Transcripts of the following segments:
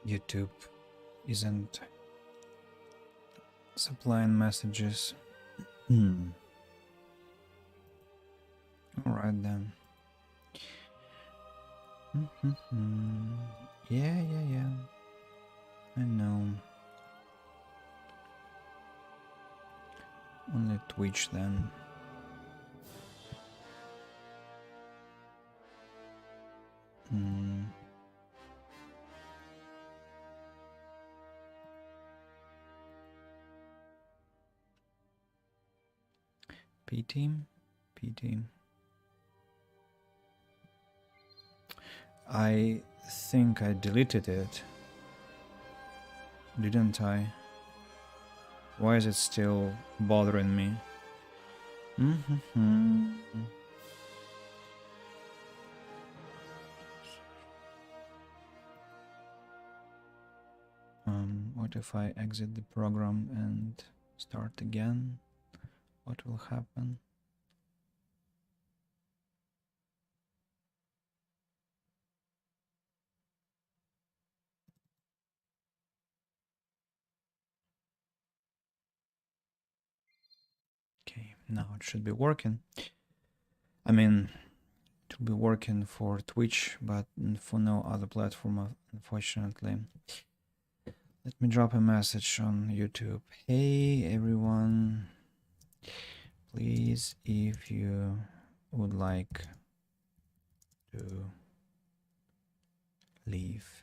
YouTube isn't supplying messages. Alright then. Yeah. I know. Only Twitch then. P-team? P-team. I think I deleted it. Didn't I? Why is it still bothering me? What if I exit the program and start again? What will happen? Okay, now it should be working. I mean, it will be working for Twitch, but for no other platform, unfortunately. Let me drop a message on YouTube. Hey everyone, please, if you would like to leave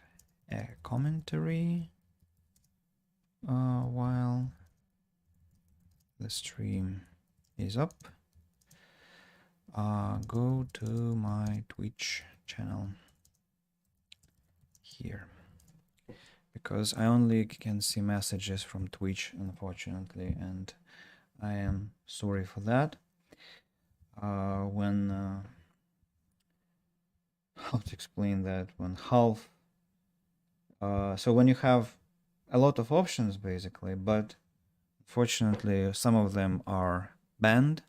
a commentary while the stream is up, go to my Twitch channel here, because I only can see messages from Twitch, unfortunately, and I am sorry for that. How to explain that? When half, so when you have a lot of options basically, but unfortunately some of them are banned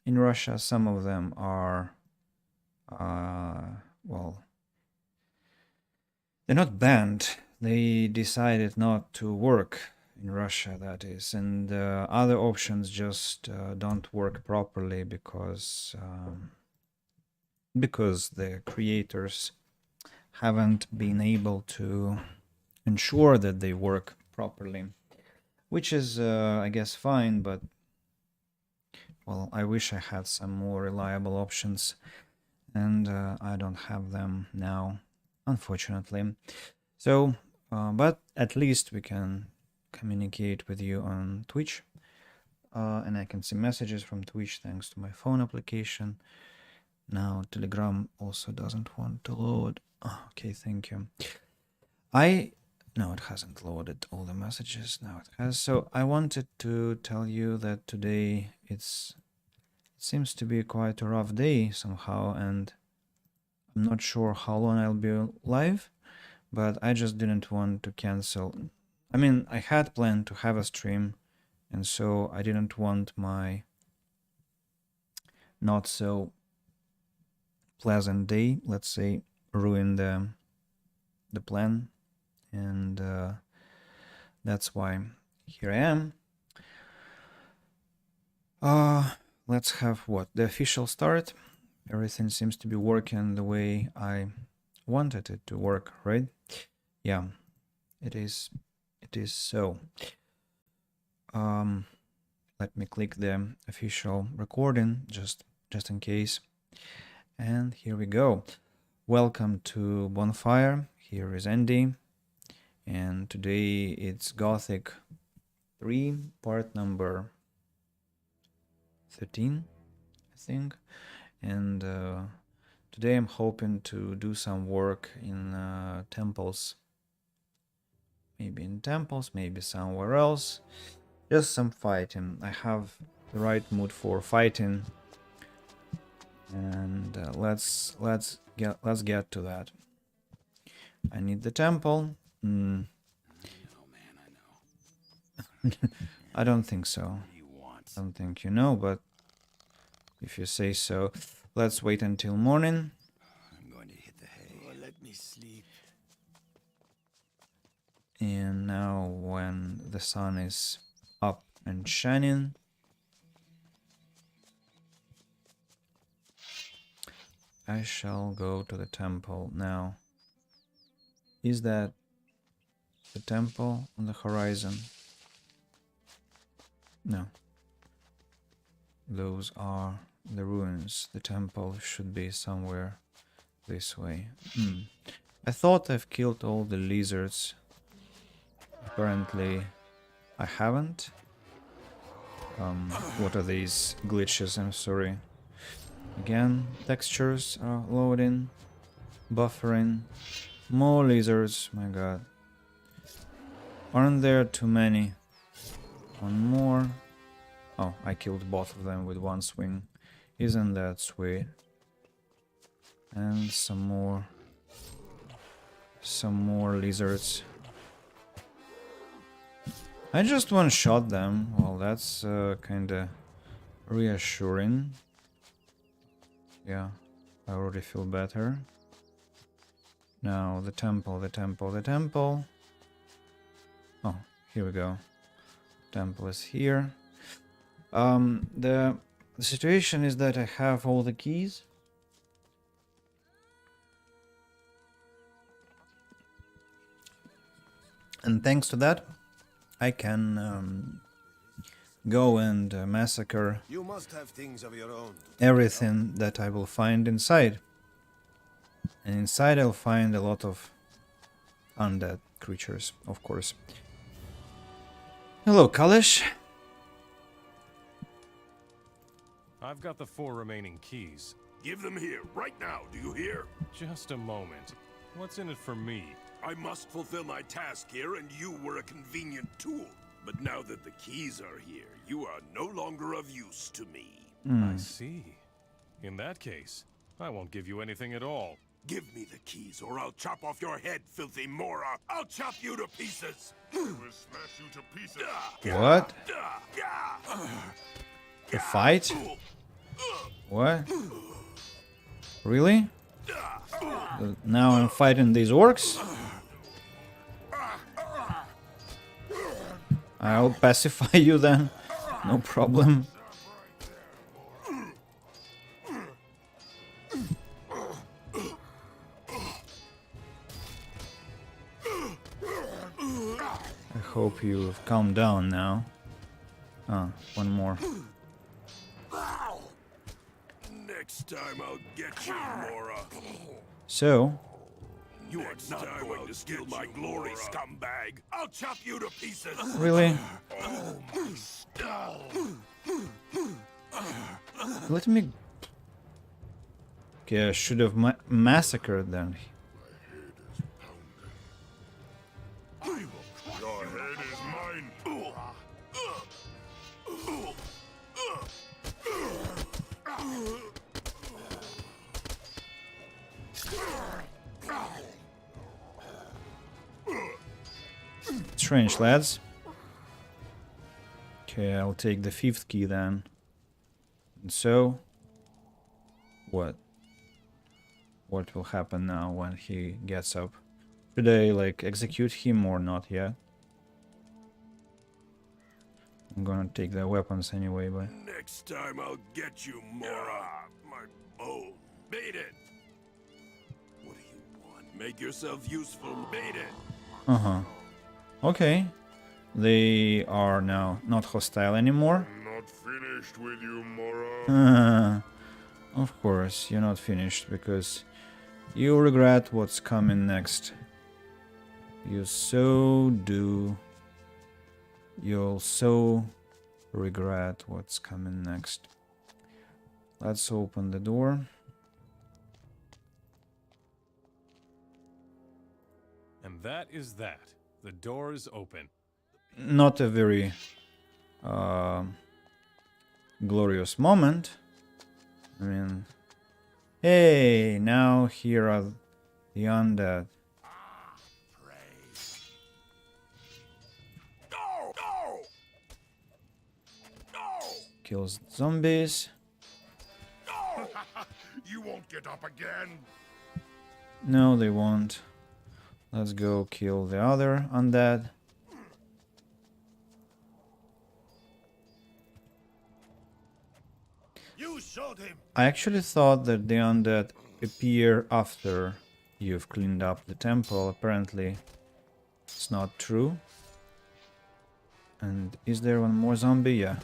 in Russia, some of them are, well, they're not banned, they decided not to work in Russia, that is, and other options just don't work properly because the creators haven't been able to ensure that they work properly, which is, I guess, fine, but well, I wish I had some more reliable options, and I don't have them now, unfortunately. So, but at least we can communicate with you on Twitch, and I can see messages from Twitch thanks to my phone application. Now Telegram also doesn't want to load. Oh, okay, thank you. No, it hasn't loaded all the messages. Now it has. So I wanted to tell you that today it seems to be quite a rough day somehow, and I'm not sure how long I'll be live, but I just didn't want to cancel. I mean, I had planned to have a stream, and so I didn't want my not so pleasant day, let's say, ruin the plan, and that's why here I am. Let's have what? The official start. Everything seems to be working the way I wanted it to work, right? Yeah, it is. It is so. Let me click the official recording just in case. And here we go. Welcome to Bonfire. Here is Andy. And today it's Gothic 3, part number 13, I think. And today I'm hoping to do some work in temples. Maybe in temples, maybe somewhere else. Just some fighting. I have the right mood for fighting. And let's get to that. I need the temple. I know, man, I know. I don't think so. I don't think you know, but if you say so, let's wait until morning. I'm going to hit the hay. Oh, let me sleep. And now when the sun is up and shining, I shall go to the temple now. Is that the temple on the horizon? No. Those are the ruins. The temple should be somewhere this way. I thought I've killed all the lizards. Apparently I haven't. What are these glitches? I'm sorry. Again, textures are loading, buffering. More lizards, my god. Aren't there too many? One more. Oh, I killed both of them with one swing. Isn't that sweet? And some more lizards. I just one-shot them. Well, that's kinda reassuring. Yeah, I already feel better. Now, the temple. Oh, here we go. Temple is here. The situation is that I have all the keys. And thanks to that, I can go and massacre You must have things of your own. everything that I will find inside. And inside I'll find a lot of undead creatures, of course. Hello, Kalish. I've got the 4 remaining keys. Give them here, right now, do you hear? Just a moment. What's in it for me? I must fulfill my task here, and you were a convenient tool. But now that the keys are here, you are no longer of use to me. I see. In that case, I won't give you anything at all. Give me the keys, or I'll chop off your head, filthy Mora! I'll chop you to pieces! I will smash you to pieces! What? A fight? What? Really? Now I'm fighting these orcs? I'll pacify you then. No problem. I hope you've calmed down now. Ah, one more. Next time I'll get you, Mora. So, You are not going to steal my glory, scumbag. I'll chop you to pieces. really? Oh, my skull. Let me... Okay, I should have massacred them. Your head is mine. Strange, lads. Okay, I'll take the 5th key then. And so... What? What will happen now when he gets up? Should I, like, execute him or not yet? I'm gonna take the weapons anyway, but... Next time I'll get you, Mora. My bone. Beat it. What do you want? Make yourself useful. Beat it. Uh-huh. Okay. They are now not hostile anymore. I'm not finished with you, Mora. Of course, you're not finished, because you regret what's coming next. You so do. You'll so regret what's coming next. Let's open the door. And that is that. The door is open. Not a very glorious moment. I mean, hey, now here are the undead. No! No! No! Kills zombies. No! You won't get up again. No, they won't. Let's go kill the other undead. You shot him. I actually thought that the undead appear after you've cleaned up the temple. Apparently, it's not true. And is there one more zombie? Yeah.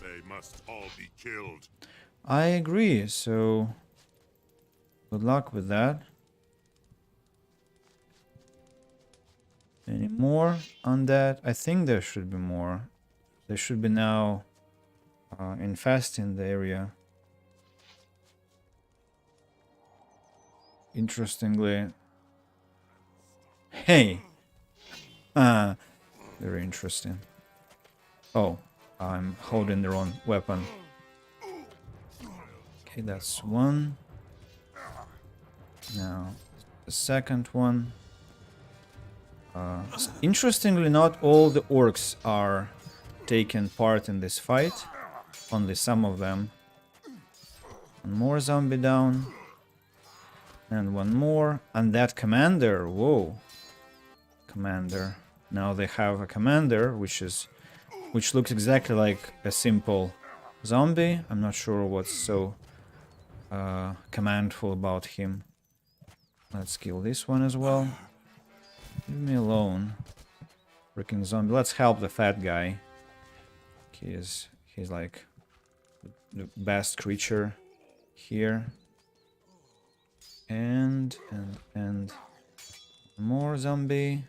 They must all be killed. I agree, so good luck with that. Any more undead? I think there should be more. There should be now infesting the area. Interestingly. Hey! Very interesting. Oh, I'm holding the wrong weapon. Okay, that's one. Now, the second one. Interestingly, not all the orcs are taking part in this fight. Only some of them. One more zombie down. And one more. And that commander. Whoa. Commander. Now they have a commander, which looks exactly like a simple zombie. I'm not sure what's so commandful about him. Let's kill this one as well. Leave me alone. Freaking zombie. Let's help the fat guy. He's like the best creature here. And more zombie.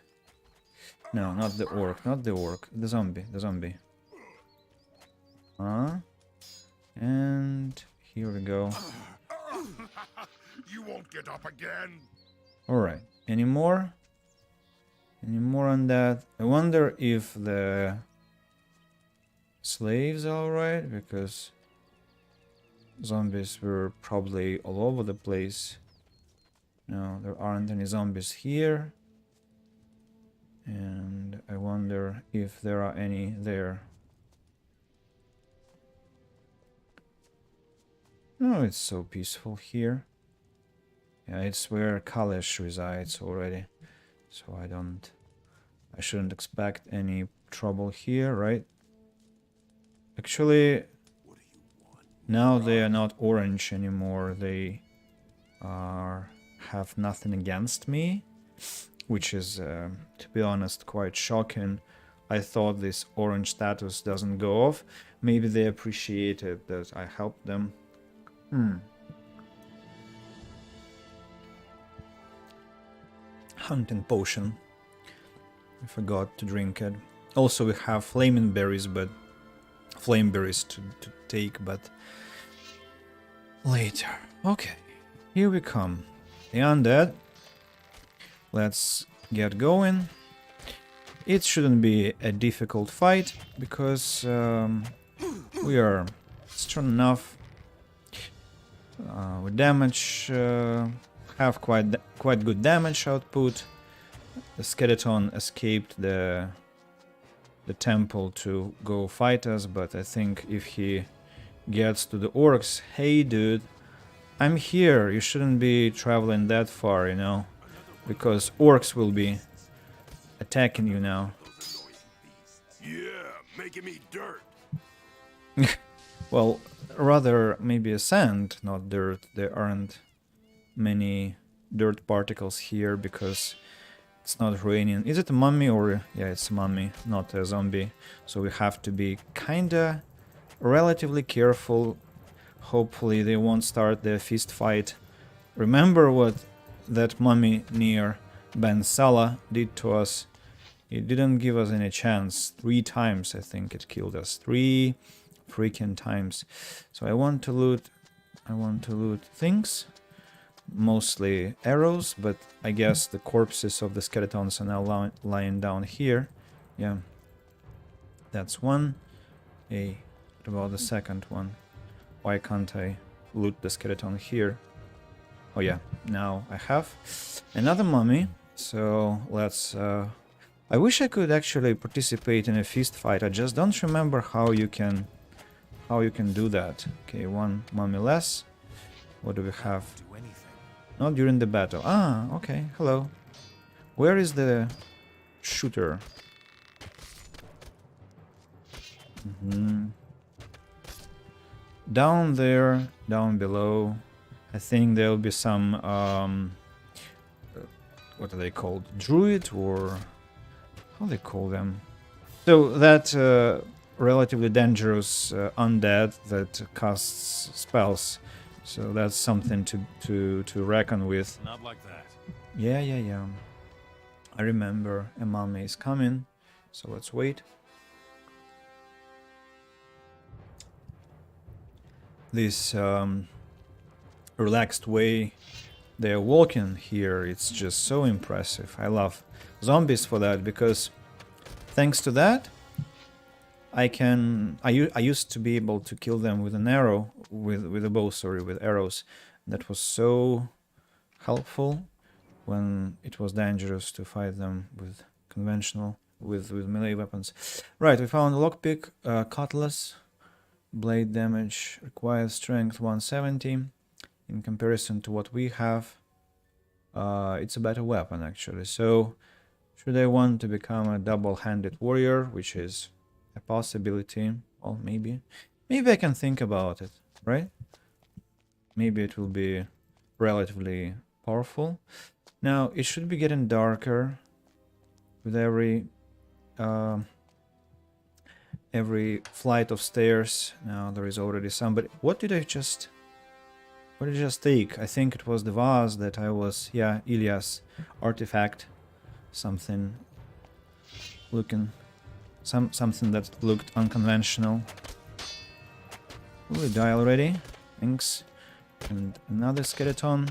No, not the orc, not the orc. The zombie, the zombie. And here we go. You won't get up again. Alright, any more? Any more on that? I wonder if the slaves are alright, because zombies were probably all over the place. No, there aren't any zombies here. And I wonder if there are any there. Oh, it's so peaceful here. Yeah, it's where Kalesh resides already. So I shouldn't expect any trouble here, right? Actually, now they are not orange anymore. They have nothing against me, which is, to be honest, quite shocking. I thought this orange status doesn't go off. Maybe they appreciated that I helped them. Hunting potion. I forgot to drink it. Also, we have flaming berries, but flame berries to take, but later. Okay, here we come. The undead. Let's get going. It shouldn't be a difficult fight because we are strong enough. We damage, have quite good damage output. The skeleton escaped the temple to go fight us, but I think if he gets to the orcs, hey dude, I'm here. You shouldn't be traveling that far, you know, because orcs will be attacking you now. Yeah, making me dirt. Well, rather maybe a sand, not dirt. There aren't many dirt particles here because it's not raining. Is it a mummy or... yeah, it's a mummy, not a zombie. So we have to be kinda relatively careful. Hopefully they won't start the fist fight. Remember what that mummy near Ben Salah did to us? It didn't give us any chance. 3 times I think it killed us. 3 freaking times. So I want to loot things. Mostly arrows, but I guess the corpses of the skeletons are now lying down here. Yeah. That's one. Hey, what about the second one? Why can't I loot the skeleton here? Oh yeah, now I have another mummy. So let's... I wish I could actually participate in a fist fight. I just don't remember how you can do that. Okay, one mummy less. What do we have? Not during the battle. Ah, okay. Hello. Where is the shooter? Down there, down below. I think there'll be some what are they called? Druid, or how they call them? So that relatively dangerous undead that casts spells. So that's something to reckon with. Not like that. Yeah. I remember a mummy is coming, so let's wait. This relaxed way they're walking here, it's just so impressive. I love zombies for that, because thanks to that I used to be able to kill them with an arrow, with a bow, sorry, with arrows. That was so helpful when it was dangerous to fight them with conventional, with melee weapons. Right, we found a lockpick, cutlass, blade damage requires strength 170. In comparison to what we have, it's a better weapon actually. So should I want to become a double-handed warrior, which is a possibility, well, maybe I can think about it, right? Maybe it will be relatively powerful. Now it should be getting darker with every flight of stairs. Now there is already somebody. What did I just take? I think it was the vase that I was, yeah, Ilias artifact, something looking, something that looked unconventional. Will we die already? Thanks. And another skeleton.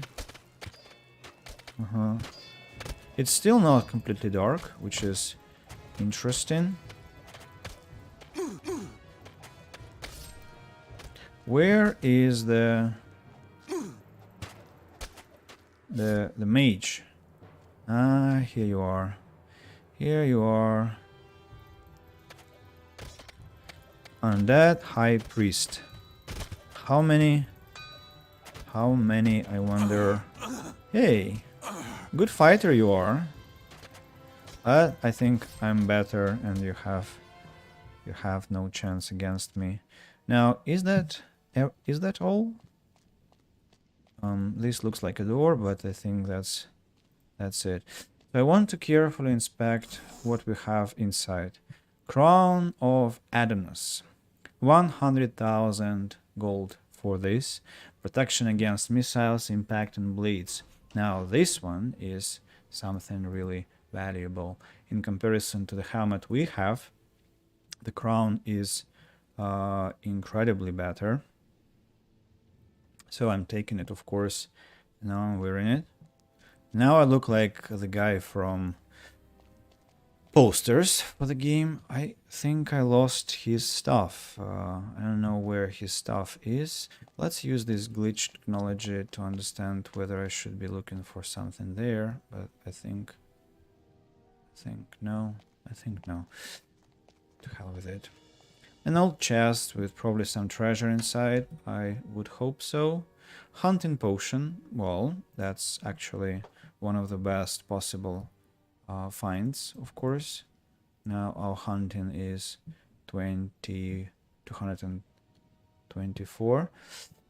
It's still not completely dark, which is interesting. Where is the mage? Ah, here you are. Here you are. Undead High Priest. How many, I wonder? Hey, good fighter you are. But I think I'm better, and you have no chance against me. Now, is that all? This looks like a door, but I think that's it. So I want to carefully inspect what we have inside. Crown of Adonis. 100,000 gold for this. Protection against missiles, impact, and bleeds. Now this one is something really valuable. In comparison to the helmet we have, the crown is incredibly better. So I'm taking it, of course. Now I'm wearing it. Now I look like the guy from posters for the game. I think I lost his stuff. I don't know where his stuff is. Let's use this glitch technology to understand whether I should be looking for something there. But I think no. To hell with it. An old chest with probably some treasure inside. I would hope so. Hunting potion. Well, that's actually one of the best possible finds, of course. Now our hunting is 224.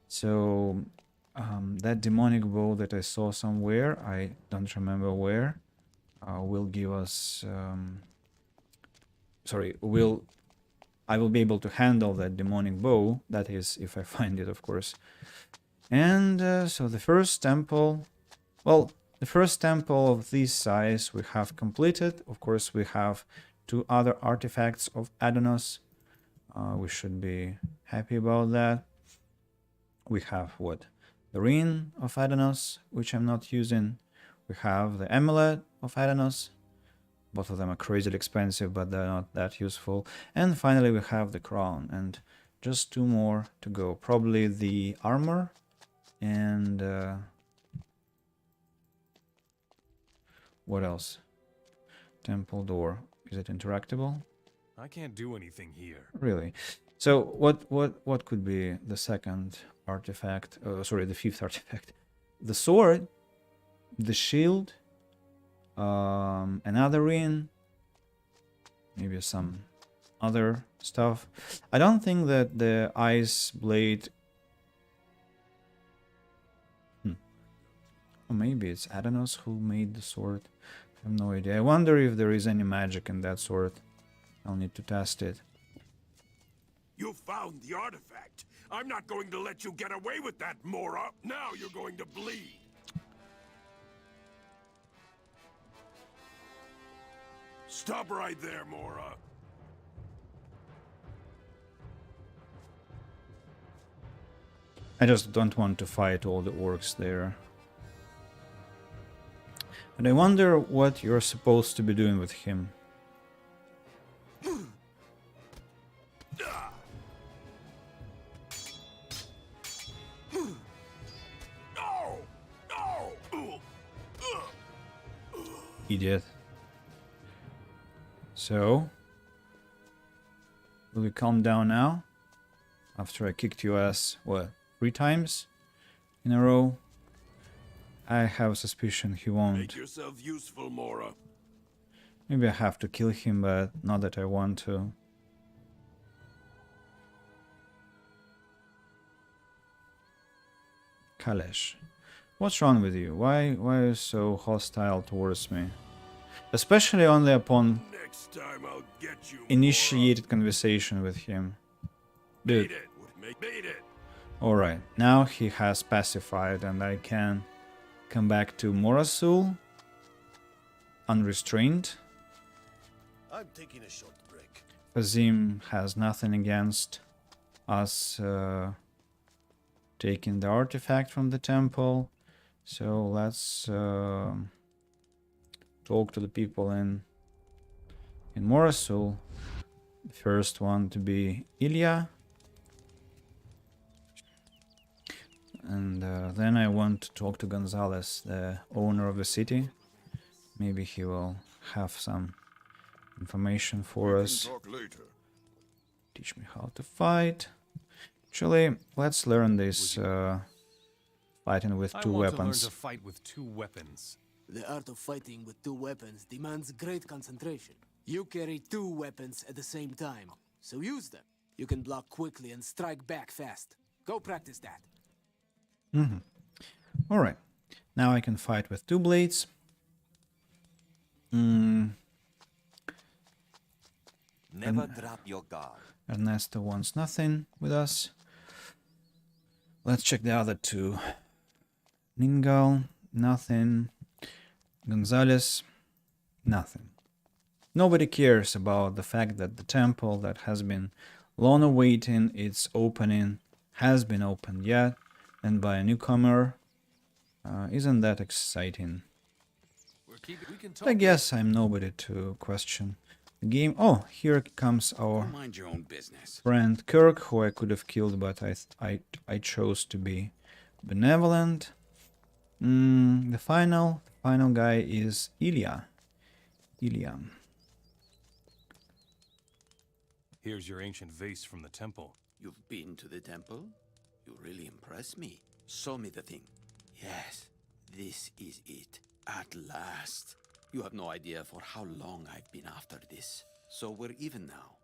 So that demonic bow that I saw somewhere, I don't remember where, will give us I will be able to handle that demonic bow. That is, if I find it, of course. And so the first temple, well, the first temple of this size we have completed. Of course, we have 2 other artifacts of Adonis. We should be happy about that. We have what? The ring of Adonis, which I'm not using. We have the amulet of Adonis. Both of them are crazily expensive, but they're not that useful. And finally, we have the crown, and just 2 more to go. Probably the armor and what else? Temple door. Is it interactable? I can't do anything here. Really? So what could be the second artifact? Sorry, the 5th artifact. The sword, the shield, another inn, maybe some other stuff. I don't think that the ice blade... Or maybe it's Adanos who made the sword. I have no idea. I wonder if there is any magic in that sword. I'll need to test it. You found the artifact. I'm not going to let you get away with that, Mora. Now you're going to bleed. Stop right there, Mora. I just don't want to fight all the orcs there. But I wonder what you're supposed to be doing with him. No! No! Idiot. So, will you calm down now? After I kicked your ass, what, 3 times in a row? I have a suspicion he won't. Make yourself useful, Mora. Maybe I have to kill him, but not that I want to. Kalesh, what's wrong with you? Why are you so hostile towards me? Especially only upon Next time I'll get you, initiated conversation with him. Dude, Beat it. Beat it. alright, now he has pacified and I can come back to Morasul unrestrained. I'm taking a short break. Fazim has nothing against us taking the artifact from the temple, so let's talk to the people in Morasul. The first one to be Ilya, and then I want to talk to Gonzalez, the owner of the city. Maybe he will have some information for us. Talk later. Teach me how to fight. Actually, let's learn this fighting with I 2 want weapons. to learn to fight with 2 weapons. The art of fighting with 2 weapons demands great concentration. You carry 2 weapons at the same time, so use them. You can block quickly and strike back fast. Go practice that. Alright, now I can fight with 2 blades. Never drop your guard. Ernesto wants nothing with us. Let's check the other 2. Ningal, nothing. Gonzalez, nothing. Nobody cares about the fact that the temple that has been long awaiting its opening has been opened yet, and by a newcomer. Isn't that exciting? I guess I'm nobody to question the game. Oh, here comes our Mind your own business. friend Kirk, who I could have killed, but I chose to be benevolent. The final guy is Ilya. Here's your ancient vase from the temple. You've been to the temple? You really impress me. Show me the thing. Yes, this is it. At last. You have no idea for how long I've been after this. So we're even now.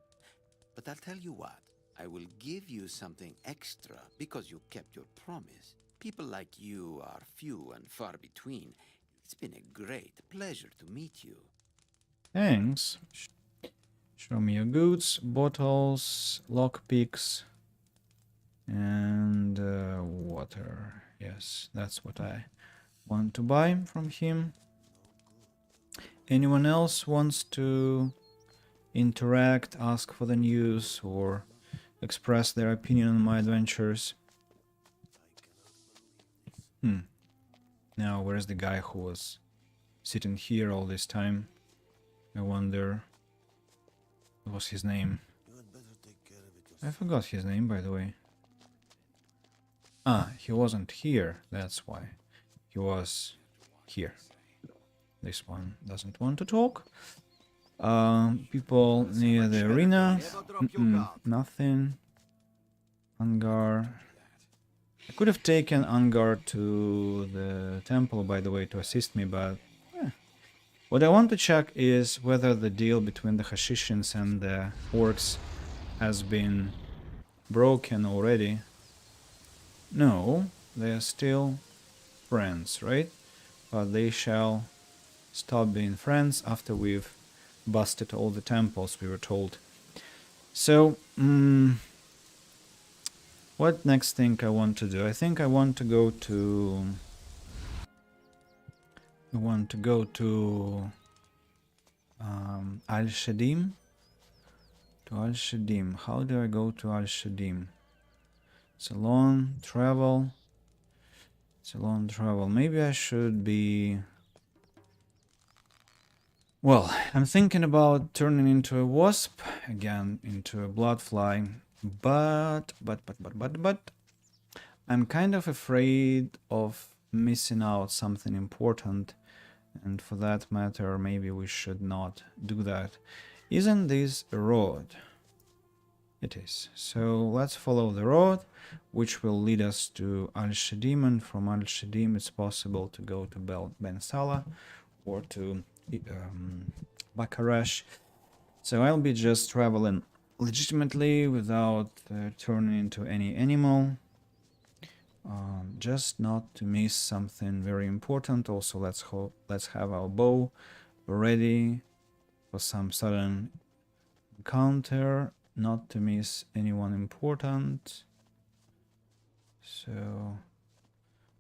But I'll tell you what. I will give you something extra because you kept your promise. People like you are few and far between. It's been a great pleasure to meet you. Thanks. Show me your goods, bottles, lockpicks, and water. Yes, that's what I want to buy from him. Anyone else wants to interact, ask for the news, or express their opinion on my adventures? Now, where's the guy who was sitting here all this time? I wonder... What was his name? I forgot his name, by the way. Ah, he wasn't here, that's why. He was here. This one doesn't want to talk. People near the arena. Nothing. Angar. I could have taken Angar to the temple, by the way, to assist me, but What I want to check is whether the deal between the Hashishins and the orcs has been broken already. No, they are still friends, right? But they shall stop being friends after we've busted all the temples, we were told. So, what next thing I want to do? I think I want to go to... Al-Shadim. To Al-Shadim. How do I go to Al-Shadim? It's a long travel. Maybe I should be... Well, I'm thinking about turning into a wasp, again, into a bloodfly, but I'm kind of afraid of missing out something important, and for that matter, maybe we should not do that. Isn't this a road? It is. So let's follow the road, which will lead us to Al-Shadim, and from Al-Shadim it's possible to go to Ben Salah or to Bakarash. So I'll be just traveling legitimately without turning into any animal. Just not to miss something very important. Also, let's have our bow ready for some sudden encounter. Not to miss anyone important. So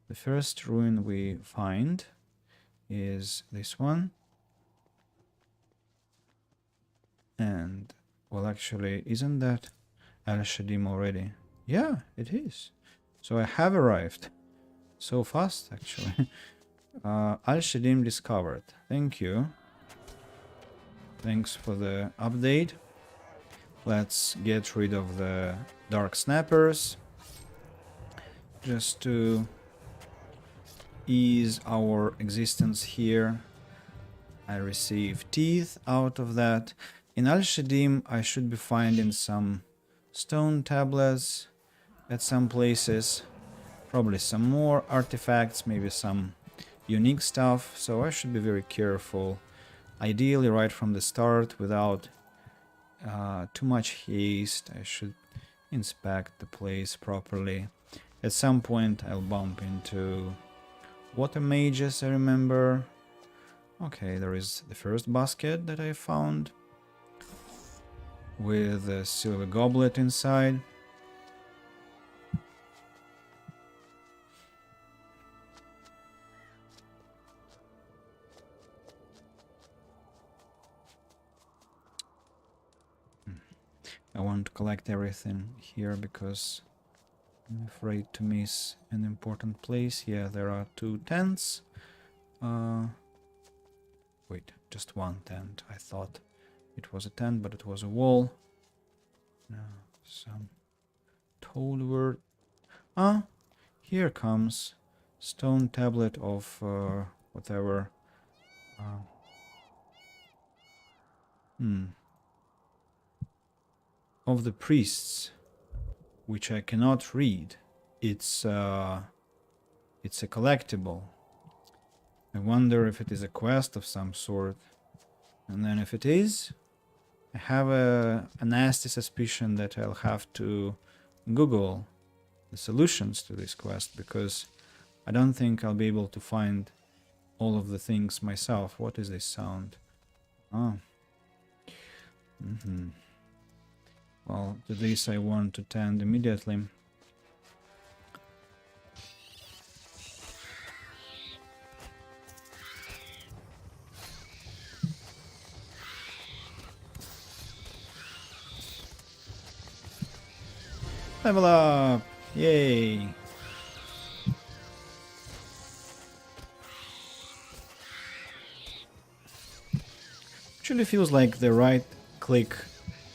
the first ruin we find is this one. And, well, actually, isn't that Al-Shadim already? Yeah, it is. So I have arrived. So fast, actually. Al-Shadim discovered. Thank you. Thanks for the update. Let's get rid of the dark snappers. Just to ease our existence here. I receive teeth out of that. In Al-Shadim, I should be finding some stone tablets at some places. Probably some more artifacts, maybe some unique stuff. So I should be very careful. Ideally, right from the start, without too much haste. I should inspect the place properly. At some point, I'll bump into water mages, I remember. Okay, there is the first basket that I found with a silver goblet inside. I want to collect everything here because I'm afraid to miss an important place. Yeah, there are 2 tents. Wait, just 1 tent. I thought it was a tent, but it was a wall. Now, some toad word. Ah, here comes stone tablet of whatever. Of the priests, which I cannot read. It's a collectible. I wonder if it is a quest of some sort. And then if it is, I have a nasty suspicion that I'll have to Google the solutions to this quest, because I don't think I'll be able to find all of the things myself. What is this sound? Ah. Well, to this I want to tend immediately. Level up! Yay! Actually feels like the right click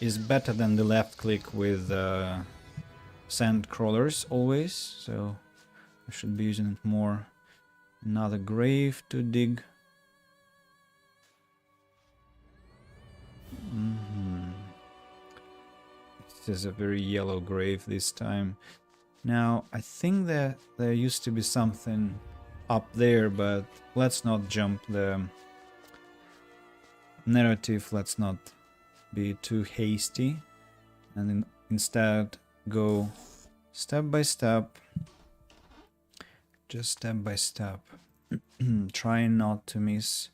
is better than the left click with sand crawlers always, so I should be using it more. Another grave to dig. This is a very yellow grave this time. Now, I think that there used to be something up there, but let's not jump the narrative, let's not be too hasty, and instead go step by step, just step by step, trying not to miss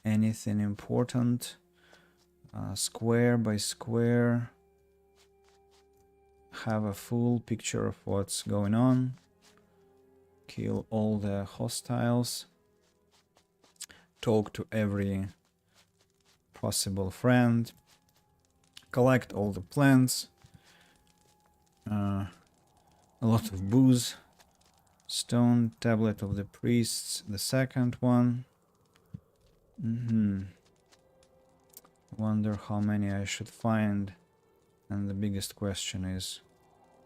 anything important, square by square, have a full picture of what's going on, kill all the hostiles, talk to every possible friend, collect all the plants, a lot of booze, stone tablet of the priests, the second one. Wonder how many I should find, and the biggest question is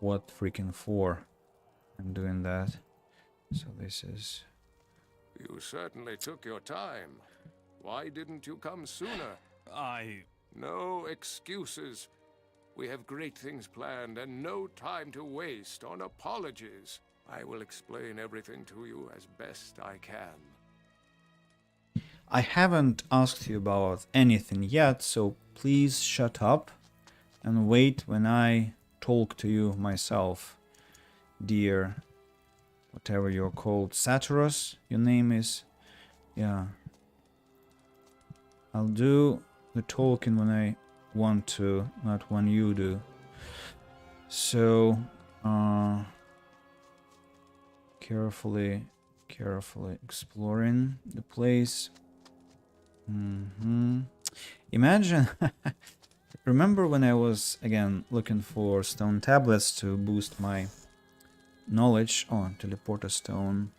what freaking for. I'm doing that. So this is... You certainly took your time. Why didn't you come sooner? No excuses. We have great things planned and no time to waste on apologies. I will explain everything to you as best I can. I haven't asked you about anything yet, so please shut up and wait when I talk to you myself, dear, whatever you're called, Saturos, your name is. Yeah. I'll do the talking when I want to, not when you do. So, carefully exploring the place. Imagine, remember when I was again looking for stone tablets to boost my knowledge? Oh, teleporter stone.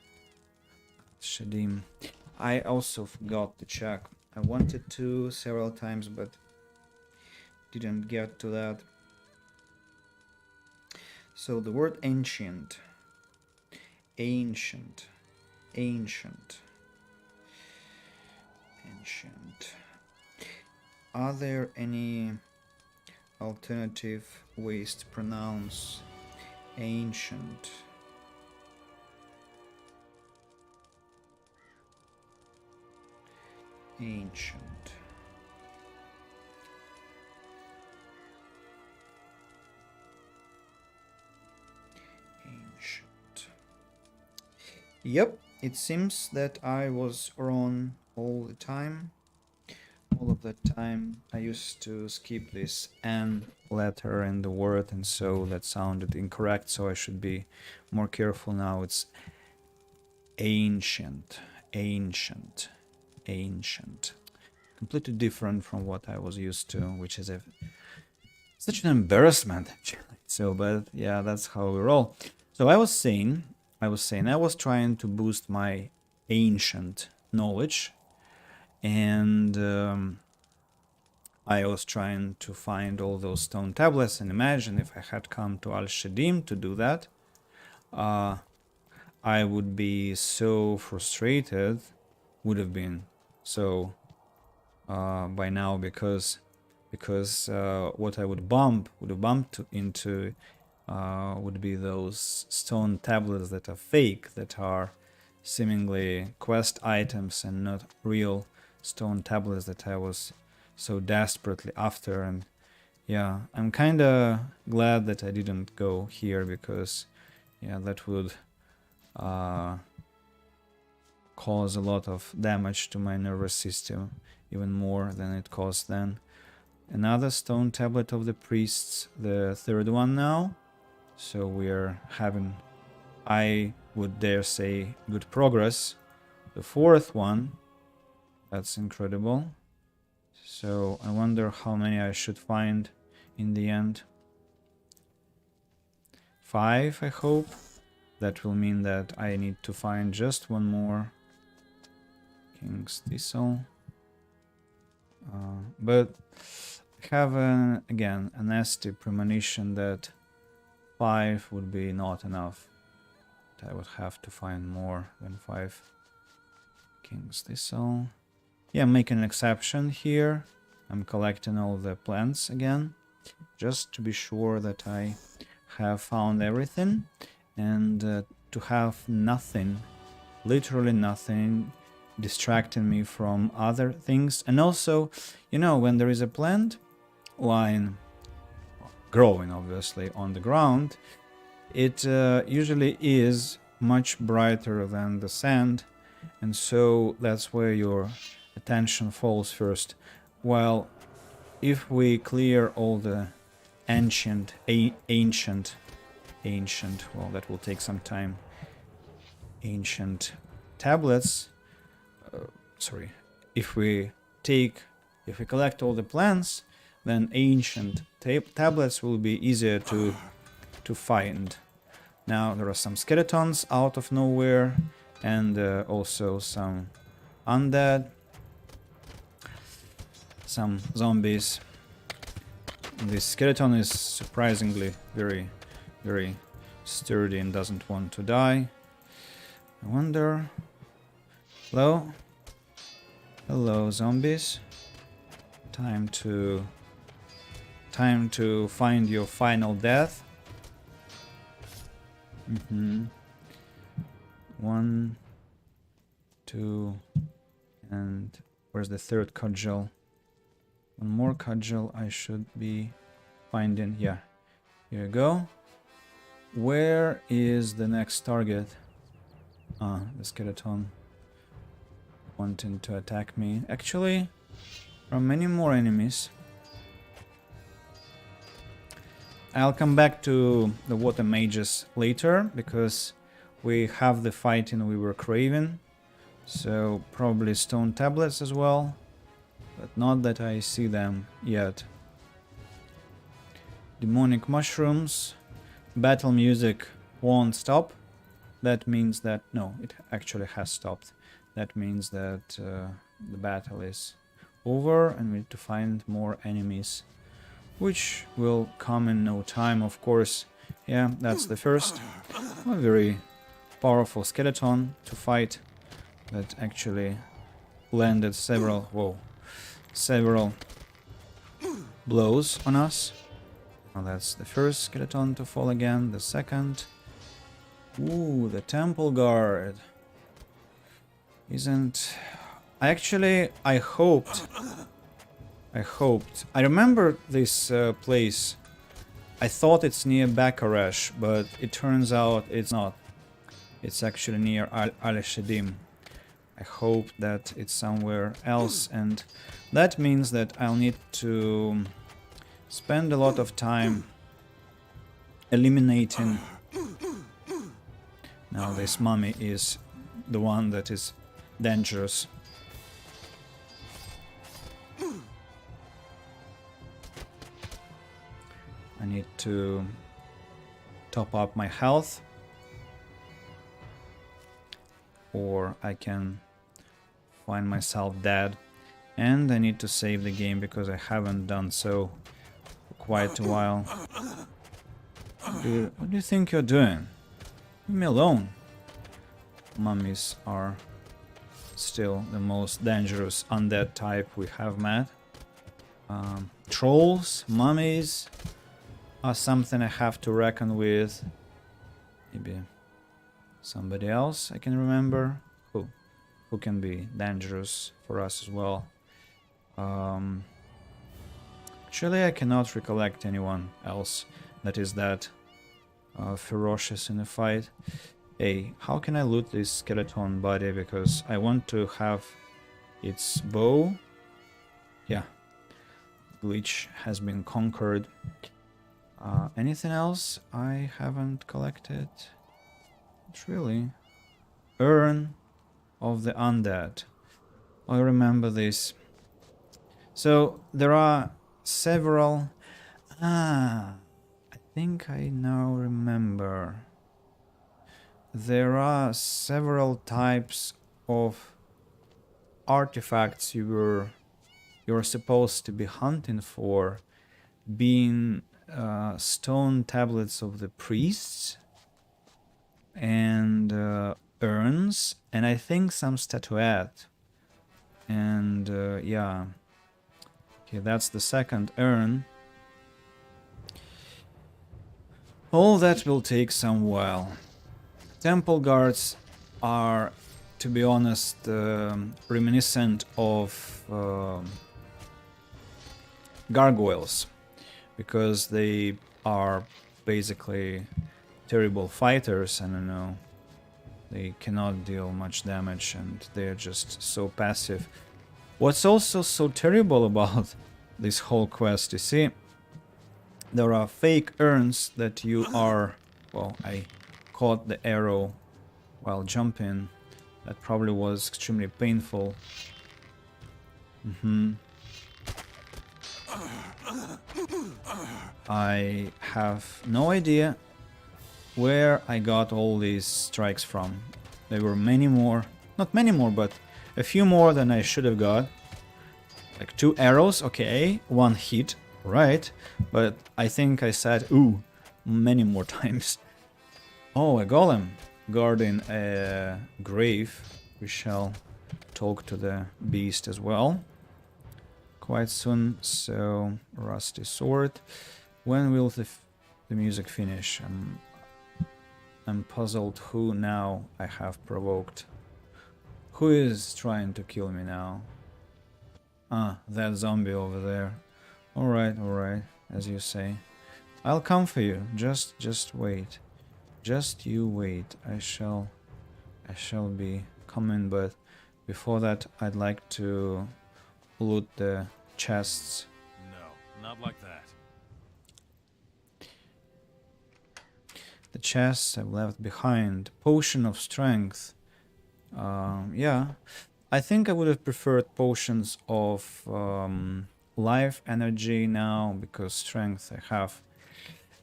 Shadim. I also forgot to check. I wanted to several times, but didn't get to that. So the word ancient. Ancient. Are there any alternative ways to pronounce ancient? Ancient. Yep, it seems that I was wrong all the time. All of that time I used to skip this N letter in the word, and so that sounded incorrect, so I should be more careful now. It's ancient. Completely different from what I was used to, which is such an embarrassment actually. So, but yeah, that's how we roll. So I was trying to boost my ancient knowledge, and I was trying to find all those stone tablets, and imagine if I had come to Al-Shadim to do that, I would be so frustrated, would have been so by now, because what I would have bumped into would be those stone tablets that are fake, that are seemingly quest items and not real stone tablets that I was so desperately after. And yeah, I'm kinda glad that I didn't go here, because yeah, that would cause a lot of damage to my nervous system, even more than it caused then. Another stone tablet of the priests, the third one now. So we're having, I would dare say, good progress. The fourth one, that's incredible. So I wonder how many I should find in the end. 5, I hope. That will mean that I need to find just one more. King's Thistle. But I have, again, a nasty premonition that 5 would be not enough. I would have to find more than 5. King's Thistle. Yeah, I'm making an exception here. I'm collecting all the plants again, just to be sure that I have found everything, and to have nothing, literally nothing, distracting me from other things. And also, you know, when there is a plant line growing obviously on the ground, it usually is much brighter than the sand, and so that's where your attention falls first. While if we clear all the ancient, well, that will take some time, ancient tablets, sorry, if we collect all the plants, then ancient tablets will be easier to find. Now there are some skeletons out of nowhere, and also some undead, some zombies. This skeleton is surprisingly very, very sturdy and doesn't want to die. I wonder... Hello? Hello, zombies. Time to find your final death. 1, 2, and where's the third cudgel? One more cudgel I should be finding. Yeah, here you go. Where is the next target? The skeleton wanting to attack me. Actually, there are many more enemies. I'll come back to the water mages later, because we have the fighting we were craving. So probably stone tablets as well, but not that I see them yet. Demonic mushrooms. Battle music won't stop. That means that... no, it actually has stopped. That means that the battle is over and we need to find more enemies, which will come in no time, of course. Yeah, that's the first. A very powerful skeleton to fight that actually landed several blows on us. Now that's the first skeleton to fall again. The second. Ooh, the temple guard. Isn't... I hoped... I remember this place. I thought it's near Bakarash, but it turns out it's not. It's actually near Al-Shadim. I hope that it's somewhere else, and that means that I'll need to spend a lot of time eliminating... Now this mummy is the one that is dangerous. I need to top up my health, or I can find myself dead, and I need to save the game because I haven't done so for quite a while. What do you think you're doing? Leave me alone. Mummies are still the most dangerous undead type we have met. Trolls, mummies are something I have to reckon with. Maybe somebody else I can remember who can be dangerous for us as well. Actually, I cannot recollect anyone else that is that ferocious in a fight. Hey, how can I loot this skeleton body? Because I want to have its bow. Yeah, glitch has been conquered. Anything else I haven't collected? Not really. Urn of the Undead. I remember this. So there are several... I think I now remember. There are several types of artifacts you're supposed to be hunting for, being stone tablets of the priests and urns, and I think some statuette. And yeah, okay, that's the second urn. All that will take some while. Temple guards are to be honest, reminiscent of gargoyles, because they are basically terrible fighters, and you know, they cannot deal much damage and they're just so passive. What's also so terrible about this whole quest, you see, there are fake urns that you are... Well, I caught the arrow while jumping. That probably was extremely painful. I have no idea where I got all these strikes from. There were many more. Not many more, but a few more than I should have got. Like 2 arrows, okay, 1 hit, right. But I think I said, ooh, many more times. Oh, a golem guarding a grave. We shall talk to the beast as well quite soon. So, rusty sword. When will the music finish? I'm puzzled who now I have provoked. Who is trying to kill me now? Ah, that zombie over there. Alright, as you say. I'll come for you. Just wait. Just you wait. I shall be coming, but before that I'd like to loot the chests. No, not like that. The chests I've left behind. Potion of strength. Yeah. I think I would have preferred potions of life energy now, because strength I have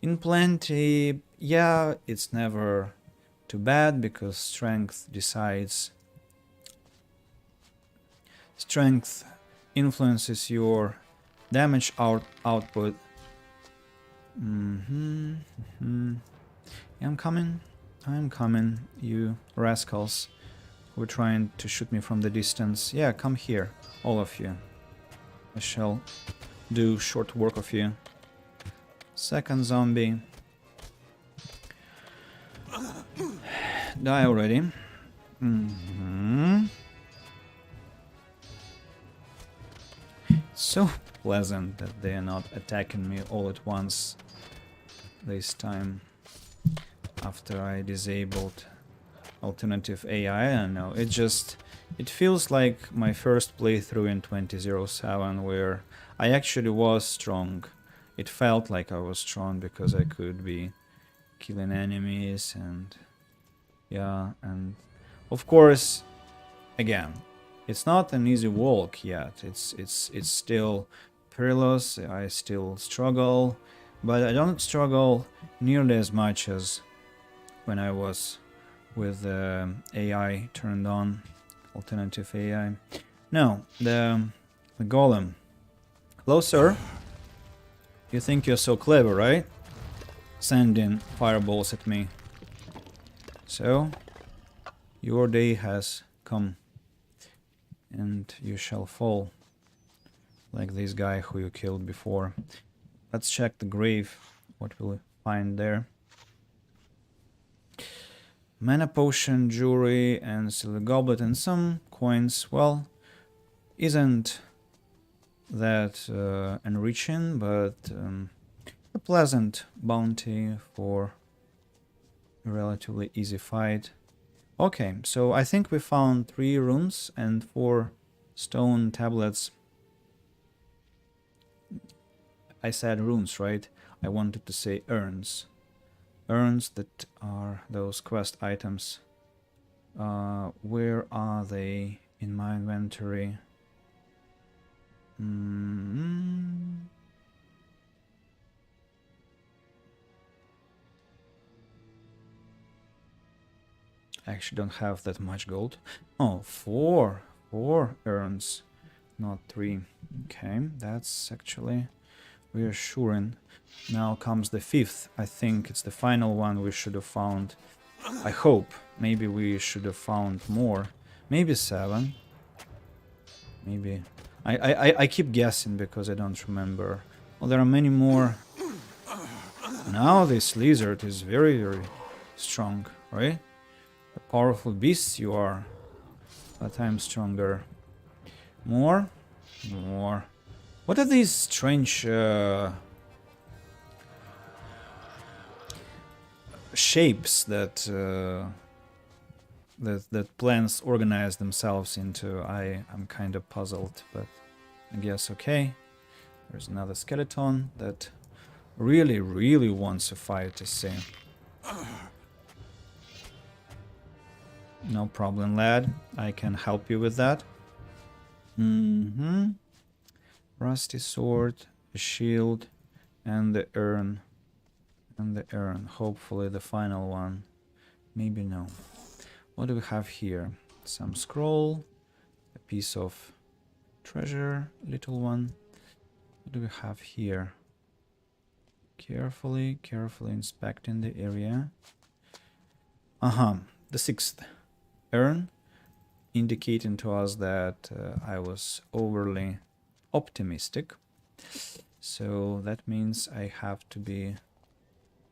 in plenty. Yeah, it's never too bad, because strength decides. Strength influences your damage output. I'm coming, you rascals who are trying to shoot me from the distance. Yeah, come here, all of you. I shall do short work of you. Second zombie. Die already. So pleasant that they are not attacking me all at once this time. After I disabled alternative AI, I don't know, it feels like my first playthrough in 2007, where I actually was strong. It felt like I was strong because I could be killing enemies, and yeah, and of course, again, it's not an easy walk yet. It's still perilous. I still struggle, but I don't struggle nearly as much as when I was with AI turned on, alternative AI. No, the golem. Hello, sir. You think you're so clever, right? Sending fireballs at me. So, your day has come, and you shall fall, like this guy who you killed before. Let's check the grave. What will we find there? Mana potion, jewelry, and silver goblet, and some coins. Well, isn't that enriching, but a pleasant bounty for a relatively easy fight. Okay, so I think we found 3 runes and 4 stone tablets. I said runes, right? I wanted to say urns. Urns that are those quest items. Where are they in my inventory? I actually don't have that much gold. Oh, 4 urns, not 3. Okay, that's actually reassuring. Now comes the 5th. I think it's the final one we should have found. I hope. Maybe we should have found more. Maybe 7. Maybe. I keep guessing because I don't remember. Well, there are many more. Now this lizard is very, very strong, right? A powerful beast you are. but I'm stronger. More? More. What are these strange shapes that that plants organize themselves into? I'm kind of puzzled, but I guess okay. There's another skeleton that really wants a fight, I see. No problem, lad. I can help you with that. Rusty sword, a shield, and the urn. And the urn. Hopefully the final one. Maybe no. What do we have here? Some scroll, a piece of treasure, little one. What do we have here? Carefully inspecting the area. The 6th urn, indicating to us that I was overly optimistic. So that means I have to be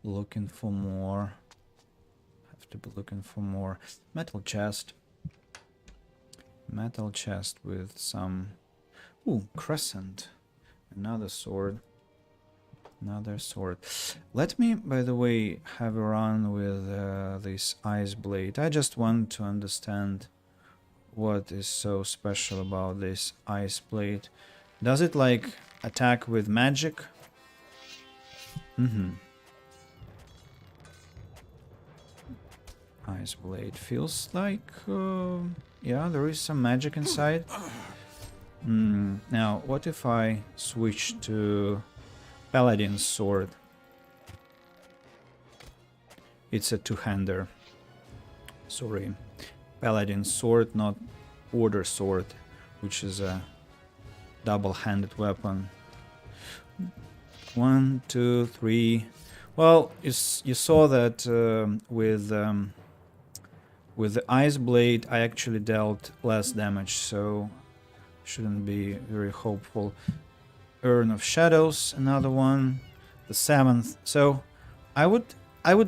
looking for more. Metal chest. Metal chest with some... Ooh, crescent. Another sword. Another sword. Let me, by the way, have a run with this ice blade. I just want to understand what is so special about this ice blade. Does it, like, attack with magic? Ice blade feels like... yeah, there is some magic inside. Now, what if I switch to Paladin's sword? It's a two-hander. Sorry. Paladin's sword, not Order sword, which is a double-handed weapon. 1, 2, 3. Well, you saw that with the ice blade I actually dealt less damage, so shouldn't be very hopeful. Urn of Shadows, another one, the 7th. So I would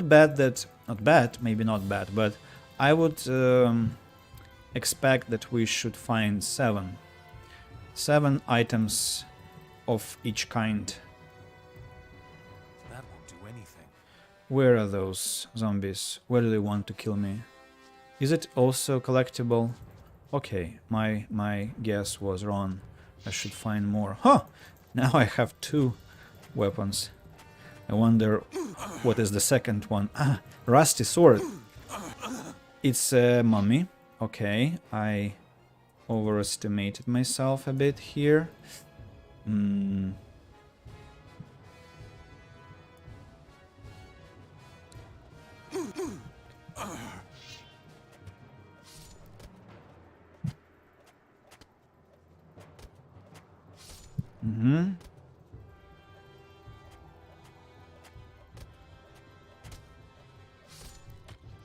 bet that, not bet, maybe not bet, but I would expect that we should find 7 items of each kind. That won't do anything. Where are those zombies? Where do they want to kill me? Is it also collectible? Okay, my guess was wrong. I should find more. Huh! Now I have 2 weapons. I wonder what is the second one. Ah, rusty sword. It's a mummy. Okay, I overestimated myself a bit here.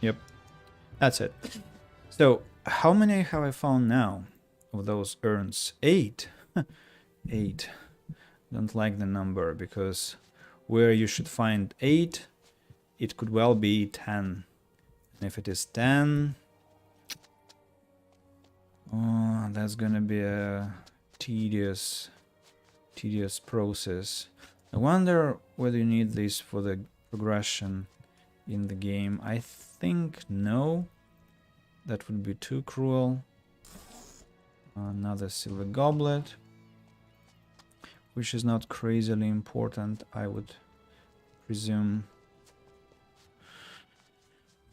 Yep, that's it. So, how many have I found now of those urns? 8. 8. Don't like the number, because where you should find 8, it could well be 10. And if it is 10... oh, that's gonna be a tedious process. I wonder whether you need this for the progression in the game. I think no. That would be too cruel. Another silver goblet, which is not crazily important, I would presume.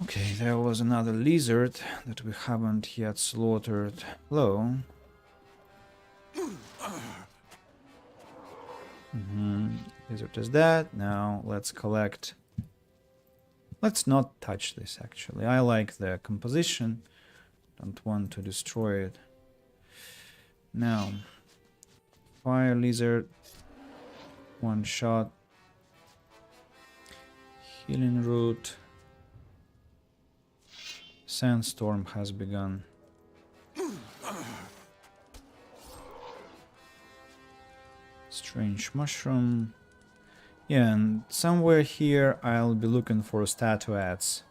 Okay, there was another lizard that we haven't yet slaughtered. Hello. Lizard is dead. Now let's collect. Let's not touch this, actually. I like the composition. Don't want to destroy it. Now, fire lizard. 1 shot. Healing root. Sandstorm has begun. Strange mushroom. Yeah, and somewhere here I'll be looking for statuettes.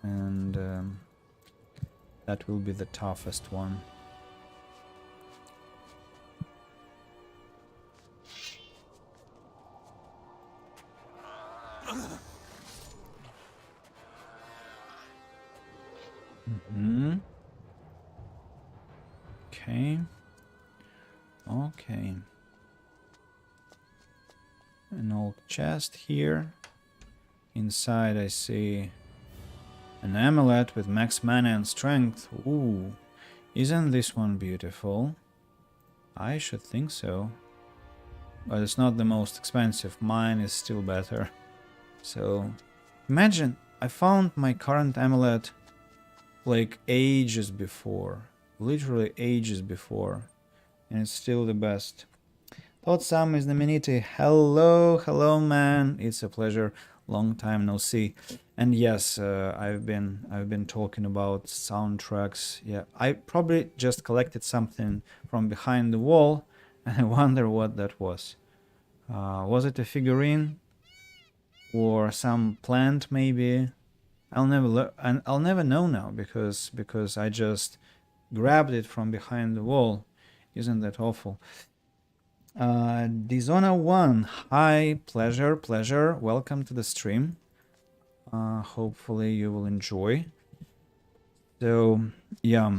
And That will be the toughest one. Okay. Okay. An old chest here. Inside I see an amulet with max mana and strength. Ooh. Isn't this one beautiful? I should think so. But it's not the most expensive. Mine is still better. So, imagine, I found my current amulet like ages before. Literally ages before. And it's still the best. Thought Sam is the Minity. Hello, hello man. It's a pleasure. Long time no see. And yes, I've been talking about soundtracks. Yeah, I probably just collected something from behind the wall, and I wonder what that was. Was it a figurine or some plant maybe? I'll never know now because I just grabbed it from behind the wall. Isn't that awful? Dishonor 1, hi, pleasure, welcome to the stream. Hopefully you will enjoy. So, yeah,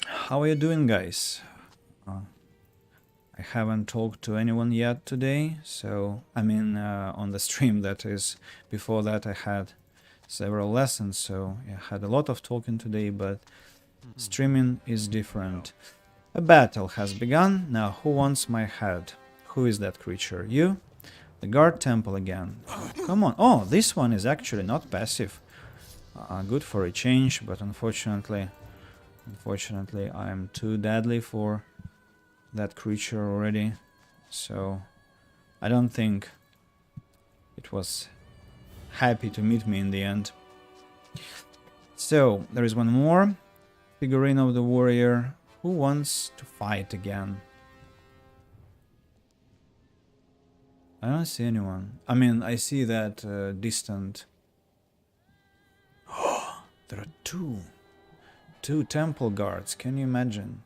how are you doing, guys? I haven't talked to anyone yet today, so, I mean, on the stream, that is. Before that I had several lessons, so I had a lot of talking today, but streaming is different. A battle has begun. Now, who wants my head? Who is that creature? You? The guard temple again. Come on. Oh, this one is actually not passive. Good for a change, but unfortunately, I am too deadly for that creature already. So, I don't think it was happy to meet me in the end. So, there is one more. Figurine of the warrior. Who wants to fight again? I don't see anyone. I mean, I see that distant... There are two temple guards, can you imagine?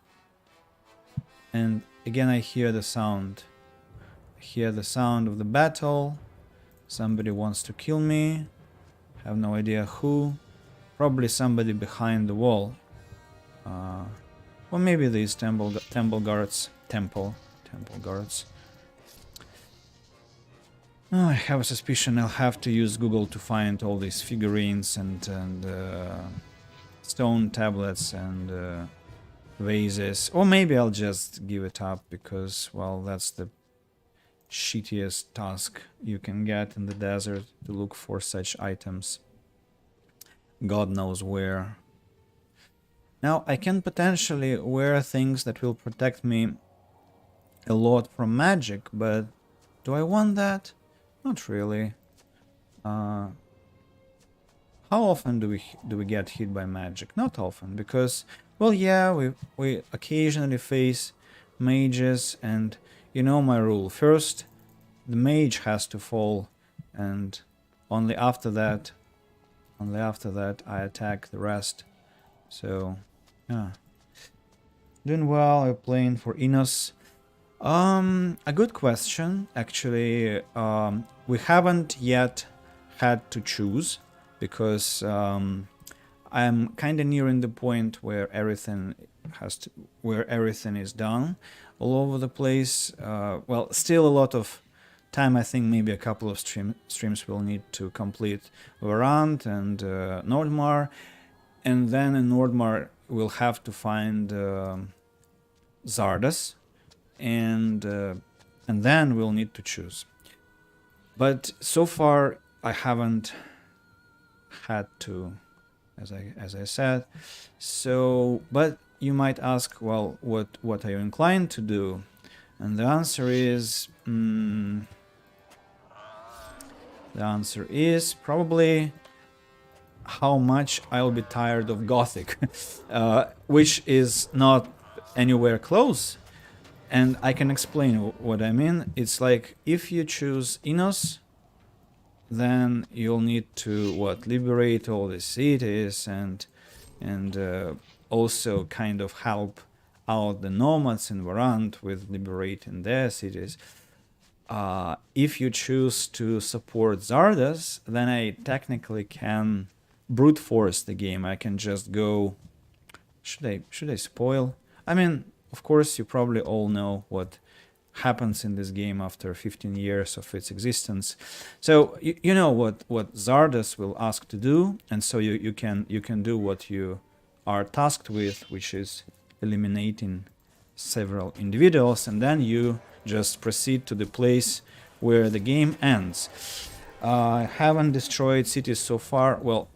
And again I hear the sound. I hear the sound of the battle. Somebody wants to kill me. Have no idea who. Probably somebody behind the wall. Or maybe these temple guards. Temple guards. Oh, I have a suspicion I'll have to use Google to find all these figurines and stone tablets and vases. Or maybe I'll just give it up because, well, that's the shittiest task you can get in the desert, to look for such items. God knows where. Now, I can potentially wear things that will protect me a lot from magic, but do I want that? Not really. How often do we get hit by magic? Not often, because, well, yeah, we occasionally face mages, and you know my rule. First, the mage has to fall, and only after that I attack the rest. So, yeah. Doing well. I'm playing for Enos. A good question, actually. We haven't yet had to choose, because I'm kind of nearing the point where everything is done all over the place. Well, still a lot of time. I think maybe a couple of streams will need to complete Varant and Nordmar, and then in Nordmar we'll have to find Zardas, and then we'll need to choose. But so far I haven't had to, as I said. So, but you might ask, well, what are you inclined to do? And the answer is probably how much I'll be tired of Gothic, which is not anywhere close. And I can explain what I mean. It's like, if you choose Enos, then you'll need to liberate all the cities and and also kind of help out the nomads in Varant with liberating their cities. If you choose to support Zardas, then I technically can brute force the game. I can just go. Should I spoil? I mean, of course, you probably all know what happens in this game after 15 years of its existence. So you know what Zardas will ask to do, and so you can do what you are tasked with, which is eliminating several individuals, and then you just proceed to the place where the game ends. I haven't destroyed cities so far. Well,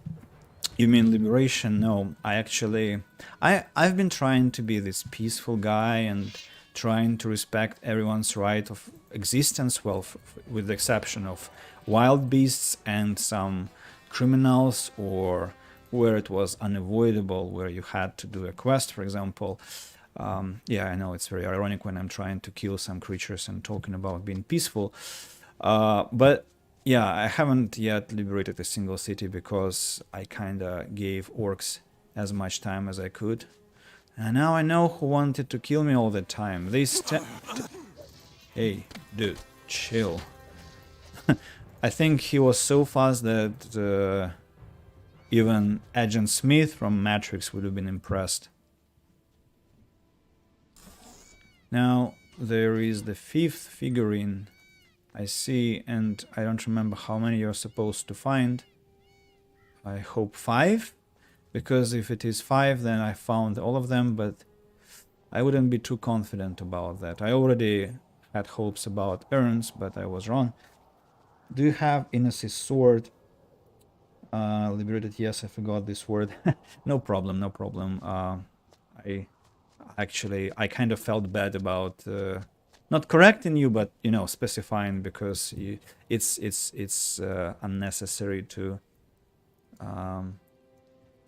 you mean liberation? No, I've been trying to be this peaceful guy and trying to respect everyone's right of existence, well, with the exception of wild beasts and some criminals, or where it was unavoidable, where you had to do a quest, for example. Yeah, I know it's very ironic when I'm trying to kill some creatures and talking about being peaceful. But yeah, I haven't yet liberated a single city because I kinda gave orcs as much time as I could. And now I know who wanted to kill me all the time. Hey, dude, chill. I think he was so fast that even Agent Smith from Matrix would have been impressed. Now there is the 5th figurine I see, and I don't remember how many you're supposed to find. I hope 5, because if it is 5 then I found all of them, but I wouldn't be too confident about that. I already had hopes about urns, but I was wrong. Do you have Innes's sword? Liberated, yes, I forgot this word. No problem, no problem. I kind of felt bad about not correcting you, but you know, specifying, because it's unnecessary to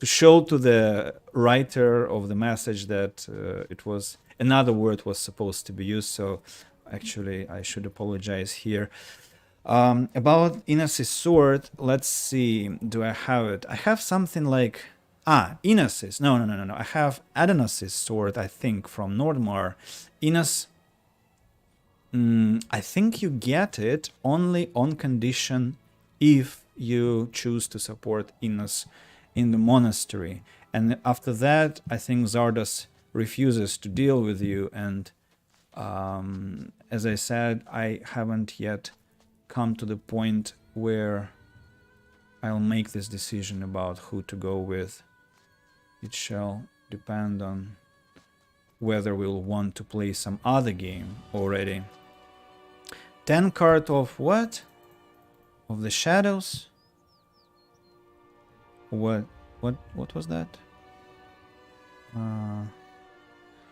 show to the writer of the message that it was another word was supposed to be used. So actually, I should apologize here. About Innes's sword, let's see, do I have it? I have something like... Innes's. No. I have Adonis's sword, I think, from Nordmar. Innes... I think you get it only on condition if you choose to support Innes in the monastery. And after that, I think Zardas refuses to deal with you. And as I said, I haven't yet come to the point where I'll make this decision about who to go with. It shall depend on whether we'll want to play some other game already. 10 card of what? Of the shadows? What was that?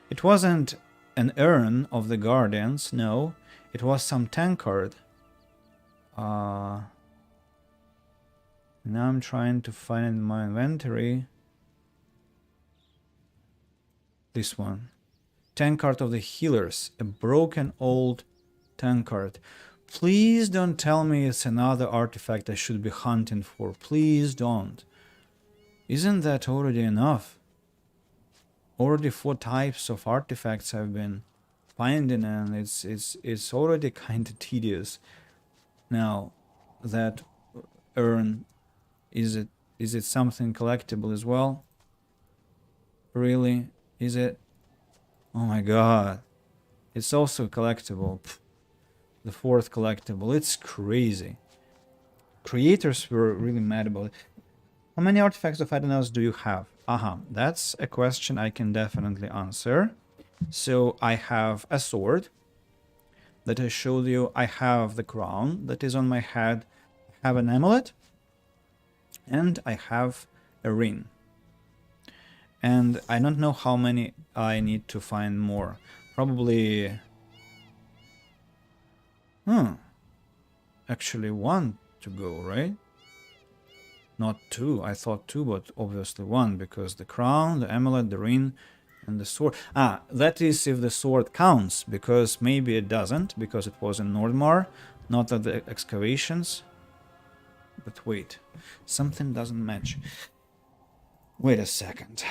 It wasn't an urn of the guardians, no. It was some 10 card. Now I'm trying to find it in my inventory. This one. 10 card of the healers. A broken old 10 card. Please don't tell me it's another artifact I should be hunting for. Please don't. Isn't that already enough? Already 4 types of artifacts I've been finding, and it's already kind of tedious. Now, that urn, is it something collectible as well? Really? Is it? Oh my god. It's also collectible. Pfft. The 4th collectible. It's crazy. Creators were really mad about it. How many artifacts of Adonis do you have? That's a question I can definitely answer. So I have a sword that I showed you. I have the crown that is on my head. I have an amulet. And I have a ring. And I don't know how many I need to find more. Probably... Actually 1 to go, right? Not 2. I thought 2, but obviously 1, because the crown, the amulet, the ring, and the sword. That is if the sword counts, because maybe it doesn't, because it was in Nordmar, not at the excavations. But wait, something doesn't match. Wait a second.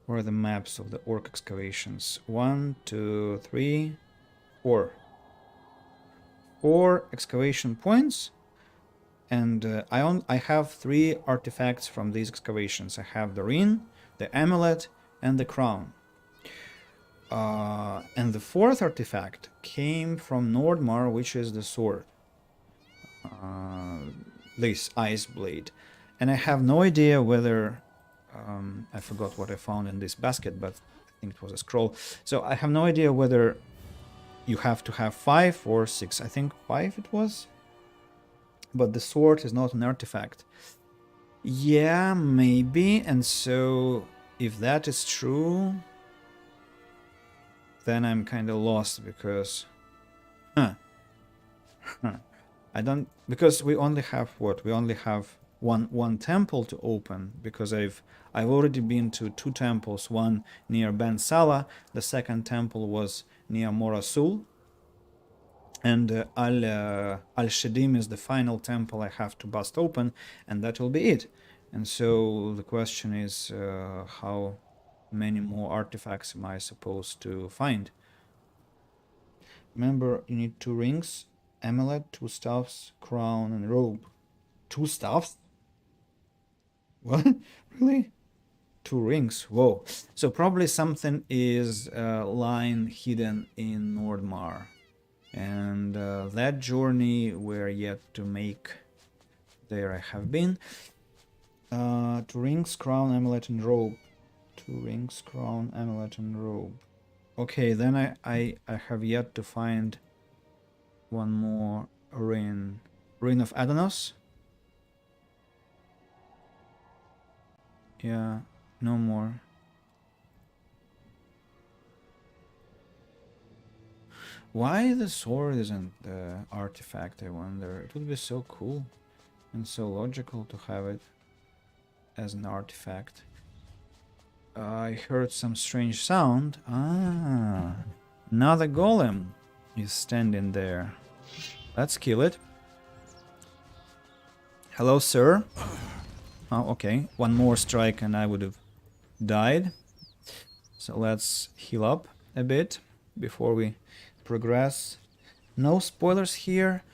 Where are the maps of the orc excavations? 1, 2, 3, 4. 4 excavation points, and I have 3 artifacts from these excavations. I have the ring, the amulet, and the crown. And the 4th artifact came from Nordmar, which is the sword. This ice blade. And I have no idea whether... I forgot what I found in this basket, but I think it was a scroll. So I have no idea whether you have to have 5 or 6. I think 5 it was. But the sword is not an artifact. Yeah, maybe. And so if that is true, then I'm kind of lost because... I don't... Because we only have what? We only have one temple to open, because I've already been to 2 temples, one near Ben Sala, the second temple was near Morasul, and Al Shadim is the final temple I have to bust open, and that will be it. And so the question is, how many more artifacts am I supposed to find? Remember, you need 2 rings, amulet, 2 staffs, crown, and robe. 2 staffs? What? Really? 2 rings? Whoa. So probably something is lying hidden in Nordmar. And that journey we're yet to make. There I have been. 2 rings, crown, amulet, and robe. 2 rings, crown, amulet, and robe. Okay, then I have yet to find one more ring. Ring of Adonos? Yeah, no more. Why the sword isn't the artifact, I wonder? It would be so cool and so logical to have it as an artifact. I heard some strange sound. Ah, another golem is standing there. Let's kill it. Hello, sir. Oh, okay. One more strike and I would have died. So let's heal up a bit before we progress. No spoilers here.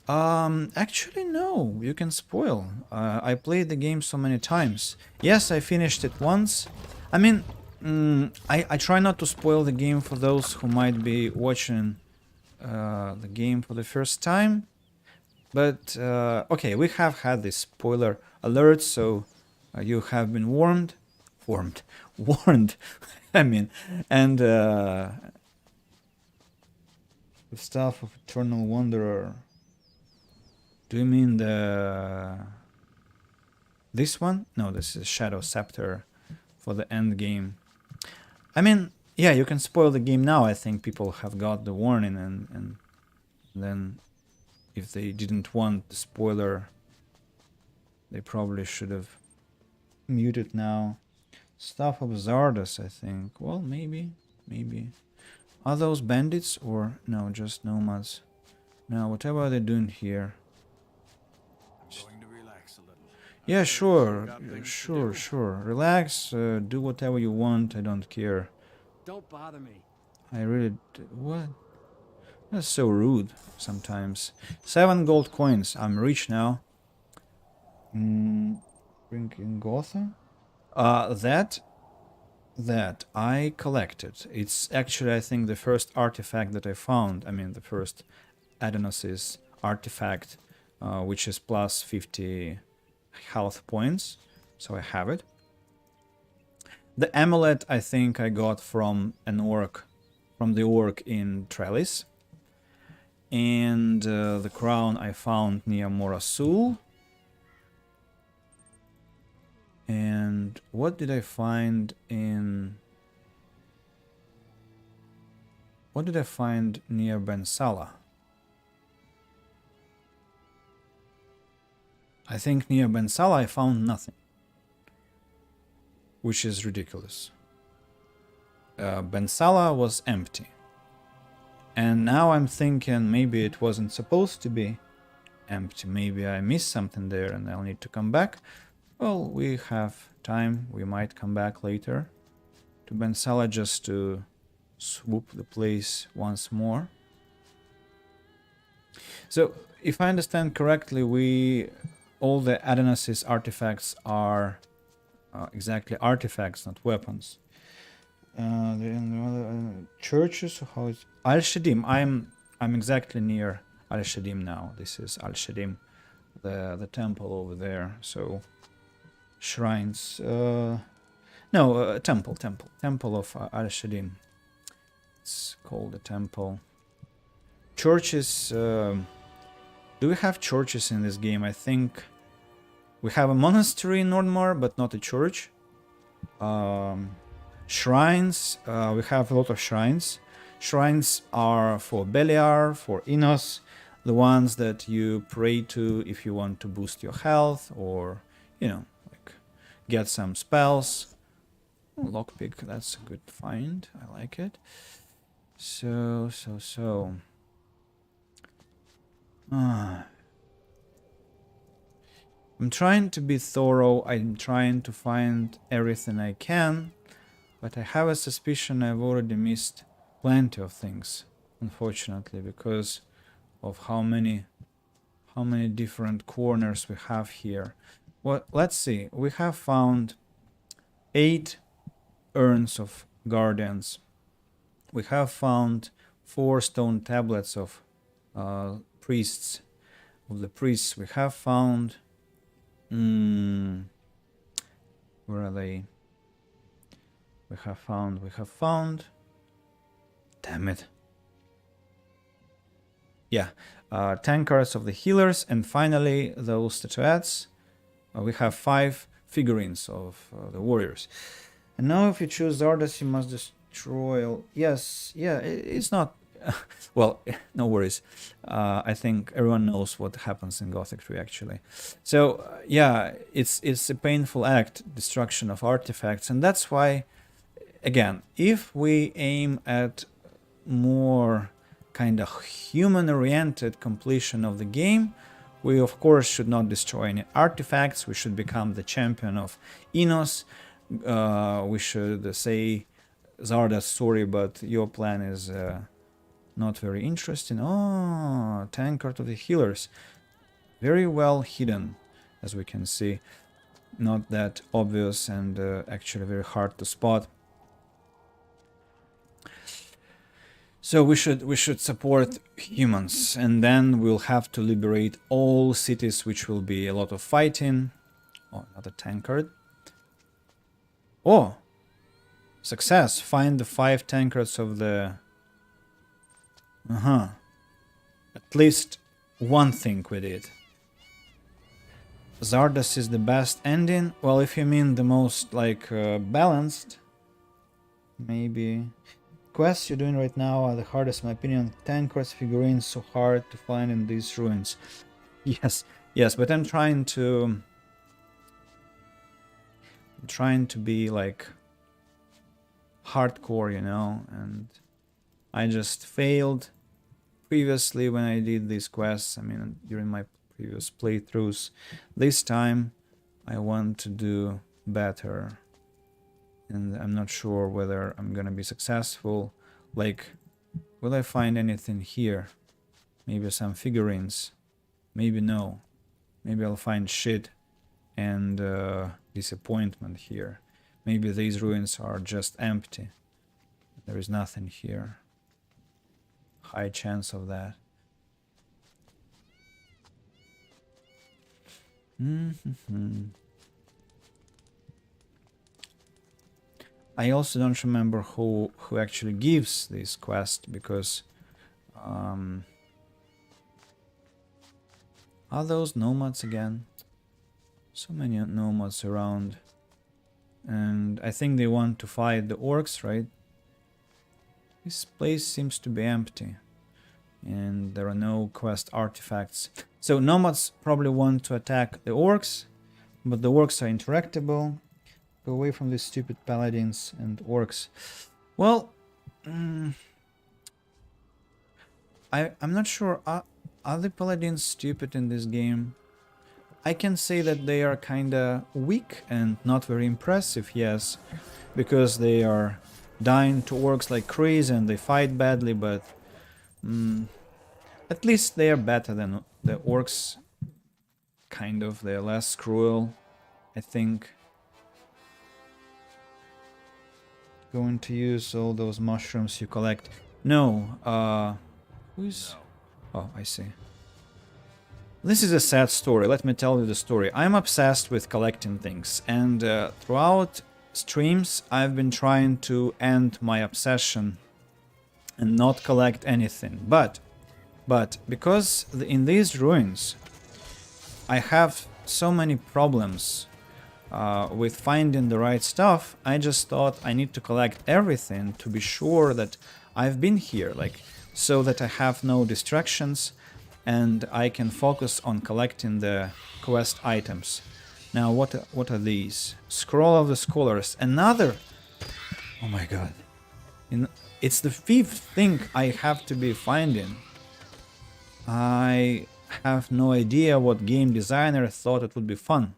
Actually, no. You can spoil. I played the game so many times. Yes, I finished it once. I mean, I try not to spoil the game for those who might be watching the game for the first time. But, okay, we have had this spoiler alert, so you have been warned. I mean, and the Staff of Eternal Wanderer. Do you mean this one? No, this is Shadow Scepter for the end game. I mean, yeah, you can spoil the game now. I think people have got the warning, and then if they didn't want the spoiler, they probably should have muted now. Staff of Zardos, I think. Well, maybe. Are those bandits or no, just nomads? Now, whatever are they doing here? Going to relax a little. Yeah, sure. got things to Sure, do. sure. Relax, do whatever you want. I don't care. Don't bother me. I really... What? That's so rude sometimes. 7 gold coins. I'm rich now. Bring in Gothic? That I collected. It's actually, I think, the first artifact that I found. I mean, the first Adonis' artifact, which is plus 50 health points. So I have it. The amulet, I think I got from an orc, from the orc in Trellis. And the crown I found near Morasul. And what did I find in... What did I find near Ben Sala? I think near Ben Sala I found nothing. Which is ridiculous. Ben Sala was empty. And now I'm thinking maybe it wasn't supposed to be empty. Maybe I missed something there and I'll need to come back. Well, we have time. We might come back later to Bensala just to swoop the place once more. So, if I understand correctly, all the Adonasis artifacts are exactly artifacts, not weapons. Churches, how is Al Shadim? I'm exactly near Al Shadim now. This is Al Shadim, the temple over there. So shrines. Temple of Al Shadim. It's called a temple. Churches. Do we have churches in this game? I think we have a monastery in Nordmar, but not a church. Shrines. We have a lot of shrines. Shrines are for Beliar, for Innos, the ones that you pray to if you want to boost your health or, like get some spells. Lockpick, that's a good find. I like it. So. I'm trying to be thorough. I'm trying to find everything I can, but I have a suspicion I've already missed plenty of things, unfortunately, because of how many different corners we have here. Well, let's see. We have found 8 urns of guardians. We have found 4 stone tablets of priests. Of the priests, we have found. Where are they? We have found. Damn it. Yeah, tankards of the healers, and finally those statuettes. We have 5 figurines of the warriors. And now if you choose Zardas, you must destroy all... Yes, yeah, it's not... well, no worries. I think everyone knows what happens in Gothic 3, actually. So, yeah, it's a painful act, destruction of artifacts, and that's why, again, if we aim at more kind of human-oriented completion of the game, we of course should not destroy any artifacts. We should become the champion of Innos. We should say, Zardas, sorry, but your plan is not very interesting. Oh, tankard of the healers. Very well hidden, as we can see. Not that obvious and actually very hard to spot. So we should support humans, and then we'll have to liberate all cities, which will be a lot of fighting. Oh, another tankard. Oh, success! Find the 5 tankards of the... At least one thing we did. Zardas is the best ending. Well, if you mean the most like balanced, maybe. Quests you're doing right now are the hardest, in my opinion. Tankards, figurines, so hard to find in these ruins. Yes, but I'm trying to be like hardcore, and I just failed previously when I did these quests. I mean, during my previous playthroughs. This time I want to do better, and I'm not sure whether I'm gonna be successful. Like, will I find anything here? Maybe some figurines, maybe no, maybe I'll find shit and disappointment here. Maybe these ruins are just empty, there is nothing here. High chance of that. I also don't remember who actually gives this quest, because are those nomads again? So many nomads around, and I think they want to fight the orcs, right? This place seems to be empty, and there are no quest artifacts. So nomads probably want to attack the orcs, but the orcs are interactable. Go away from these stupid paladins and orcs. Well, I'm not sure. are the paladins stupid in this game? I can say that they are kinda weak and not very impressive, yes, because they are dying to orcs like crazy and they fight badly, but at least they are better than the orcs, kind of. They're less cruel, I think. Going to use all those mushrooms you collect. No, who's... Oh, I see. This is a sad story, let me tell you the story. I'm obsessed with collecting things, and throughout streams I've been trying to end my obsession and not collect anything. But because in these ruins I have so many problems with finding the right stuff, I just thought I need to collect everything to be sure that I've been here, like, so that I have no distractions and I can focus on collecting the quest items. Now, what are these? Scroll of the Scholars. Another... Oh my god. It's the 5th thing I have to be finding. I have no idea what game designer thought it would be fun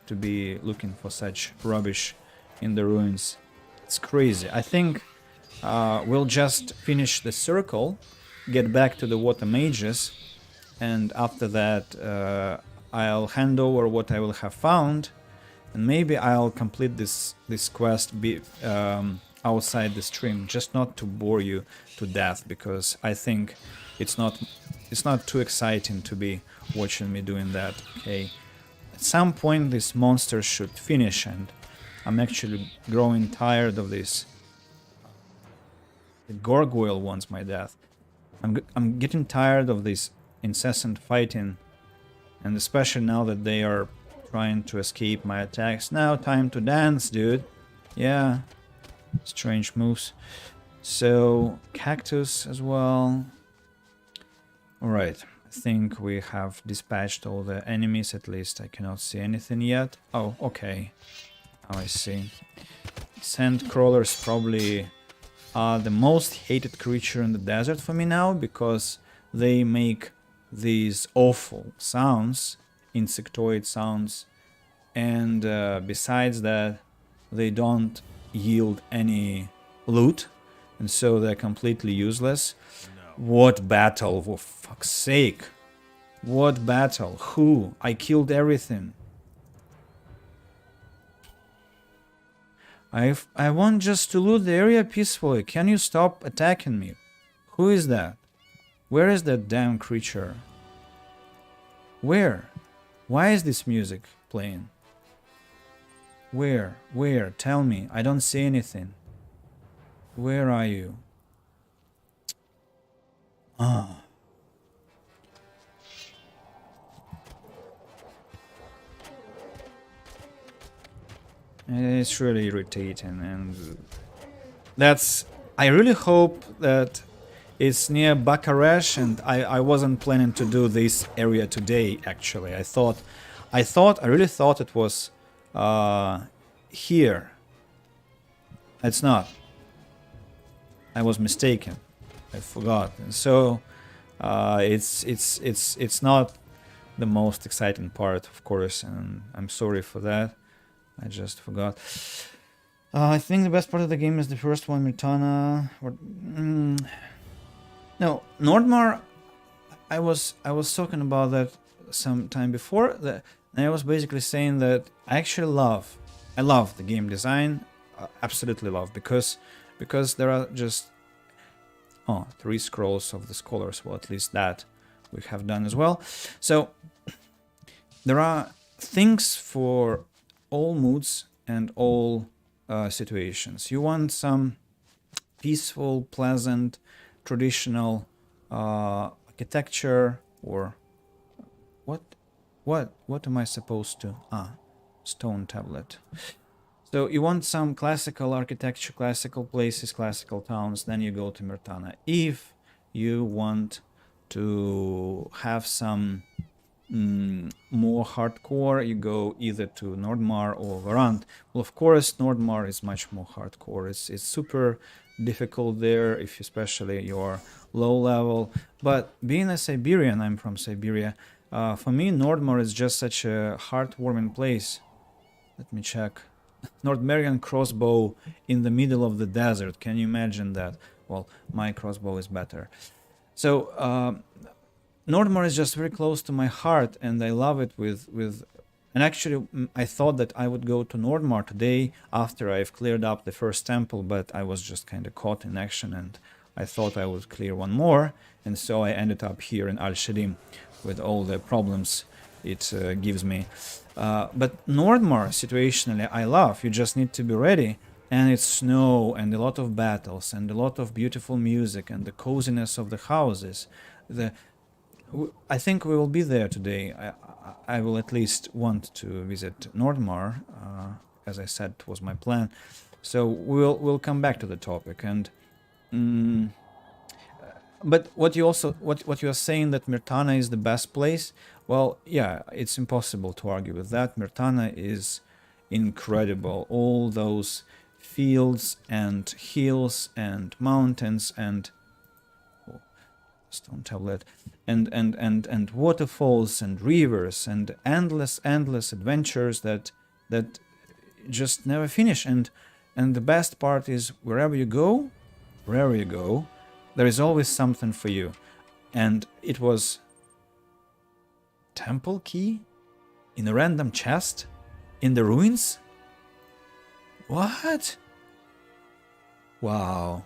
to be looking for such rubbish in the ruins. It's crazy. I think we'll just finish the circle, get back to the water mages, and after that I'll hand over what I will have found, and maybe I'll complete this quest outside the stream, just not to bore you to death, because I think it's not too exciting to be watching me doing that. Okay, at some point these monsters should finish, and I'm actually growing tired of this. The gargoyle wants my death. I'm getting tired of this incessant fighting, and especially now that they are trying to escape my attacks. Now time to dance, dude. Yeah, strange moves. So cactus as well. Alright, I think we have dispatched all the enemies, at least I cannot see anything yet. Oh, okay. Now I see. Sand crawlers probably are the most hated creature in the desert for me now, because they make these awful sounds, insectoid sounds, and besides that they don't yield any loot, and so they're completely useless. What battle, for fuck's sake? What battle? Who? I killed everything. I want just to loot the area peacefully. Can you stop attacking me? Who is that? Where is that damn creature? Where? Why is this music playing? Where? Where? Tell me. I don't see anything. Where are you? Ah. It's really irritating, and that's... I really hope that it's near Bakaresh, and I wasn't planning to do this area today, actually. I really thought it was here. It's not. I was mistaken. I forgot. And so it's not the most exciting part, of course, and I'm sorry for that. I just forgot. I think the best part of the game is the first one, Mirtana. No, Nordmar. I was talking about that some time before. And I was basically saying that I actually love the game design. Absolutely love, because there are just 3 scrolls of the scholars. Well, at least that we have done as well. So there are things for all moods and all situations. You want some peaceful, pleasant, traditional architecture, or what am I supposed to... stone tablet. So you want some classical architecture, classical places, classical towns, then you go to Mirtana. If you want to have some more hardcore, you go either to Nordmar or Varant. Well, of course, Nordmar is much more hardcore. It's super difficult there, if especially you're low level. But being a Siberian, I'm from Siberia, for me Nordmore is just such a heartwarming place. Let me check. Nordmerian crossbow in the middle of the desert. Can you imagine that? Well, my crossbow is better. So Nordmore is just very close to my heart, and I love it with. And actually, I thought that I would go to Nordmar today after I've cleared up the first temple, but I was just kind of caught in action, and I thought I would clear one more, and so I ended up here in Al-Shadim with all the problems it gives me. But Nordmar, situationally, I love. You just need to be ready, and it's snow, and a lot of battles, and a lot of beautiful music, and the coziness of the houses. I think we will be there today. I will at least want to visit Nordmar, as I said, it was my plan. So we'll come back to the topic. And but what you are saying that Mirtana is the best place? Well, yeah, it's impossible to argue with that. Mirtana is incredible. All those fields and hills and mountains and stone tablet and waterfalls and rivers and endless adventures that just never finish. And the best part is wherever you go, there is always something for you. And it was temple key in a random chest in the ruins. What? Wow.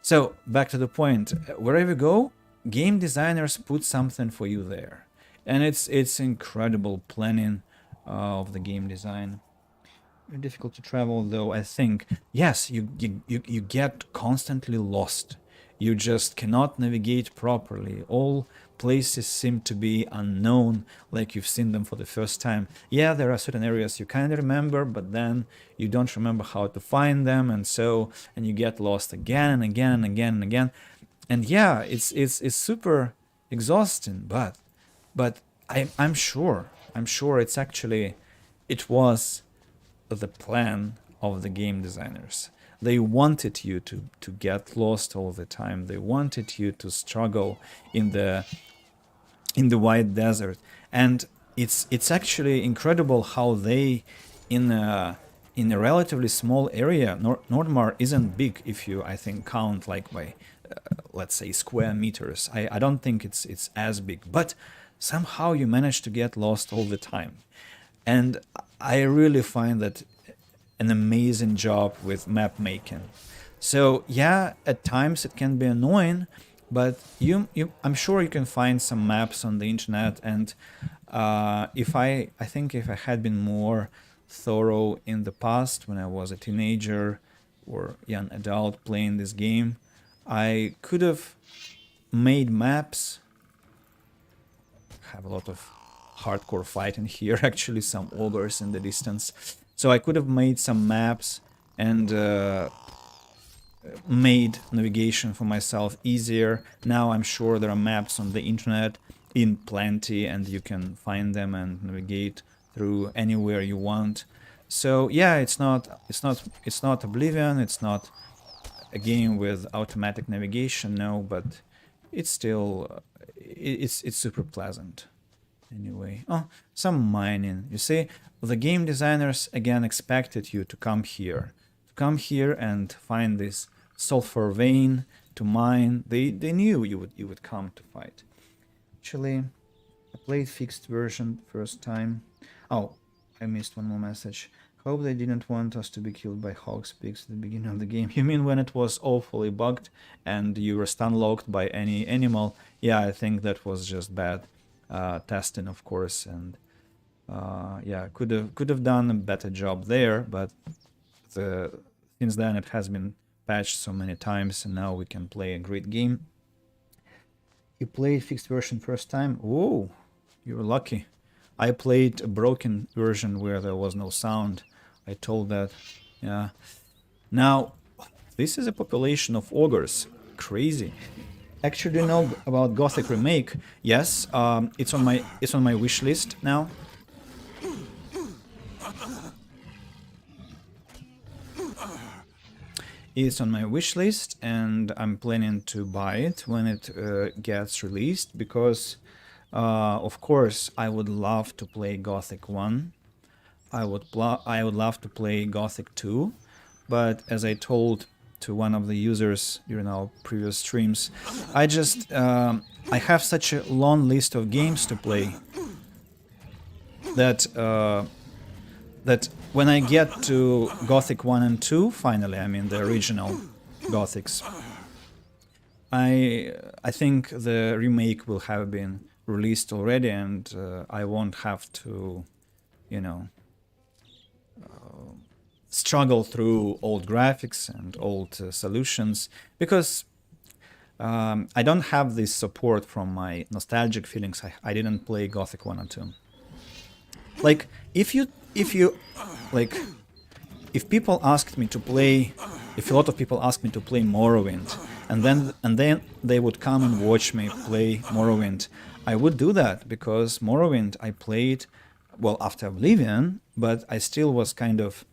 So back to the point, wherever you go, game designers put something for you there, and it's incredible planning of the game design. Very difficult to travel, though. I think yes, you get constantly lost. You just cannot navigate properly. All places seem to be unknown, like you've seen them for the first time. Yeah, there are certain areas you kind of remember, but then you don't remember how to find them, and you get lost again and again and again and again. And yeah, it's super exhausting, but I'm sure it was the plan of the game designers. They wanted you to get lost all the time. They wanted you to struggle in the wide desert. And it's actually incredible how they in a relatively small area. Nordmar isn't big if you, I think, count like by let's say square meters. I don't think it's as big, but somehow you manage to get lost all the time. And I really find that an amazing job with map making. So yeah, at times it can be annoying, but I'm sure you can find some maps on the internet. And if I had been more thorough in the past when I was a teenager or young adult playing this game, I could have made maps. Have a lot of hardcore fighting here, actually, some ogres in the distance. So I could have made some maps and made navigation for myself easier. Now I'm sure there are maps on the internet in plenty, and you can find them and navigate through anywhere you want. So yeah, it's not Oblivion, it's not a game with automatic navigation, no, but it's still it's super pleasant. Anyway, some mining. You see, the game designers again expected you to come here and find this sulfur vein to mine. They knew you would come to fight. Actually, I played fixed version first time. Oh, I missed one more message. Hope they didn't want us to be killed by hog pigs at the beginning of the game. You mean when it was awfully bugged and you were stun locked by any animal? Yeah, I think that was just bad testing, of course, and yeah, could have done a better job there, but since then it has been patched so many times, and now we can play a great game. You played fixed version first time? Oh, you're lucky. I played a broken version where there was no sound. I told that. Yeah. Now, this is a population of ogres. Crazy. Actually, do you know about Gothic remake? Yes, it's on my wish list now. It's on my wish list, and I'm planning to buy it when it gets released, because of course I would love to play Gothic 1. I would love to play Gothic 2, but as I told to one of the users during our previous streams, I have such a long list of games to play that that when I get to Gothic 1 and 2, finally, I mean the original Gothics, I think the remake will have been released already, and I won't have to, you know, struggle through old graphics and old solutions, because I don't have this support from my nostalgic feelings. I didn't play Gothic 1 and 2. Like, if people asked me to play, if a lot of people asked me to play Morrowind, and then they would come and watch me play Morrowind, I would do that, because Morrowind I played, well, after Oblivion, but I still was kind of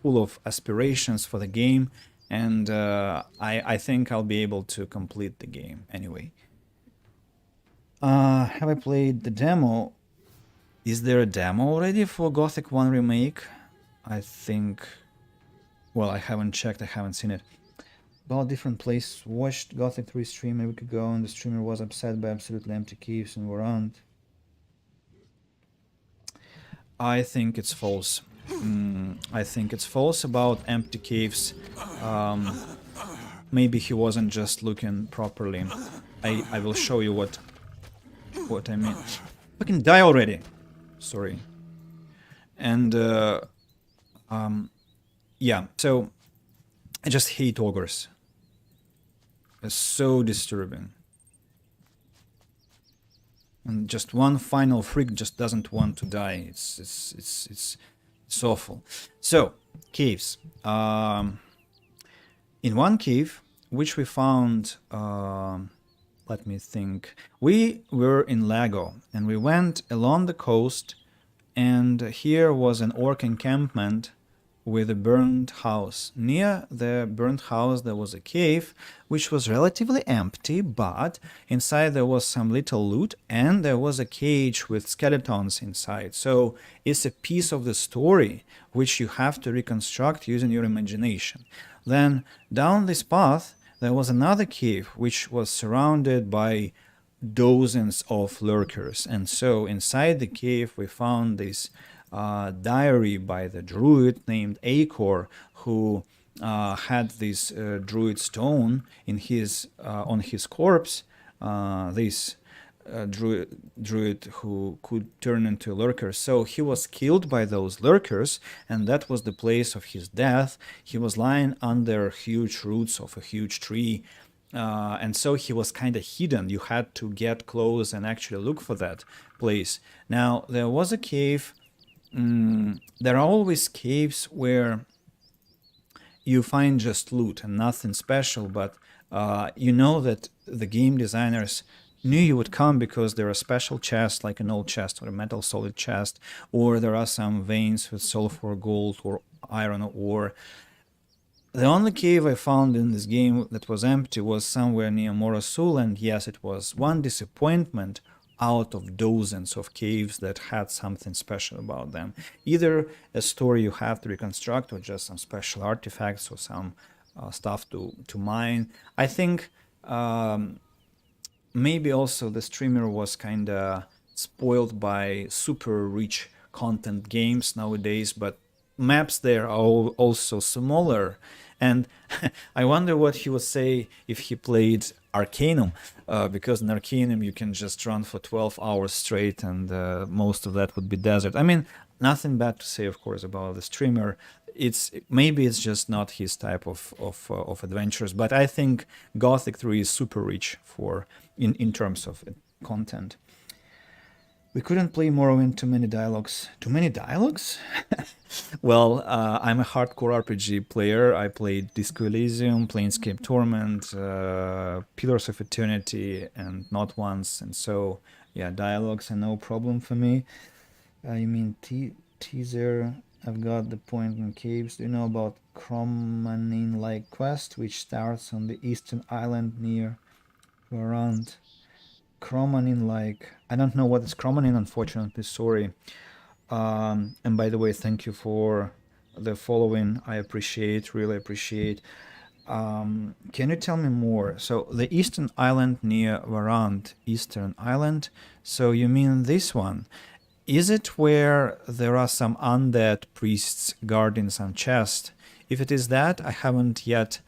full of aspirations for the game, and I think I'll be able to complete the game anyway. Have I played the demo? Is there a demo already for Gothic 1 Remake? I think... Well, I haven't checked, I haven't seen it. About different place. Watched Gothic 3 stream a week ago, and the streamer was upset by absolutely empty caves and around. I think it's false. I think it's false about empty caves. Maybe he wasn't just looking properly. I will show you what I mean. Fucking die already! Sorry. And yeah, so I just hate ogres. It's so disturbing. And just one final freak just doesn't want to die. It's awful. So, caves. In one cave, which we found, let me think. We were in Lago, and we went along the coast, and here was an orc encampment with a burned house. Near the burned house there was a cave, which was relatively empty, but inside there was some little loot, and there was a cage with skeletons inside. So it's a piece of the story which you have to reconstruct using your imagination. Then down this path there was another cave which was surrounded by dozens of lurkers, and so inside the cave we found this diary by the druid named Acor, who had this druid stone in his on his corpse. This druid who could turn into a lurker. So he was killed by those lurkers, and that was the place of his death. He was lying under huge roots of a huge tree. And so he was kind of hidden. You had to get close and actually look for that place. Now, there was a cave. There are always caves where you find just loot and nothing special, but you know that the game designers knew you would come because there are special chests, like an old chest or a metal solid chest, or there are some veins with sulfur, gold, or iron ore. The only cave I found in this game that was empty was somewhere near Morasul, and yes, it was one disappointment out of dozens of caves that had something special about them. Either a story you have to reconstruct, or just some special artifacts or some stuff to mine. I think maybe also the streamer was kind of spoiled by super rich content games nowadays, but maps there are also smaller, and I wonder what he would say if he played Arcanum, because in Arcanum you can just run for 12 hours straight, and most of that would be desert. I mean, nothing bad to say, of course, about the streamer. Maybe it's just not his type of adventures, but I think Gothic 3 is super rich in terms of content. We couldn't play Morrowind, too many dialogues. Too many dialogues? Well, I'm a hardcore RPG player. I played Disco Elysium, Planescape Torment, Pillars of Eternity, and Not Once. And so, yeah, dialogues are no problem for me. You mean teaser? I've got the point in caves. Do you know about Cromanin-like quest, which starts on the eastern island near Varant? Cromanin-like. I don't know what is Cromanin, unfortunately. Sorry. And by the way, thank you for the following. I appreciate, really appreciate. Can you tell me more? So the eastern island near Varant, eastern island. So you mean this one? Is it where there are some undead priests guarding some chest? If it is that, I haven't yet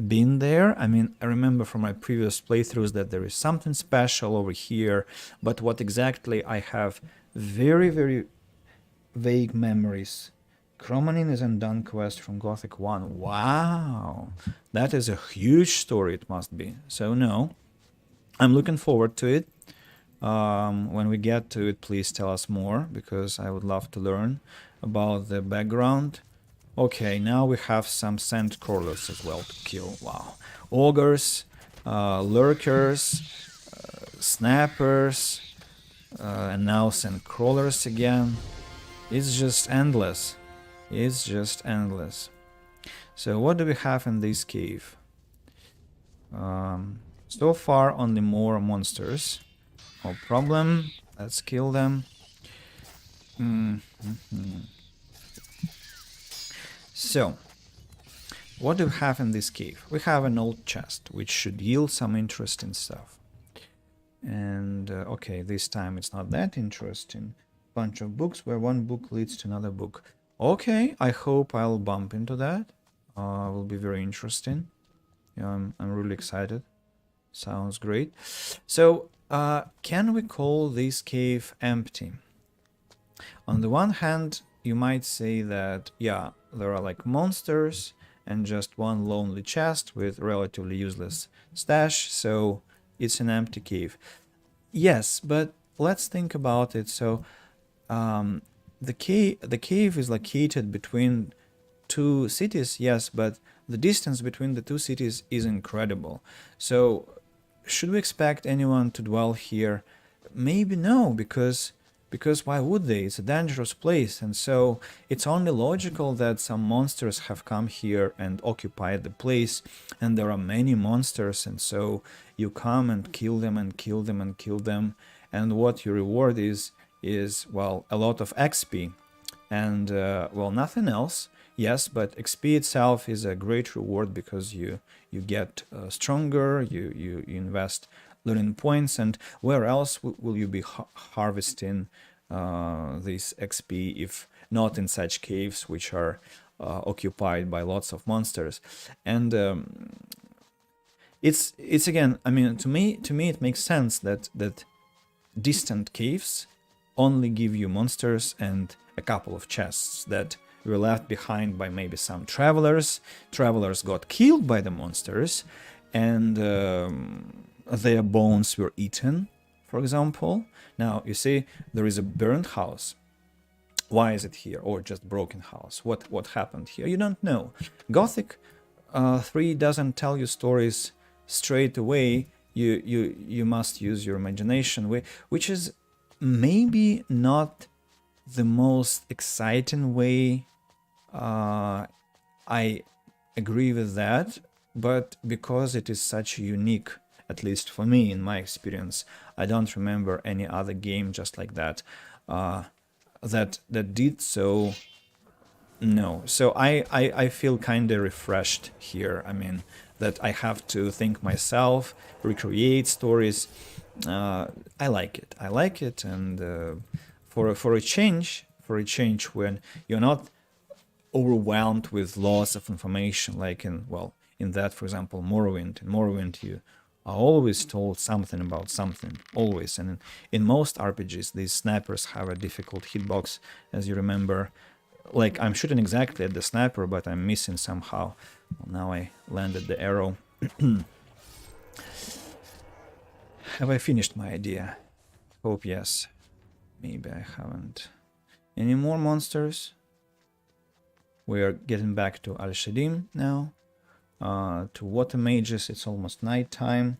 been there. I mean, I remember from my previous playthroughs that there is something special over here, but what exactly, I have very, very vague memories. Cromanin is an undone quest from Gothic 1. Wow, that is a huge story, it must be. So no, I'm looking forward to it. When we get to it, please tell us more, because I would love to learn about the background. Okay, now we have some sand crawlers as well to kill. Wow. Ogres, lurkers, snappers, and now sand crawlers again. It's just endless. It's just endless. So what do we have in this cave? So far only more monsters. No problem. Let's kill them. So, what do we have in this cave? We have an old chest, which should yield some interesting stuff. And, okay, this time it's not that interesting. Bunch of books where one book leads to another book. Okay, I hope I'll bump into that. Will be very interesting. Yeah, I'm really excited. Sounds great. So, can we call this cave empty? On the one hand, you might say that, yeah, there are like monsters and just one lonely chest with relatively useless stash, so it's an empty cave. Yes, but let's think about it. So, the cave is located between two cities, yes, but the distance between the two cities is incredible. So, should we expect anyone to dwell here? Maybe no, because why would they? It's a dangerous place, and so it's only logical that some monsters have come here and occupied the place, and there are many monsters, and so you come and kill them and kill them and kill them, and what your reward is well, a lot of XP, and well, nothing else. Yes, but XP itself is a great reward because you get stronger, you invest learning points, and where else will you be harvesting this XP if not in such caves which are occupied by lots of monsters? And it's again, I mean, to me it makes sense that distant caves only give you monsters and a couple of chests that were left behind by maybe some travelers. Travelers got killed by the monsters, and their bones were eaten, for example. Now, you see, there is a burned house. Why is it here? Or just broken house? What happened here? You don't know. Gothic 3 doesn't tell you stories straight away. You must use your imagination, which is maybe not the most exciting way. I agree with that, but because it is such a unique, at least for me, in my experience, I don't remember any other game just like that that did so. No, so I feel kind of refreshed here. I mean, that I have to think myself, recreate stories. I like it, and for a change, when you're not overwhelmed with lots of information, like in that, for example, Morrowind. In Morrowind, you are always told something about something, always. And in most RPGs, these snipers have a difficult hitbox, as you remember. Like, I'm shooting exactly at the sniper, but I'm missing somehow. Well, now I landed the arrow. Have I finished my idea? Hope yes. Maybe I haven't. Any more monsters? We are getting back to Al-Shadim now. To water mages, it's almost night time.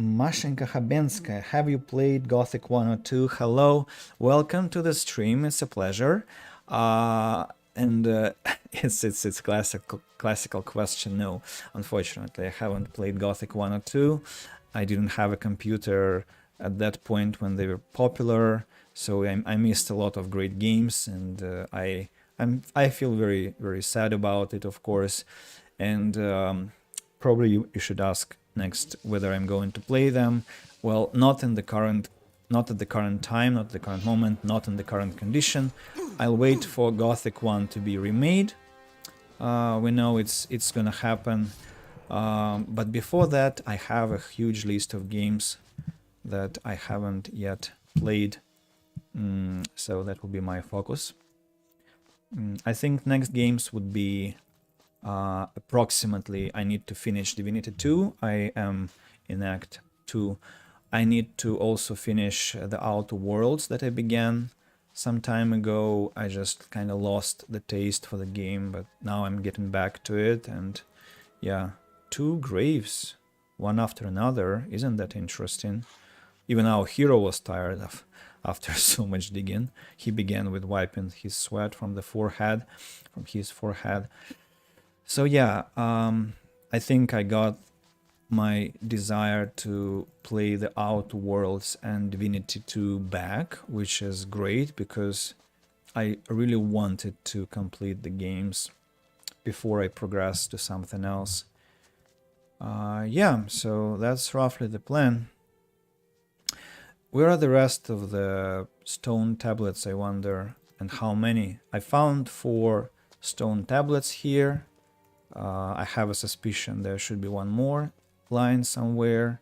Mashenka Habenska, have you played Gothic 1 or 2? Hello, welcome to the stream. It's a pleasure. And it's classical question. No, unfortunately, I haven't played Gothic 1 or 2. I didn't have a computer at that point when they were popular, so I missed a lot of great games, and I feel very, very sad about it, of course. And probably you should ask next whether I'm going to play them. Well, not at the current time, not at the current moment, not in the current condition. I'll wait for Gothic 1 to be remade. We know it's gonna happen. But before that, I have a huge list of games that I haven't yet played. So that will be my focus. I think next games would be approximately, I need to finish Divinity 2. I am in Act 2. I need to also finish the Outer Worlds that I began some time ago. I just kind of lost the taste for the game, but now I'm getting back to it. And yeah, 2 graves, one after another. Isn't that interesting? Even our hero was tired of after so much digging. He began with wiping his sweat from his forehead. So yeah, I think I got my desire to play the Outer Worlds and Divinity 2 back, which is great because I really wanted to complete the games before I progress to something else. Yeah, so that's roughly the plan. Where are the rest of the stone tablets, I wonder, and how many? I found 4 stone tablets here. I have a suspicion there should be one more line somewhere,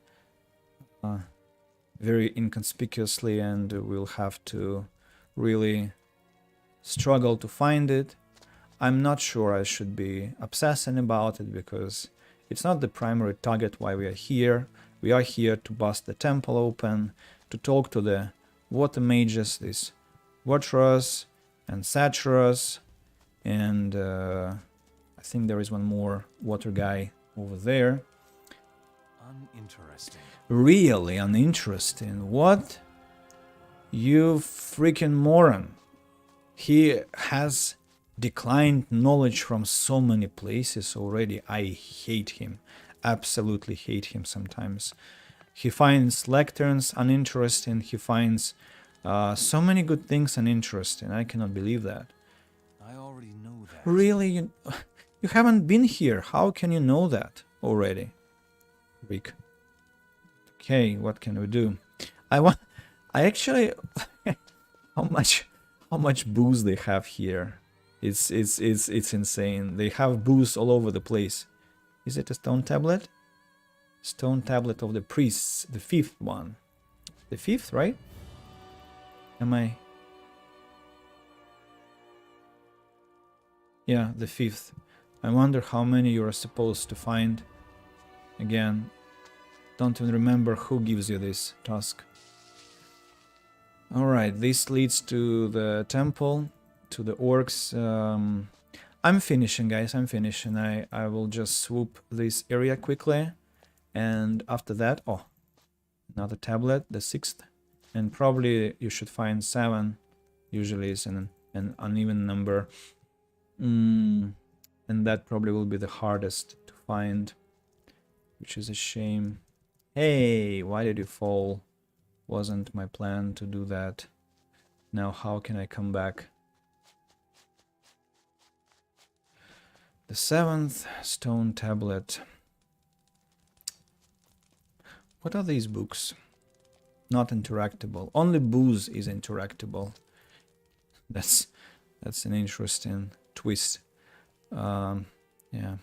very inconspicuously, and we'll have to really struggle to find it. I'm not sure I should be obsessing about it because it's not the primary target why we are here. We are here to bust the temple open, to talk to the water mages, this Watros and Satros, and I think there is one more water guy over there. Uninteresting. Really uninteresting. What? You freaking moron. He has declined knowledge from so many places already. I hate him. Absolutely hate him sometimes. He finds lecterns uninteresting. He finds so many good things uninteresting. I cannot believe that. I already know that. Really? You haven't been here. How can you know that already? Rick. Okay, what can we do? I actually how much booze they have here. It's insane. They have booze all over the place. Is it a stone tablet? Stone tablet of the priests, the 5th one. The 5th, right? Am I? Yeah, the 5th. I wonder how many you are supposed to find. Again, don't even remember who gives you this task. Alright, this leads to the temple, to the orcs. I'm finishing, guys, I'm finishing. I will just swoop this area quickly. And after that, oh, another tablet, the 6th. And probably you should find 7. Usually it's an uneven number. And that probably will be the hardest to find, which is a shame. Hey, why did you fall? Wasn't my plan to do that. Now how can I come back? The 7th stone tablet. What are these books? Not interactable. Only booze is interactable. That's an interesting twist. Yeah.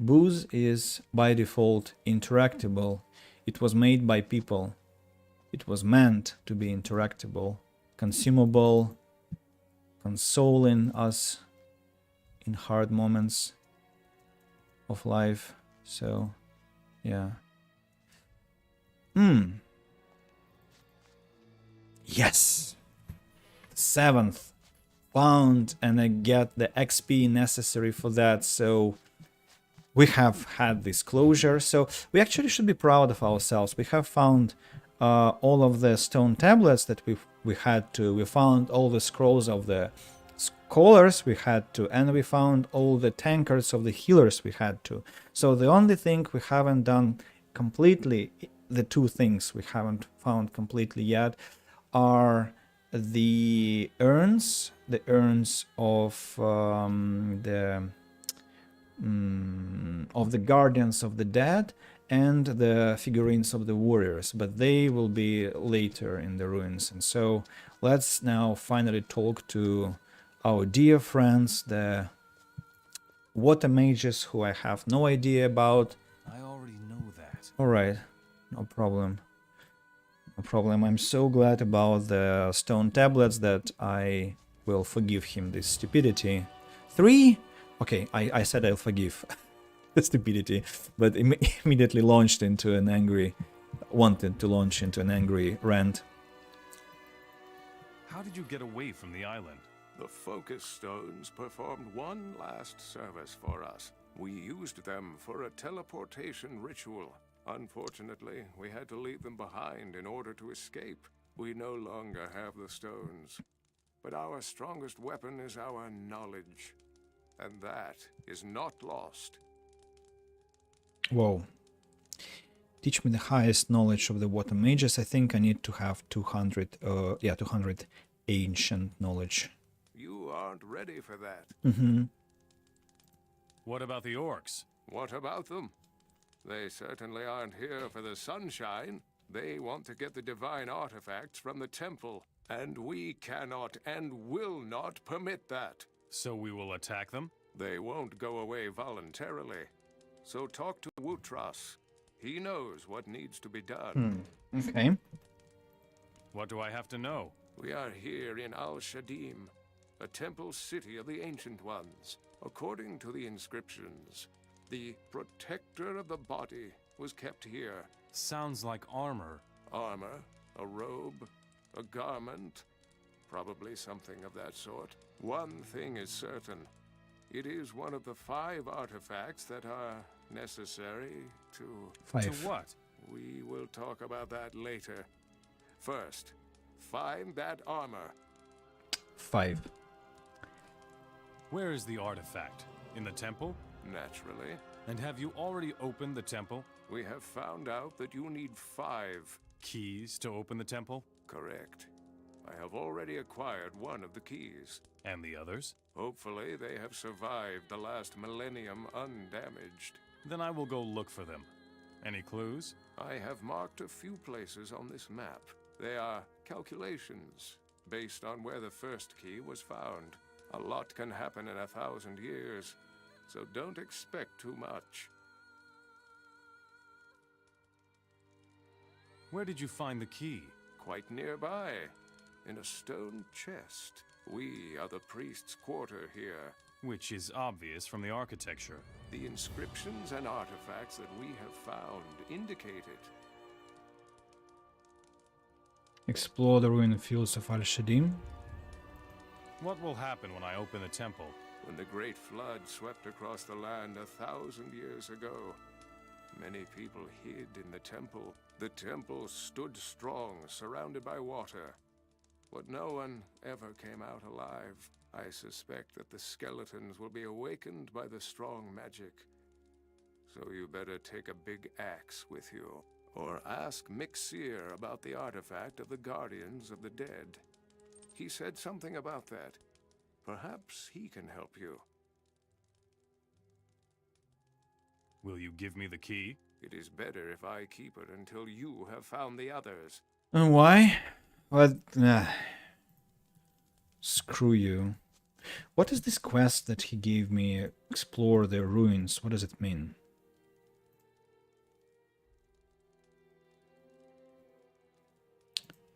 Booze is by default interactable. It was made by people. It was meant to be interactable, consumable, consoling us in hard moments of life. So, yeah. Yes! 7th. Found, and I get the XP necessary for that, so we have had this closure. So we actually should be proud of ourselves. We have found all of the stone tablets that we had to. We found all the scrolls of the scholars we had to, and we found all the tankards of the healers we had to. So the only thing we haven't done completely, the two things we haven't found completely yet, are the urns of the guardians of the dead, and the figurines of the warriors, but they will be later in the ruins. And so let's now finally talk to our dear friends, the water mages, who I have no idea about. I already know that. All right, no problem. No problem. I'm so glad about the stone tablets that I will forgive him this stupidity. 3? Okay, I said I'll forgive the stupidity, but immediately launched into an angry, wanted to launch into an angry rant. How did you get away from the island? The focus stones performed one last service for us. We used them for a teleportation ritual. Unfortunately, we had to leave them behind in order to escape. We no longer have the stones. But our strongest weapon is our knowledge. And that is not lost. Whoa. Teach me the highest knowledge of the water mages. I think I need to have 200 ancient knowledge. You aren't ready for that. What about the orcs? What about them? They certainly aren't here for the sunshine. They want to get the divine artifacts from the temple, and we cannot and will not permit that. So we will attack them? They won't go away voluntarily. So talk to Wutras. He knows what needs to be done. Okay. What do I have to know? We are here in Al-Shadim, a temple city of the Ancient Ones. According to the inscriptions, the protector of the body was kept here. Sounds like armor. Armor, a robe, a garment, probably something of that sort. One thing is certain. It is one of the 5 artifacts that are necessary to... 5. To what? We will talk about that later. First, find that armor. 5. Where is the artifact? In the temple? Naturally. And have you already opened the temple? We have found out that you need 5 keys to open the temple? Correct. I have already acquired one of the keys. And the others? Hopefully they have survived the last millennium undamaged. Then I will go look for them. Any clues? I have marked a few places on this map. They are calculations, based on where the first key was found. A lot can happen in 1,000 years, so don't expect too much. Where did you find the key? Quite nearby, in a stone chest. We are the priest's quarter here. Which is obvious from the architecture. The inscriptions and artifacts that we have found indicate it. Explore the ruined fields of Al-Shadim. What will happen when I open the temple? When the Great Flood swept across the land 1,000 years ago, many people hid in the temple. The temple stood strong, surrounded by water. But no one ever came out alive. I suspect that the skeletons will be awakened by the strong magic. So you better take a big axe with you. Or ask Mixir about the artifact of the Guardians of the Dead. He said something about that. Perhaps he can help you. Will you give me the key? It is better if I keep it until you have found the others. And why? What? Screw you. What is this quest that he gave me? Explore the ruins. What does it mean?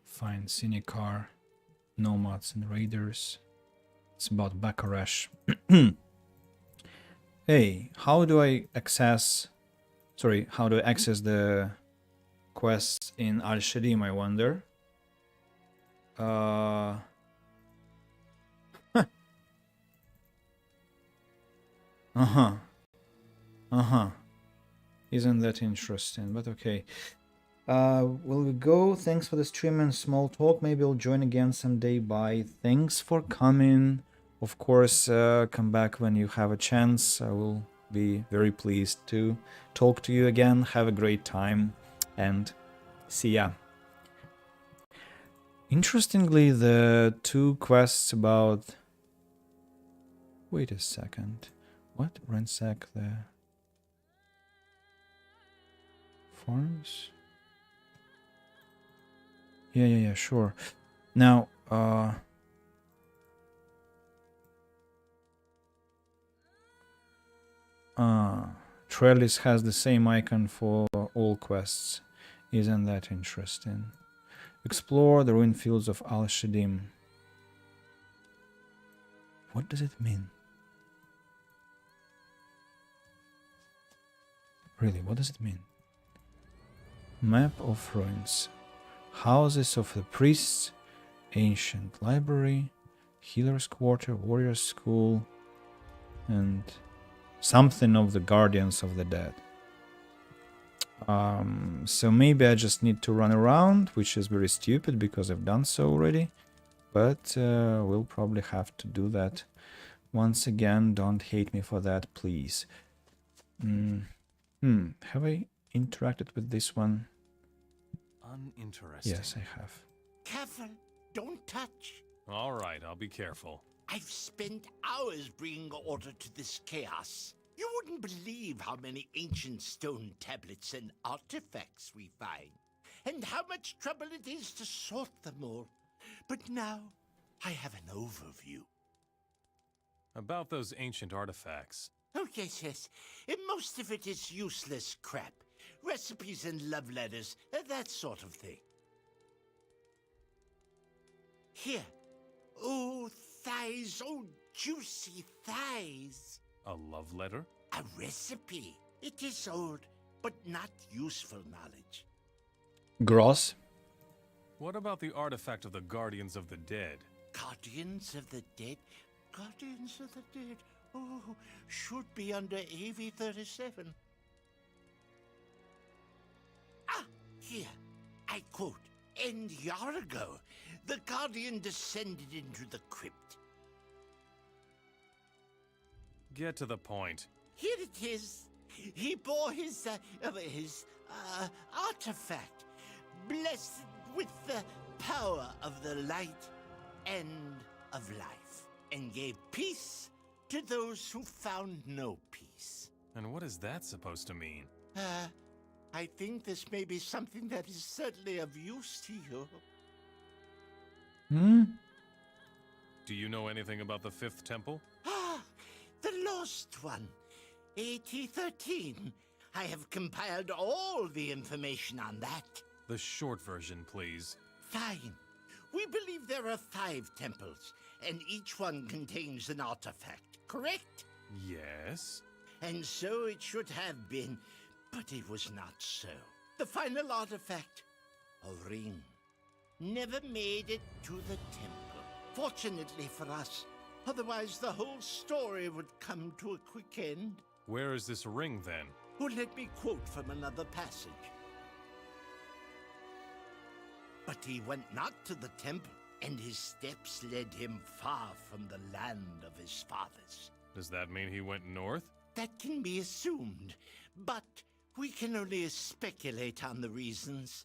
Find Cinecar, nomads and raiders. It's about Bakarash. Hey, how do I access... Sorry, how do I access the quests in Al-Shadim, I wonder? Uh-huh. Isn't that interesting? But okay. Will we go? Thanks for the stream and small talk. Maybe I'll join again someday. Bye. Thanks for coming. Of course, come back when you have a chance. I will be very pleased to talk to you again. Have a great time and see ya. Interestingly, the two quests about... Wait a second. What? Ransack the farms? Yeah, sure. Now, Trellis has the same icon for all quests. Isn't that interesting? Explore the ruined fields of Al-Shadim. What does it mean? Really, what does it mean? Map of ruins. Houses of the priests, ancient library, healer's quarter, warrior's school, and something of the guardians of the dead. So maybe I just need to run around, which is very stupid because I've done so already. But we'll probably have to do that once again. Don't hate me for that, please. Have I interacted with this one? Uninteresting. Yes, I have. Careful, don't touch. All right, I'll be careful. I've spent hours bringing order to this chaos. You wouldn't believe how many ancient stone tablets and artifacts we find, and how much trouble it is to sort them all. But now, I have an overview. About those ancient artifacts. Oh, yes. And most of it is useless crap. Recipes and love letters, that sort of thing. Here. Oh, thighs, oh, juicy thighs. A love letter? A recipe. It is old, but not useful knowledge. Gross. What about the artifact of the Guardians of the Dead? Guardians of the Dead? Guardians of the Dead? Oh, should be under AV-37. Ah, here. I quote, "And Yargo, the Guardian descended into the crypt." Get to the point. Here it is. He bore his artifact, blessed with the power of the light and of life, and gave peace to those who found no peace. And what is that supposed to mean? I think this may be something that is certainly of use to you. Do you know anything about the Fifth Temple? The lost one. AT-13. I have compiled all the information on that. The short version, please. Fine. We believe there are 5 temples, and each one contains an artifact, correct? Yes? And so it should have been, but it was not so. The final artifact, a ring, never made it to the temple. Fortunately for us, otherwise the whole story would come to a quick end. Where is this ring, then? Or let me quote from another passage. But he went not to the temple, and his steps led him far from the land of his fathers. Does that mean he went north? That can be assumed, but we can only speculate on the reasons.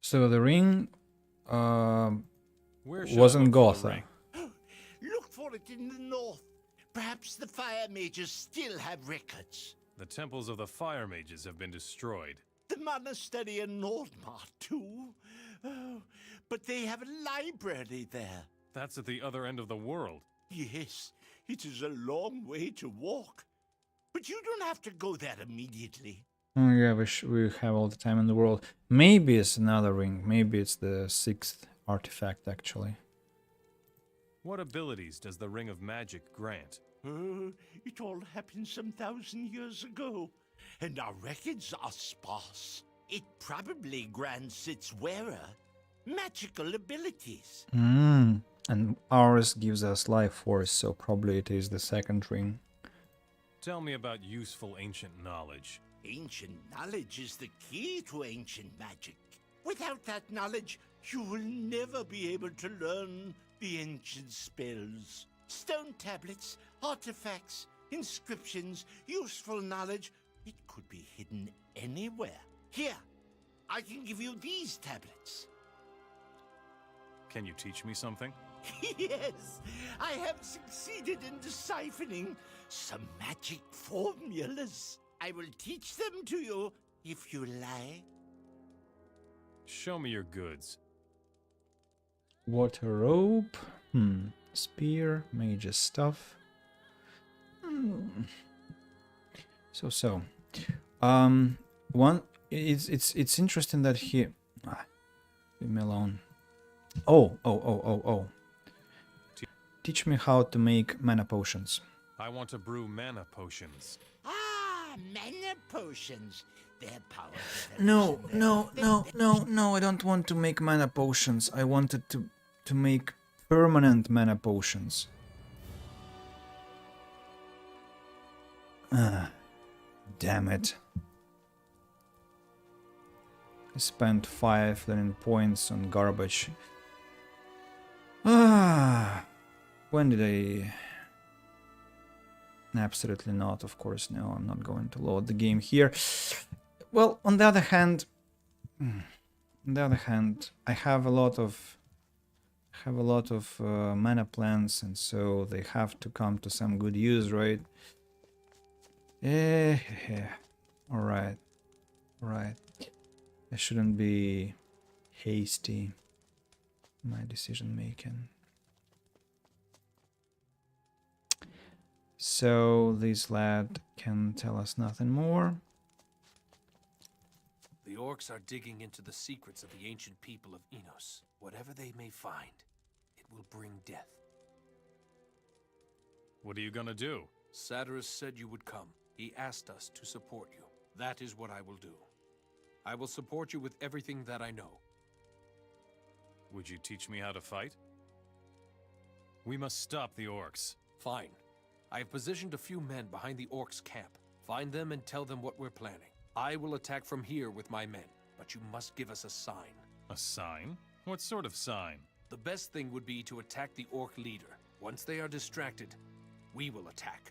So the ring Where should was I in look for the Gothic. ring? Look for it in the north. Perhaps the fire mages still have records. The temples of the fire mages have been destroyed. The monastery in Nordmar, too. Oh, but they have a library there. That's at the other end of the world. Yes, it is a long way to walk. But you don't have to go there immediately. Oh yeah, we have all the time in the world. Maybe it's another ring. Maybe it's the 6th artifact, actually. What abilities does the Ring of Magic grant? It all happened some 1,000 years ago, and our records are sparse. It probably grants its wearer magical abilities. And ours gives us life force, so probably it is the 2nd ring. Tell me about useful ancient knowledge. Ancient knowledge is the key to ancient magic. Without that knowledge, you will never be able to learn the ancient spells. Stone tablets, artifacts, inscriptions, useful knowledge. It could be hidden anywhere. Here, I can give you these tablets. Can you teach me something? Yes, I have succeeded in deciphering some magic formulas. I will teach them to you if you like. Show me your goods. Water rope. Spear, mage's stuff. So. One. It's interesting that he. Leave me alone. Oh. Teach me how to make mana potions. I want to brew mana potions. Ah, mana potions. Their power. No, I don't want to make mana potions. I wanted to make permanent mana potions. Damn it. I spent 5 learning points on garbage. When did I... Absolutely not, of course. No, I'm not going to load the game here. Well, on the other hand, I have a lot of mana plants, and so they have to come to some good use, right? All right. I shouldn't be hasty in my decision making. So this lad can tell us nothing more. The orcs are digging into the secrets of the ancient people of Enos. Whatever they may find, it will bring death. What are you gonna do? Satyrus said you would come. He asked us to support you. That is what I will do. I will support you with everything that I know. Would you teach me how to fight? We must stop the orcs. Fine. I have positioned a few men behind the orcs' camp. Find them and tell them what we're planning. I will attack from here with my men, but you must give us a sign. A sign? What sort of sign? The best thing would be to attack the orc leader. Once they are distracted, we will attack.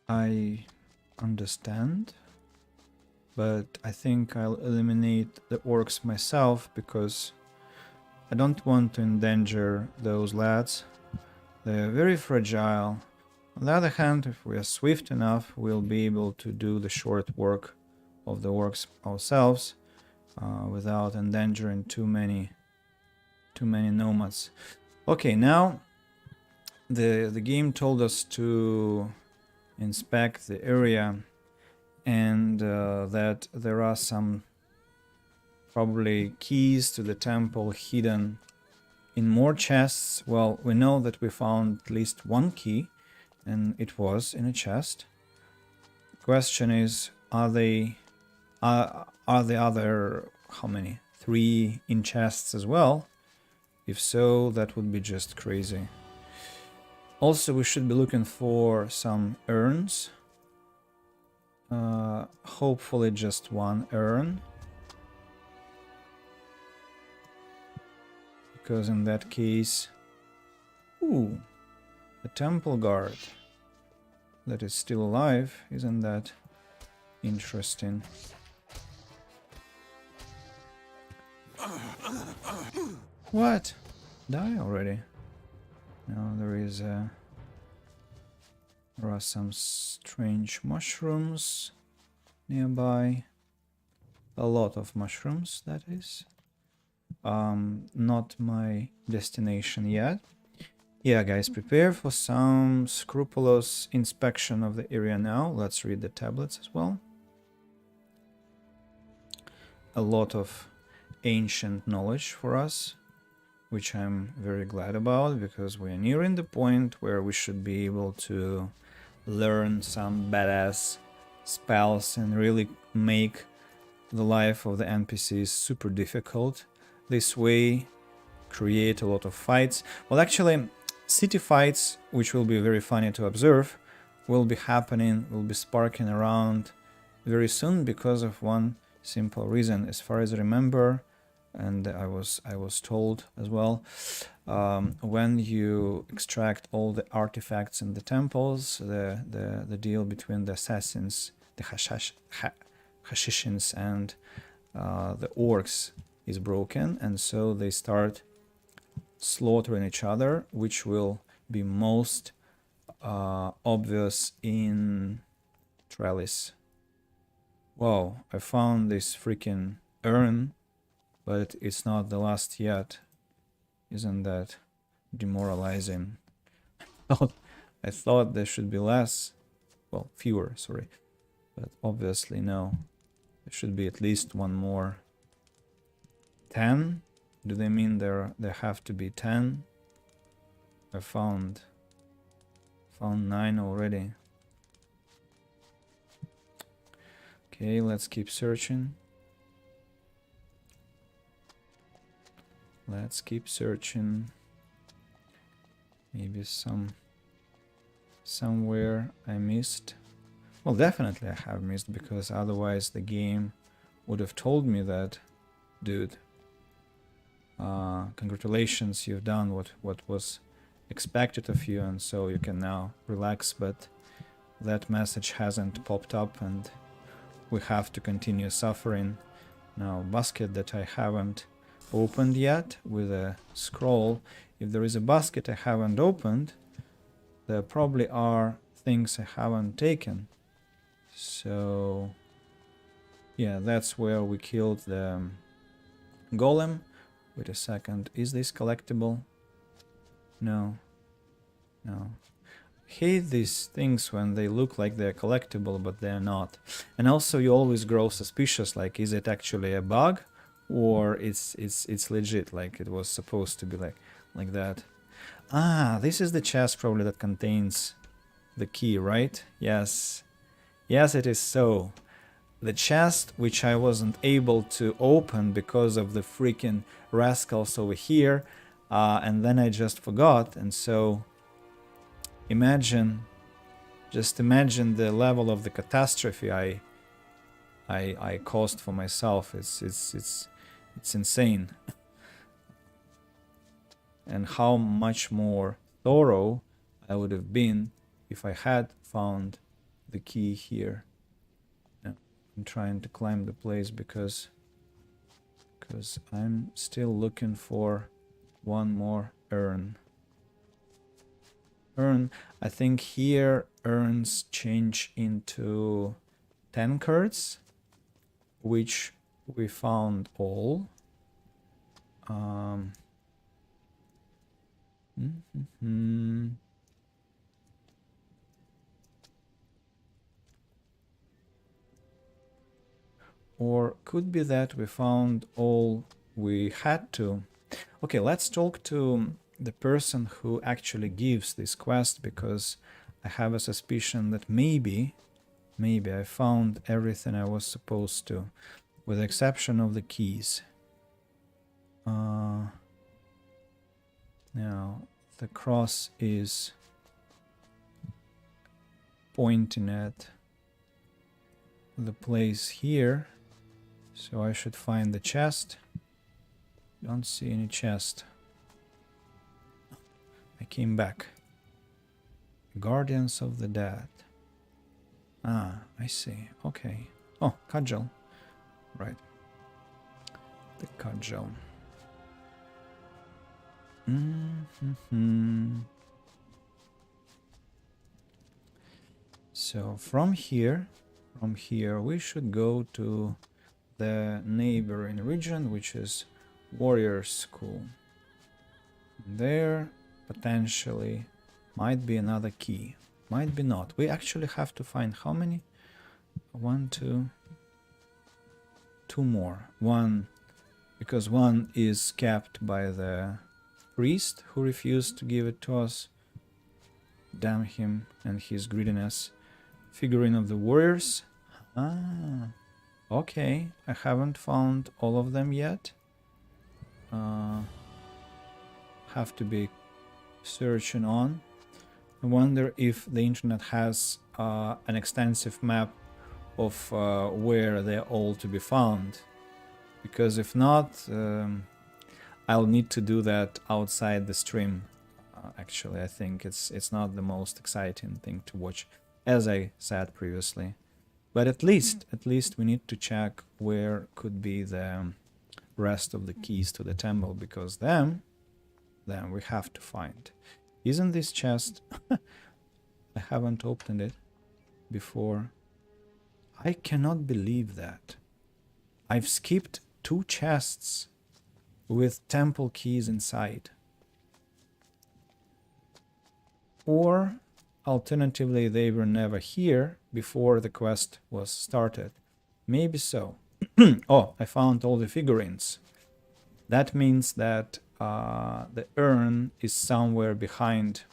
I understand, but I think I'll eliminate the orcs myself because I don't want to endanger those lads. They're very fragile. On the other hand, if we are swift enough, we'll be able to do the short work of the orcs ourselves without endangering too many nomads. Okay, now the game told us to inspect the area and that there are some probably keys to the temple hidden in more chests. Well, we know that we found at least one key, and it was in a chest. The question is, are the other, how many? 3 in chests as well? If so, that would be just crazy. Also, we should be looking for some urns. Hopefully just one urn. Because in that case... Ooh! A temple guard that is still alive. Isn't that interesting? What? Die already? No, there are some strange mushrooms nearby. A lot of mushrooms, that is. Not my destination yet. Yeah, guys, prepare for some scrupulous inspection of the area now. Let's read the tablets as well. A lot of ancient knowledge for us, which I'm very glad about, because we're nearing the point where we should be able to learn some badass spells and really make the life of the NPCs super difficult. This way, create a lot of fights. Well, actually, city fights, which will be very funny to observe, will be sparking around very soon because of one simple reason. As far as I remember, and I was told as well, when you extract all the artifacts in the temples, the deal between the assassins, the Hashishins, and the orcs is broken, and so they start slaughtering each other, which will be most obvious in Trellis. Wow, I found this freaking urn, but it's not the last yet. Isn't that demoralizing? I thought there should be less, well, fewer, sorry, but obviously no. There should be at least one more. 10? Do they mean there have to be 10? I found 9 already. Okay, let's keep searching. Let's keep searching. Maybe somewhere I missed. Well, definitely I have missed, because otherwise the game would have told me that, dude, congratulations, you've done what was expected of you, and so you can now relax. But that message hasn't popped up, and we have to continue suffering. Now, basket that I haven't opened yet with a scroll. If there is a basket I haven't opened, there probably are things I haven't taken. So yeah, that's where we killed the golem. Wait a second, is this collectible? No. Hate these things when they look like they're collectible but they're not. And also you always grow suspicious, like, is it actually a bug or it's legit, like it was supposed to be like that. Ah, this is the chest probably that contains the key, right? Yes, it is so. The chest which I wasn't able to open because of the freaking rascals over here, and then I just forgot, and so just imagine the level of the catastrophe I caused for myself. It's insane. And how much more thorough I would have been if I had found the key here. I'm trying to climb the place because I'm still looking for one more urn. I think here urns change into tankards, which we found all. Or could be that we found all we had to. Okay, let's talk to the person who actually gives this quest, because I have a suspicion that maybe I found everything I was supposed to, with the exception of the keys. Now, the cross is pointing at the place here, so I should find the chest. Don't see any chest. I came back. Guardians of the Dead. Ah, I see. Okay. Oh, cudgel. Right. The cudgel. So from here we should go to the neighboring region, which is Warrior School. There potentially might be another key, might be not. We actually have to find how many? 1, 2, 2 more. One, because one is kept by the priest who refused to give it to us. Damn him and his greediness. Figurine of the warriors. Ah, okay. I haven't found all of them yet. have to be searching on. I wonder if the internet has an extensive map of where they're all to be found. Because if not, I'll need to do that outside the stream. Actually, I think it's not the most exciting thing to watch, as I said previously. But at least we need to check where could be the rest of the keys to the temple, because then we have to find. Isn't this chest? I haven't opened it before. I cannot believe that. I've skipped 2 chests with temple keys inside. Or alternatively, they were never here before the quest was started. Maybe so. Oh, I found all the figurines. That means that the urn is somewhere behind.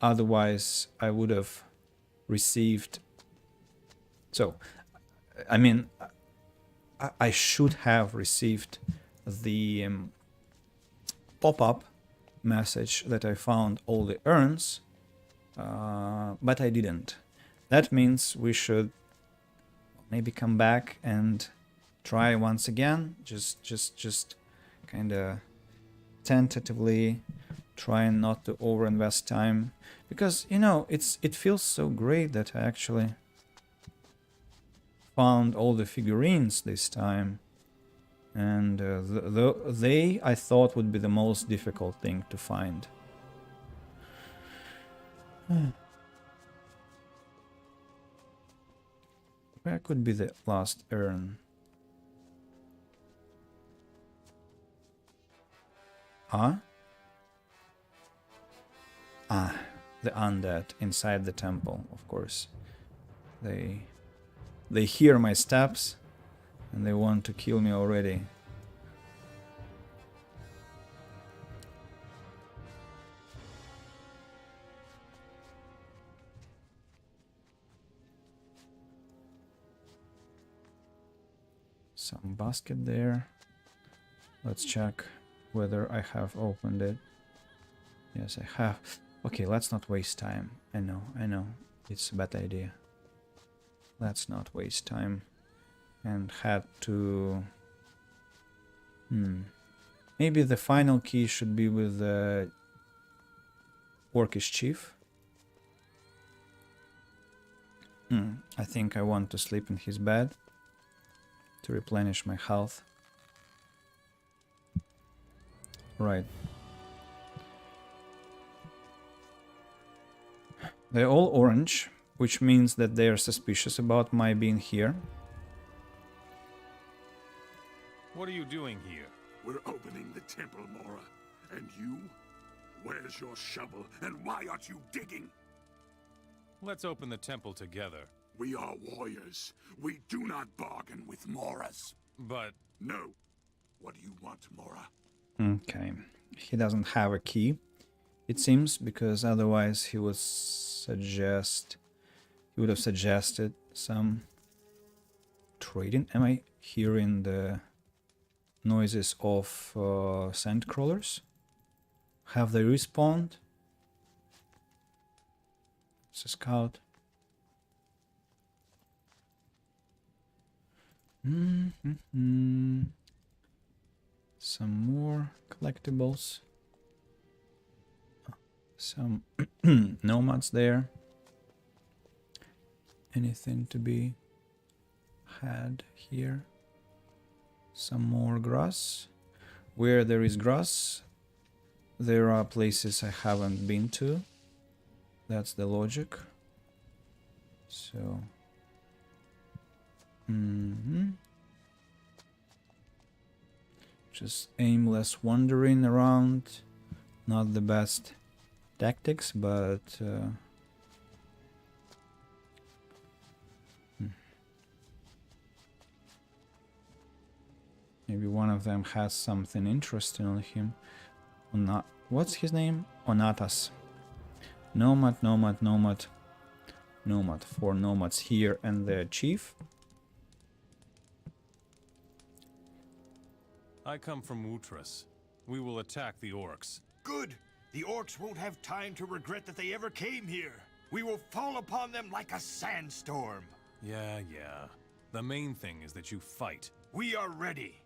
Otherwise, I would have received... So, I mean, I should have received the pop-up message that I found all the urns, but I didn't. That means we should maybe come back and try once again, just kind of tentatively, trying not to overinvest time, because you know it feels so great that I actually found all the figurines this time, and they I thought would be the most difficult thing to find. Where could be the last urn? Huh? Ah, the undead inside the temple, of course. They hear my steps and they want to kill me already. Some basket there. Let's check whether I have opened it. Yes, I have. Okay, let's not waste time. I know. It's a bad idea. Let's not waste time. And head to... Maybe the final key should be with the Orcish chief. I think I want to sleep in his bed to replenish my health. Right. They're all orange, which means that they are suspicious about my being here. What are you doing here? We're opening the temple, Mora. And you? Where's your shovel, and why aren't you digging? Let's open the temple together. We are warriors. We do not bargain with Moras. But... No. What do you want, Mora? Okay. He doesn't have a key, it seems, because otherwise he would have suggested some trading. Am I hearing the noises of sand crawlers? Have they respawned? It's a scout. Some more collectibles. Some nomads there. Anything to be had here? Some more grass. Where there is grass, there are places I haven't been to. That's the logic. So... Just aimless wandering around. Not the best tactics, but... Maybe one of them has something interesting on him. What's his name? Onatas. Nomad. 4 nomads here and the chief. I come from Utras. We will attack the orcs. Good. The orcs won't have time to regret that they ever came here. We will fall upon them like a sandstorm. Yeah. The main thing is that you fight. We are ready.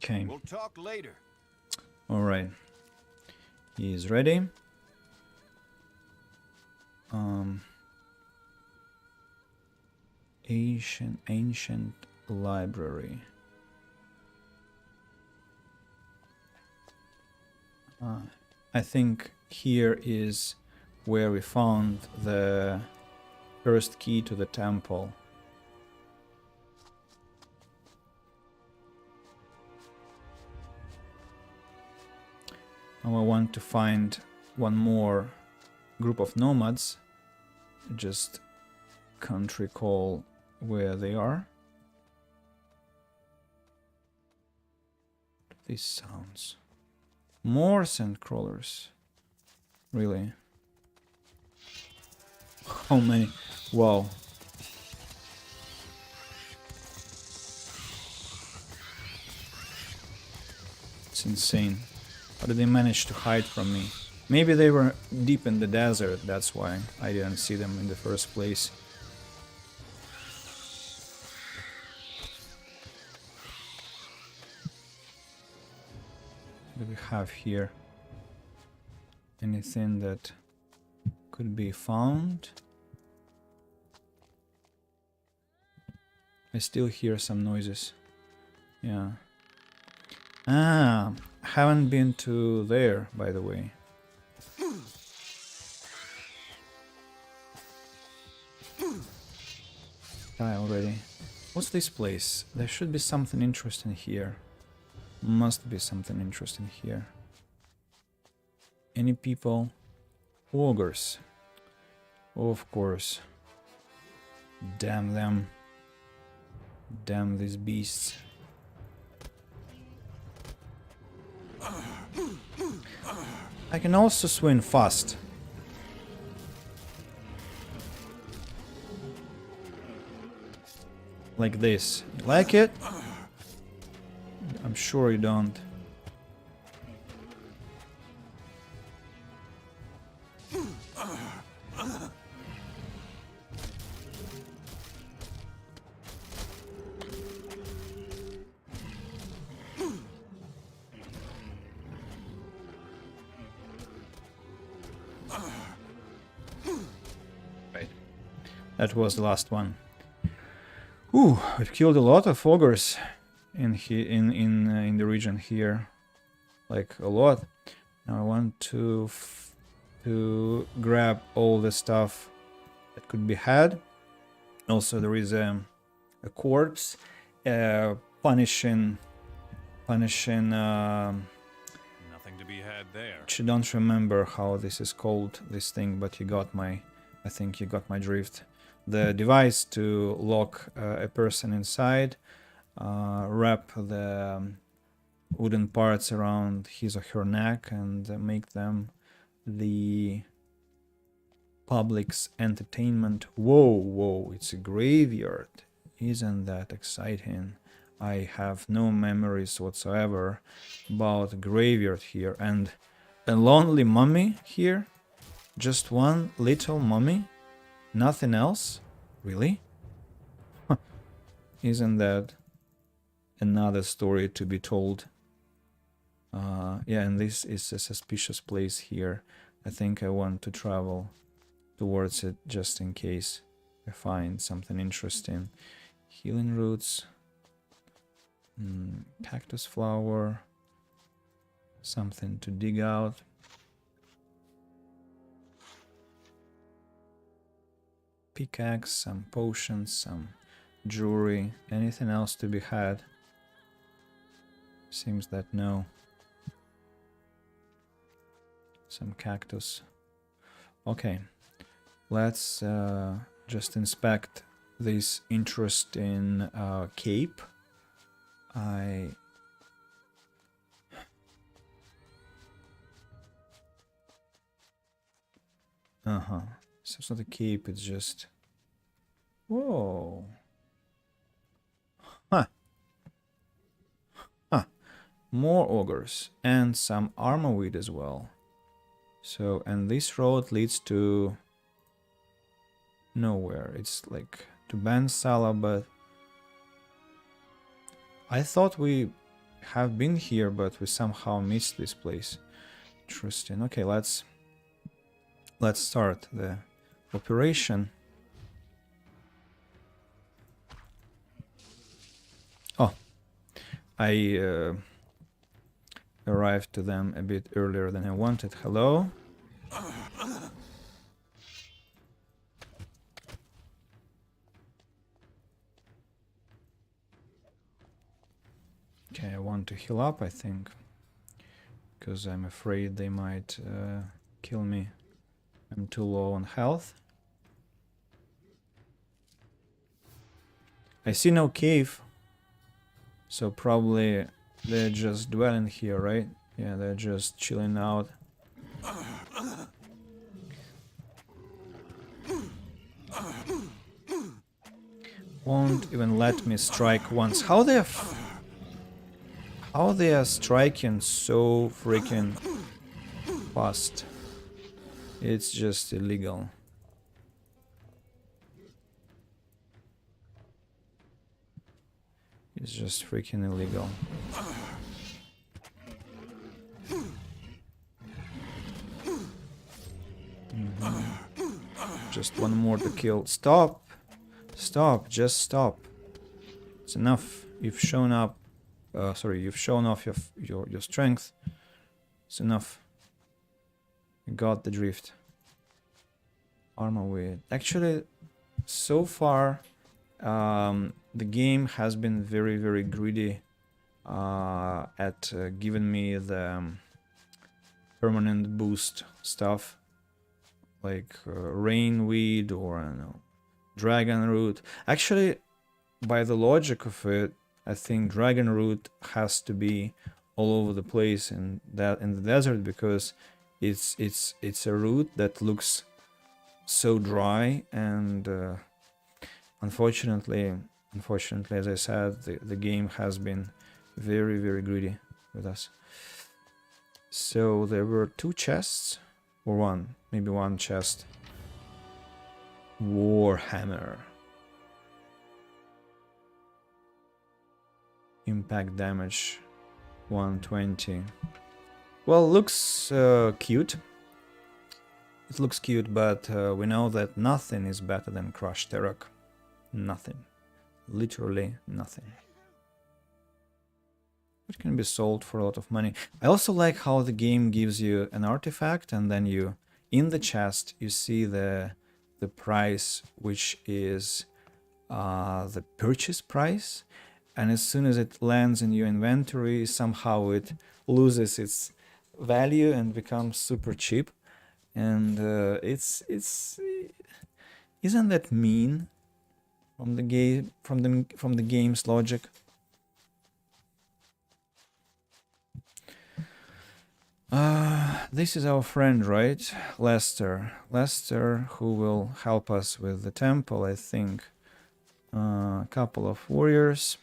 Okay. We'll talk later. All right. He is ready. Ancient library. I think here is where we found the first key to the temple. Now I want to find one more group of nomads. Just can't recall where they are. These sounds. More sand crawlers. Really? How many? Wow. It's insane. How did they manage to hide from me? Maybe they were deep in the desert, that's why I didn't see them in the first place. What do we have here? Anything that could be found? I still hear some noises. Yeah. Ah, haven't been to there, by the way. Die already. What's this place? There should be something interesting here. Must be something interesting here. Any people? Ogres. Of course. Damn them. Damn these beasts. I can also swim fast. Like this. You like it? I'm sure you don't. Right. That was the last one. Ooh, we've killed a lot of ogres in the region here, like a lot. Now I want to grab all the stuff that could be had. Also, there is a corpse punishing. Nothing to be had there. I don't remember how this is called, this thing, but you got my. I think you got my drift. The device to lock a person inside, wrap the wooden parts around his or her neck and make them the public's entertainment. Whoa, it's a graveyard. Isn't that exciting? I have no memories whatsoever about a graveyard here. And a lonely mummy here? Just one little mummy? Nothing else? Really? Huh. Isn't that another story to be told? Yeah, and this is a suspicious place here. I think I want to travel towards it just in case I find something interesting. Healing roots. Cactus flower. Something to dig out. Pickaxe, some potions, some jewelry. Anything else to be had? Seems that no. Some cactus. Okay, let's just inspect this interesting cape. So it's not a cape, it's just... Whoa. Huh. More ogres. And some armor wheat as well. So, and this road leads to nowhere. It's like to Ben Sala, but I thought we have been here, but we somehow missed this place. Interesting. Okay, let's start the operation. Oh, I arrived to them a bit earlier than I wanted. Hello? Okay, I want to heal up, I think. Because I'm afraid they might kill me. I'm too low on health. I see no cave. So probably they're just dwelling here, right? Yeah, they're just chilling out. Won't even let me strike once. How they are striking so freaking fast. It's just illegal. It's just freaking illegal. Just one more to kill. Stop! Stop! Just stop. It's enough. You've shown up. You've shown off your strength. It's enough. You got the drift. Armor weight. Actually, so far, the game has been very, very greedy at giving me the permanent boost stuff, like rainweed or I don't know, dragon root. Actually, by the logic of it, I think dragon root has to be all over the place in the desert, because it's a root that looks so dry, and unfortunately, as I said, the game has been very, very greedy with us. So there were 2 chests, or one, maybe 1 chest. Warhammer. Impact damage 120. Well, looks cute. It looks cute, but we know that nothing is better than crushed rock. Nothing. Literally nothing. It can be sold for a lot of money. I also like how the game gives you an artifact, and then you, in the chest, you see the price, which is the purchase price. And as soon as it lands in your inventory, somehow it loses its value and becomes super cheap. And it's isn't that mean from the game, from the game's logic? This is our friend, right? Lester, who will help us with the temple, I think. A couple of warriors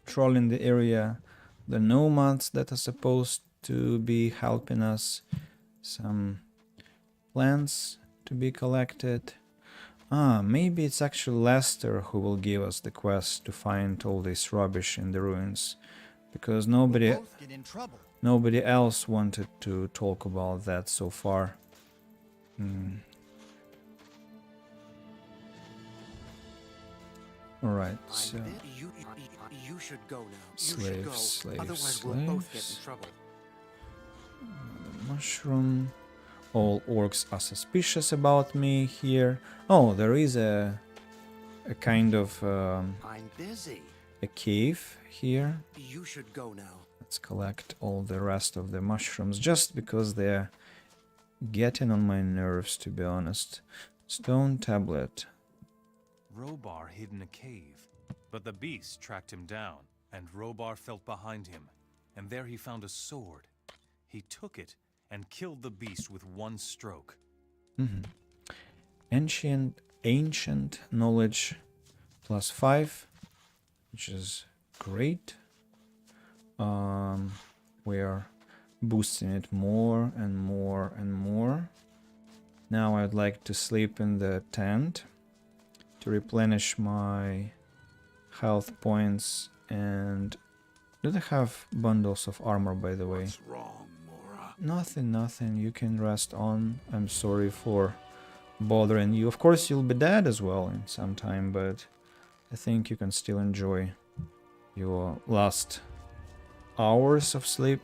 patrolling the area, the nomads that are supposed to be helping us, some plants to be collected. Maybe it's actually Lester who will give us the quest to find all this rubbish in the ruins, because nobody else wanted to talk about that so far. Alright, so you should go now. slaves. We'll both get in trouble. Mushroom. All orcs are suspicious about me here. Oh, there is a kind of I'm busy. a cave here. You should go now. Let's collect all the rest of the mushrooms, just because they're getting on my nerves, to be honest. Stone tablet. Robar hid in a cave, but the beast tracked him down, and Robar felt behind him, and there he found a sword. He took it and killed the beast with one stroke. Ancient knowledge +5, which is great. We're boosting it more and more and more. Now I'd like to sleep in the tent to replenish my health points. And do they have bundles of armor, by the way? What's wrong, Mora? Nothing. You can rest on. I'm sorry for bothering you. Of course, you'll be dead as well in some time, but I think you can still enjoy your last hours of sleep.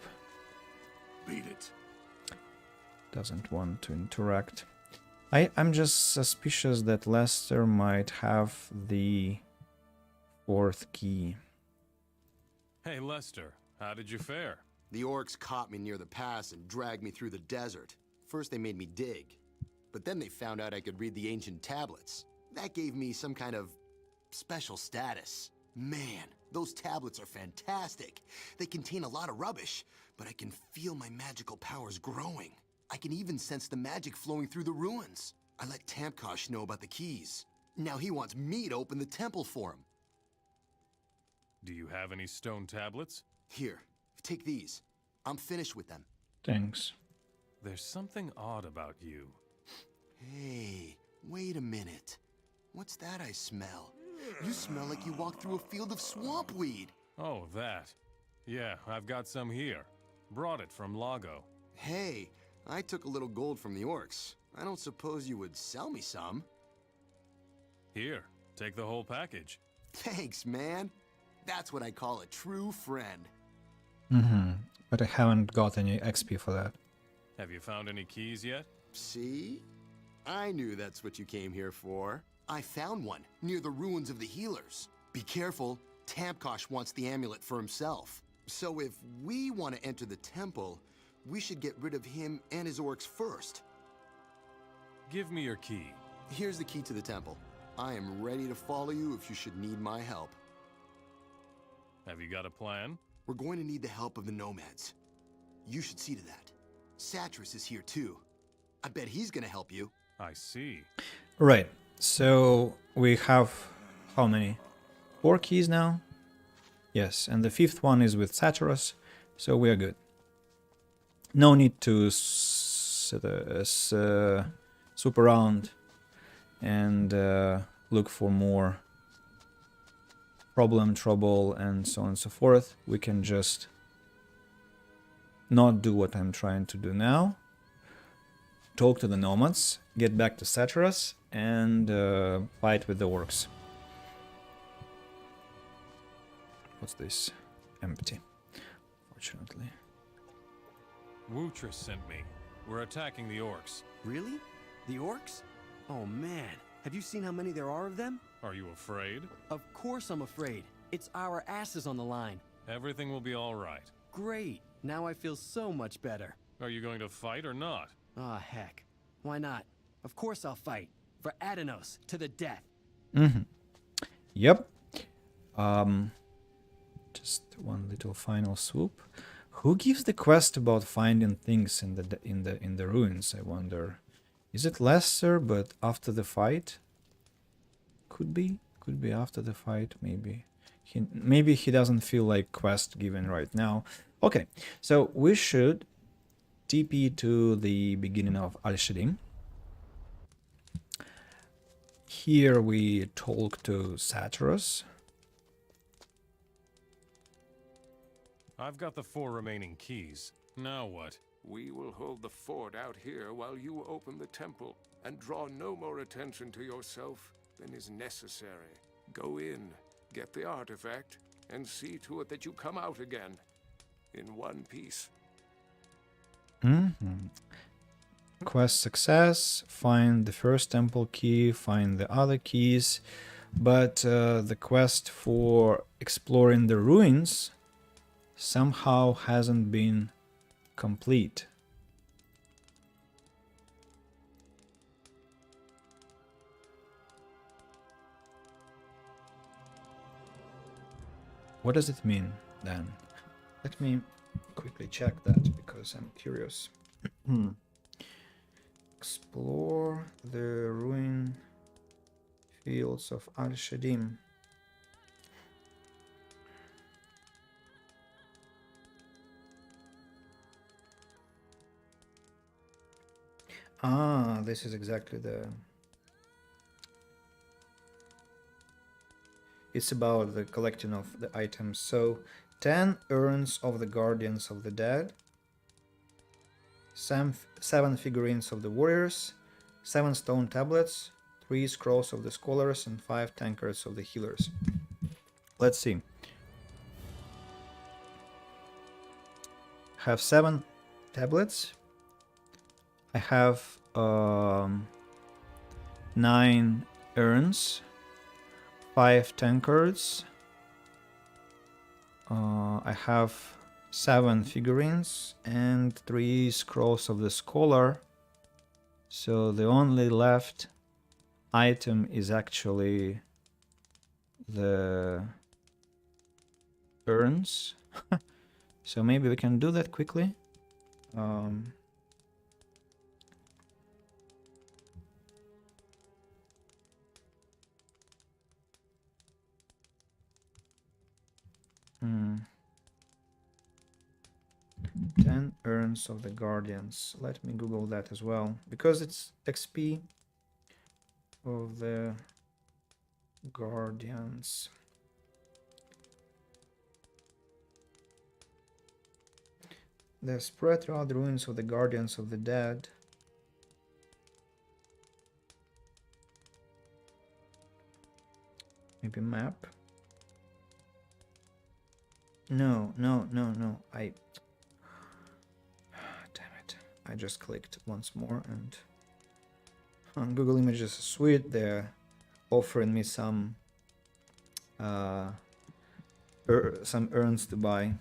Beat it. Doesn't want to interact. I'm just suspicious that Lester might have the 4th key. Hey, Lester, how did you fare? The orcs caught me near the pass and dragged me through the desert. First they made me dig, but then they found out I could read the ancient tablets. That gave me some kind of special status. Man, those tablets are fantastic. They contain a lot of rubbish, but I can feel my magical powers growing. I can even sense the magic flowing through the ruins. I let Tamkosh know about the keys. Now he wants me to open the temple for him. Do you have any stone tablets? Here, take these. I'm finished with them. Thanks. There's something odd about you. Hey, wait a minute. What's that I smell? You smell like you walked through a field of swampweed. Oh, that. Yeah, I've got some here. Brought it from Lago. Hey, I took a little gold from the orcs. I don't suppose you would sell me some? Here, take the whole package. Thanks, man. That's what I call a true friend. But I haven't got any XP for that. Have you found any keys yet? See? I knew that's what you came here for. I found one, near the ruins of the healers. Be careful, Tamkosh wants the amulet for himself. So if we want to enter the temple, we should get rid of him and his orcs first. Give me your key. Here's the key to the temple. I am ready to follow you if you should need my help. Have you got a plan? We're going to need the help of the nomads. You should see to that. Satras is here too. I bet he's gonna help you. I see. Right. So we have how many? 4 keys now? Yes, and the 5th one is with Satras, so we are good. No need to swoop around and look for more trouble, and so on and so forth. We can just not do what I'm trying to do now. Talk to the nomads, get back to Satras, and fight with the orcs. What's this? Empty, fortunately. Wutris sent me. We're attacking the orcs. Really? The orcs? Oh man, have you seen how many there are of them? Are you afraid? Of course I'm afraid. It's our asses on the line. Everything will be all right. Great. Now I feel so much better. Are you going to fight or not? Ah, heck. Why not? Of course I'll fight. For Adanos, to the death. Yep. Just one little final swoop. Who gives the quest about finding things in the ruins? I wonder. Is it Lester, but after the fight? Could be after the fight. Maybe he doesn't feel like quest given right now. Okay, so we should TP to the beginning of Al-Shadim. Here we talk to Satras. I've got the 4 remaining keys. Now what? We will hold the fort out here while you open the temple, and draw no more attention to yourself than is necessary. Go in, get the artifact, and see to it that you come out again in one piece. Quest success. Find the first temple key, find the other keys. But the quest for exploring the ruins somehow hasn't been complete. What does it mean then? Let me quickly check that because I'm curious. Explore the ruin fields of Al-Shadim. Ah, this is exactly the... It's about the collecting of the items. So 10 urns of the Guardians of the Dead, 7 figurines of the Warriors, 7 stone tablets, 3 scrolls of the Scholars, and 5 tankards of the Healers. Let's see. Have 7 tablets. I have 9 urns, 5 tankards. I have 7 figurines and 3 scrolls of the Scholar. So the only left item is actually the urns. So maybe we can do that quickly. 10 urns of the Guardians. Let me Google that as well, because it's XP of the Guardians. They're spread throughout the ruins of the Guardians of the Dead. Maybe map? No. Damn it. I just clicked once more and on Google Images is sweet. They're offering me some urns to buy.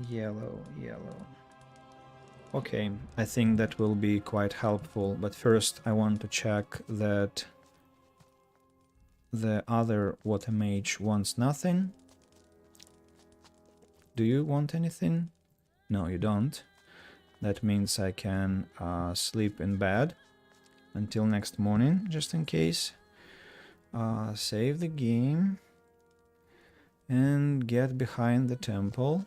Yellow. Okay, I think that will be quite helpful, but first I want to check that the other water mage wants nothing. Do you want anything? No, you don't. That means I can sleep in bed until next morning, just in case. Save the game and get behind the temple.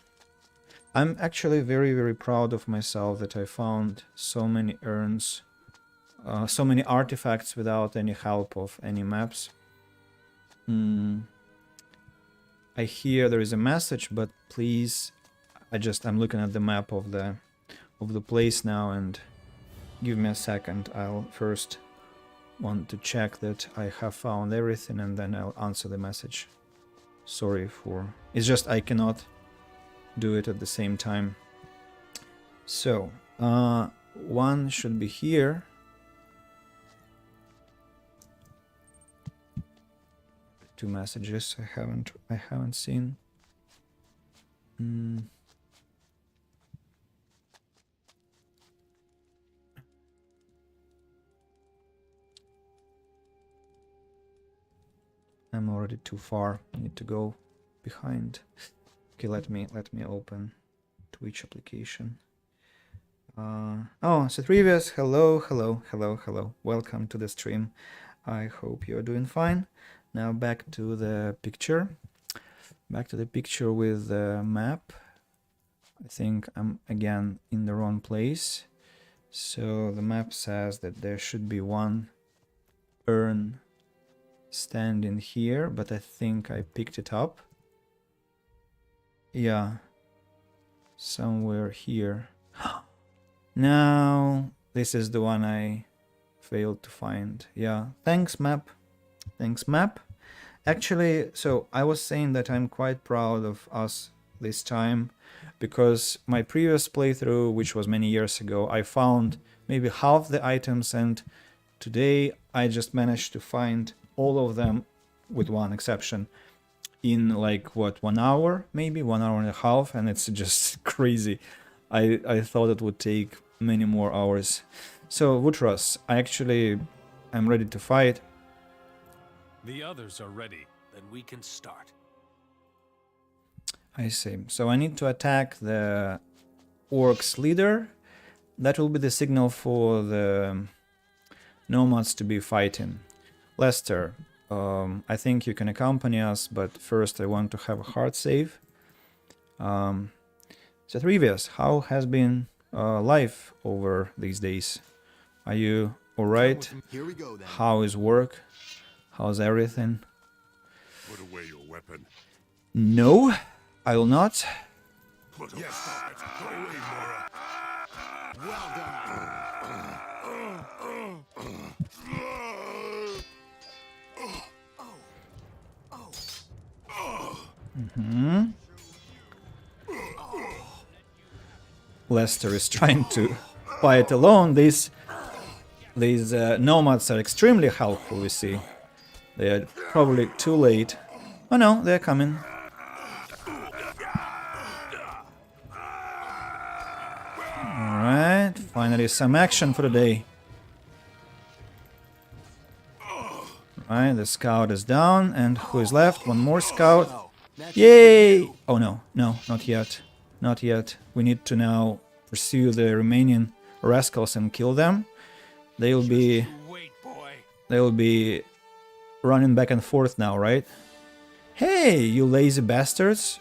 I'm actually very proud of myself that I found so many urns, so many artifacts without any help of any maps. I hear there is a message, but please, I'm looking at the map of the place now, and give me a second. I'll first want to check that I have found everything, and then I'll answer the message. Sorry for... It's just I cannot do it at the same time. So, one should be here. Two messages I haven't seen. I'm already too far. I need to go behind. Okay, let me open Twitch application. Oh, Cetrivius, hello. Welcome to the stream. I hope you're doing fine. Now back to the picture. Back to the picture with the map. I think I'm again in the wrong place. So the map says that there should be one urn standing here, but I think I picked it up. Yeah, somewhere here. Now this is the one I failed to find. Yeah, thanks map. Actually, so I was saying that I'm quite proud of us this time, because my previous playthrough, which was many years ago, I found maybe half the items, and today I just managed to find all of them, with one exception, in like what, 1 hour, maybe 1 hour and a half, and it's just crazy. I thought it would take many more hours. So Vutras, I'm ready to fight. The others are ready. Then we can start. I see. So I need to attack the orcs leader. That will be the signal for the nomads to be fighting. Lester, I think you can accompany us, but first I want to have a hard save. Cetrivius, how has been life over these days? Are you alright? Here we go then. How is work? How's everything? Put away your weapon. No, I will not. Put away. Yes, stop it. Go away, Mora. Well done. Lester is trying to fight alone. These nomads are extremely helpful, we see. They are probably too late. Oh no, they're coming. Alright, finally some action for the day. Alright, the scout is down, and who is left? One more scout. Yay! Oh no, no, not yet. Not yet. We need to now pursue the remaining rascals and kill them. They'll be running back and forth now, right? Hey, you lazy bastards!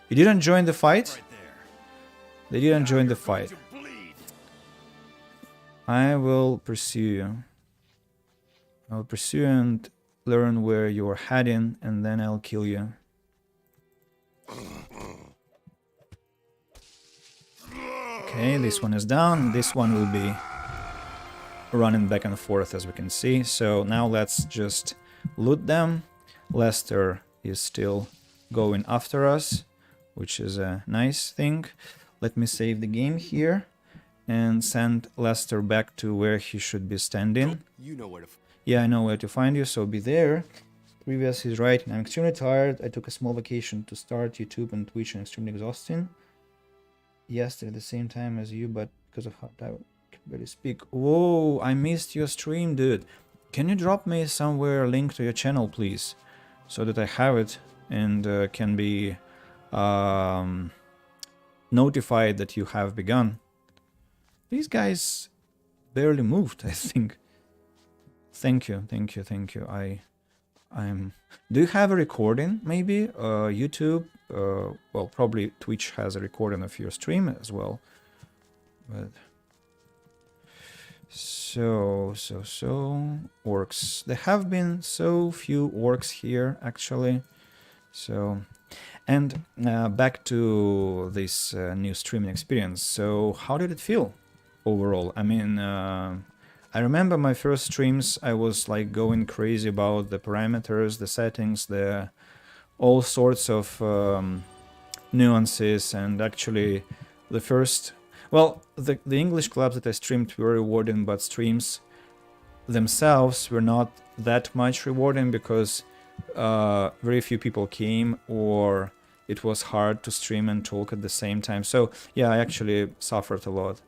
You didn't join the fight? They didn't join the fight. I will pursue you. I will pursue and learn where you are heading, and then I'll kill you. Okay, this one is down. This one will be running back and forth, as we can see. So now let's just loot them. Lester is still going after us, which is a nice thing. Let me save the game here and send Lester back to where he should be standing. You know where to. Yeah, I know where to find you, so be there. Previous is right. I'm extremely tired. I took a small vacation to start YouTube and Twitch and extremely exhausting. Yesterday at the same time as you, but because of how I can barely speak. Whoa, I missed your stream, dude. Can you drop me somewhere a link to your channel, please? So that I have it and can be notified that you have begun. These guys barely moved, I think. Thank you, thank you, thank you. I'm. Do you have a recording? Maybe YouTube. Well, probably Twitch has a recording of your stream as well. But so orcs. There have been so few orcs here, actually. So, and back to this new streaming experience. So, how did it feel overall? I mean, I remember my first streams. I was like going crazy about the parameters, the settings, the all sorts of nuances, and actually the first. Well, the English clubs that I streamed were rewarding, but streams themselves were not that much rewarding because very few people came, or it was hard to stream and talk at the same time. So yeah, I actually suffered a lot,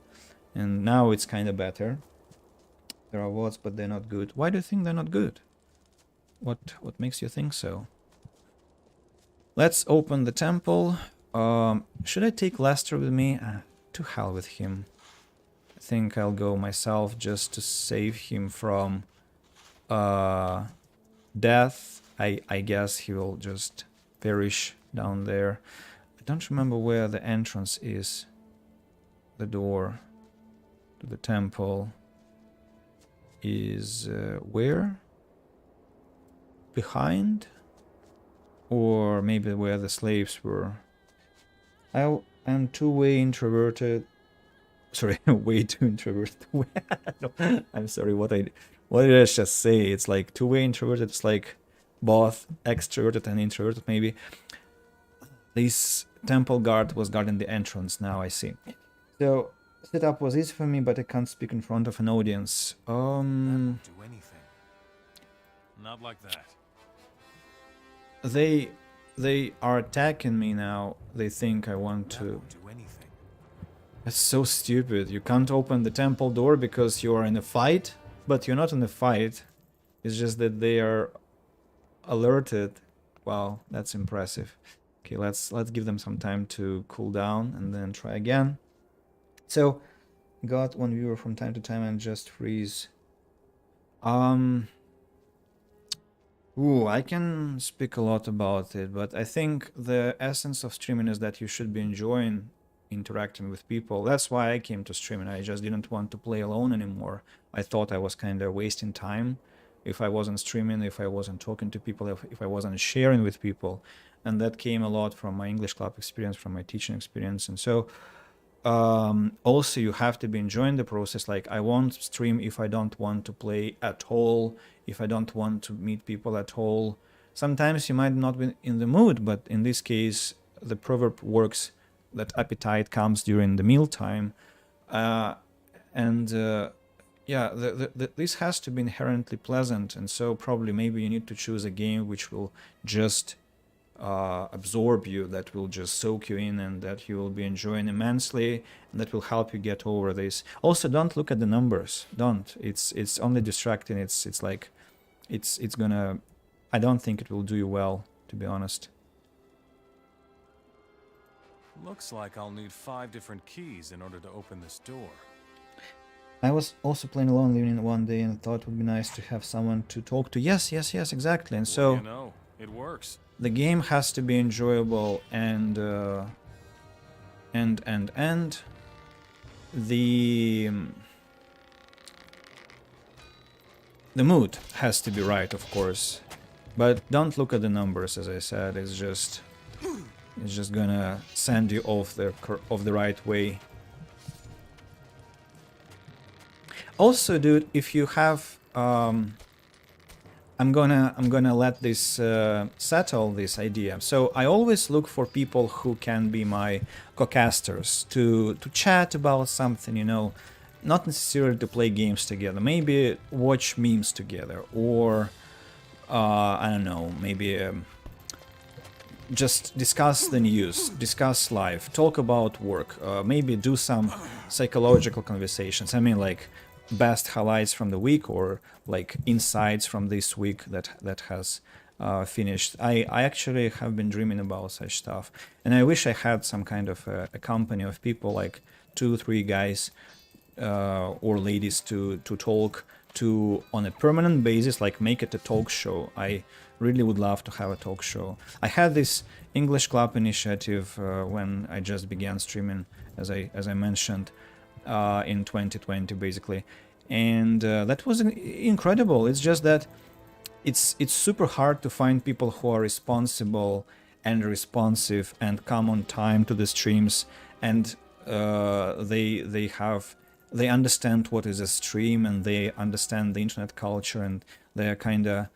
and now it's kind of better. There are words, but they're not good. Why do you think they're not good? What makes you think so? Let's open the temple. Should I take Lester with me? To hell with him. I think I'll go myself just to save him from death. I guess he will just perish down there. I don't remember where the entrance is. The door to the temple is where? Behind? Or maybe where the slaves were. I'm two-way introverted. Sorry, way too introverted. No, I'm sorry, what did I just say? It's like two-way introverted, it's like both extroverted and introverted, maybe. This temple guard was guarding the entrance, now I see. So, setup was easy for me, but I can't speak in front of an audience. That won't do anything. Not like that. They are attacking me now. They think I want to. That won't do anything. That's so stupid. You can't open the temple door because you are in a fight, but you're not in a fight. It's just that they are alerted. Wow, that's impressive. Okay, let's give them some time to cool down and then try again. So, got one viewer from time to time and just freeze Um, I can speak a lot about it, but I think the essence of streaming is that you should be enjoying interacting with people. That's why I came to streaming. I just didn't want to play alone anymore. I thought I was kind of wasting time if I wasn't streaming, if I wasn't talking to people, if I wasn't sharing with people. And that came a lot from my English club experience, from my teaching experience. And so also you have to be enjoying the process. Like, I won't stream if I don't want to play at all, if I don't want to meet people at all. Sometimes you might not be in the mood, but in this case the proverb works that appetite comes during the mealtime. Yeah, this has to be inherently pleasant, and so probably maybe you need to choose a game which will just absorb you, that will just soak you in, and that you will be enjoying immensely, and that will help you get over this. Also, don't look at the numbers. Don't. It's only distracting. It's like it's gonna. I don't think it will do you well, to be honest. Looks like I'll need 5 different keys in order to open this door. I was also playing alone living one day and thought it would be nice to have someone to talk to. Yes, exactly. And so, you know, it works. The game has to be enjoyable, and the mood has to be right, of course. But don't look at the numbers, as I said. It's just gonna send you off the right way. Also, dude, if you have I'm gonna let this settle this idea. So I always look for people who can be my co-casters to chat about something, you know, not necessarily to play games together. Maybe watch memes together, or I don't know, maybe just discuss the news, discuss life, talk about work, maybe do some psychological conversations. I mean, like, best highlights from the week, or like insights from this week that has finished. I actually have been dreaming about such stuff, and I wish I had some kind of a company of people, like 2-3 guys or ladies to talk to on a permanent basis, like make it a talk show. I really would love to have a talk show. I had this English club initiative when I just began streaming, as I mentioned, in 2020 basically, and that was incredible. It's just that it's super hard to find people who are responsible and responsive and come on time to the streams, and they understand what is a stream, and they understand the internet culture, and they are kind of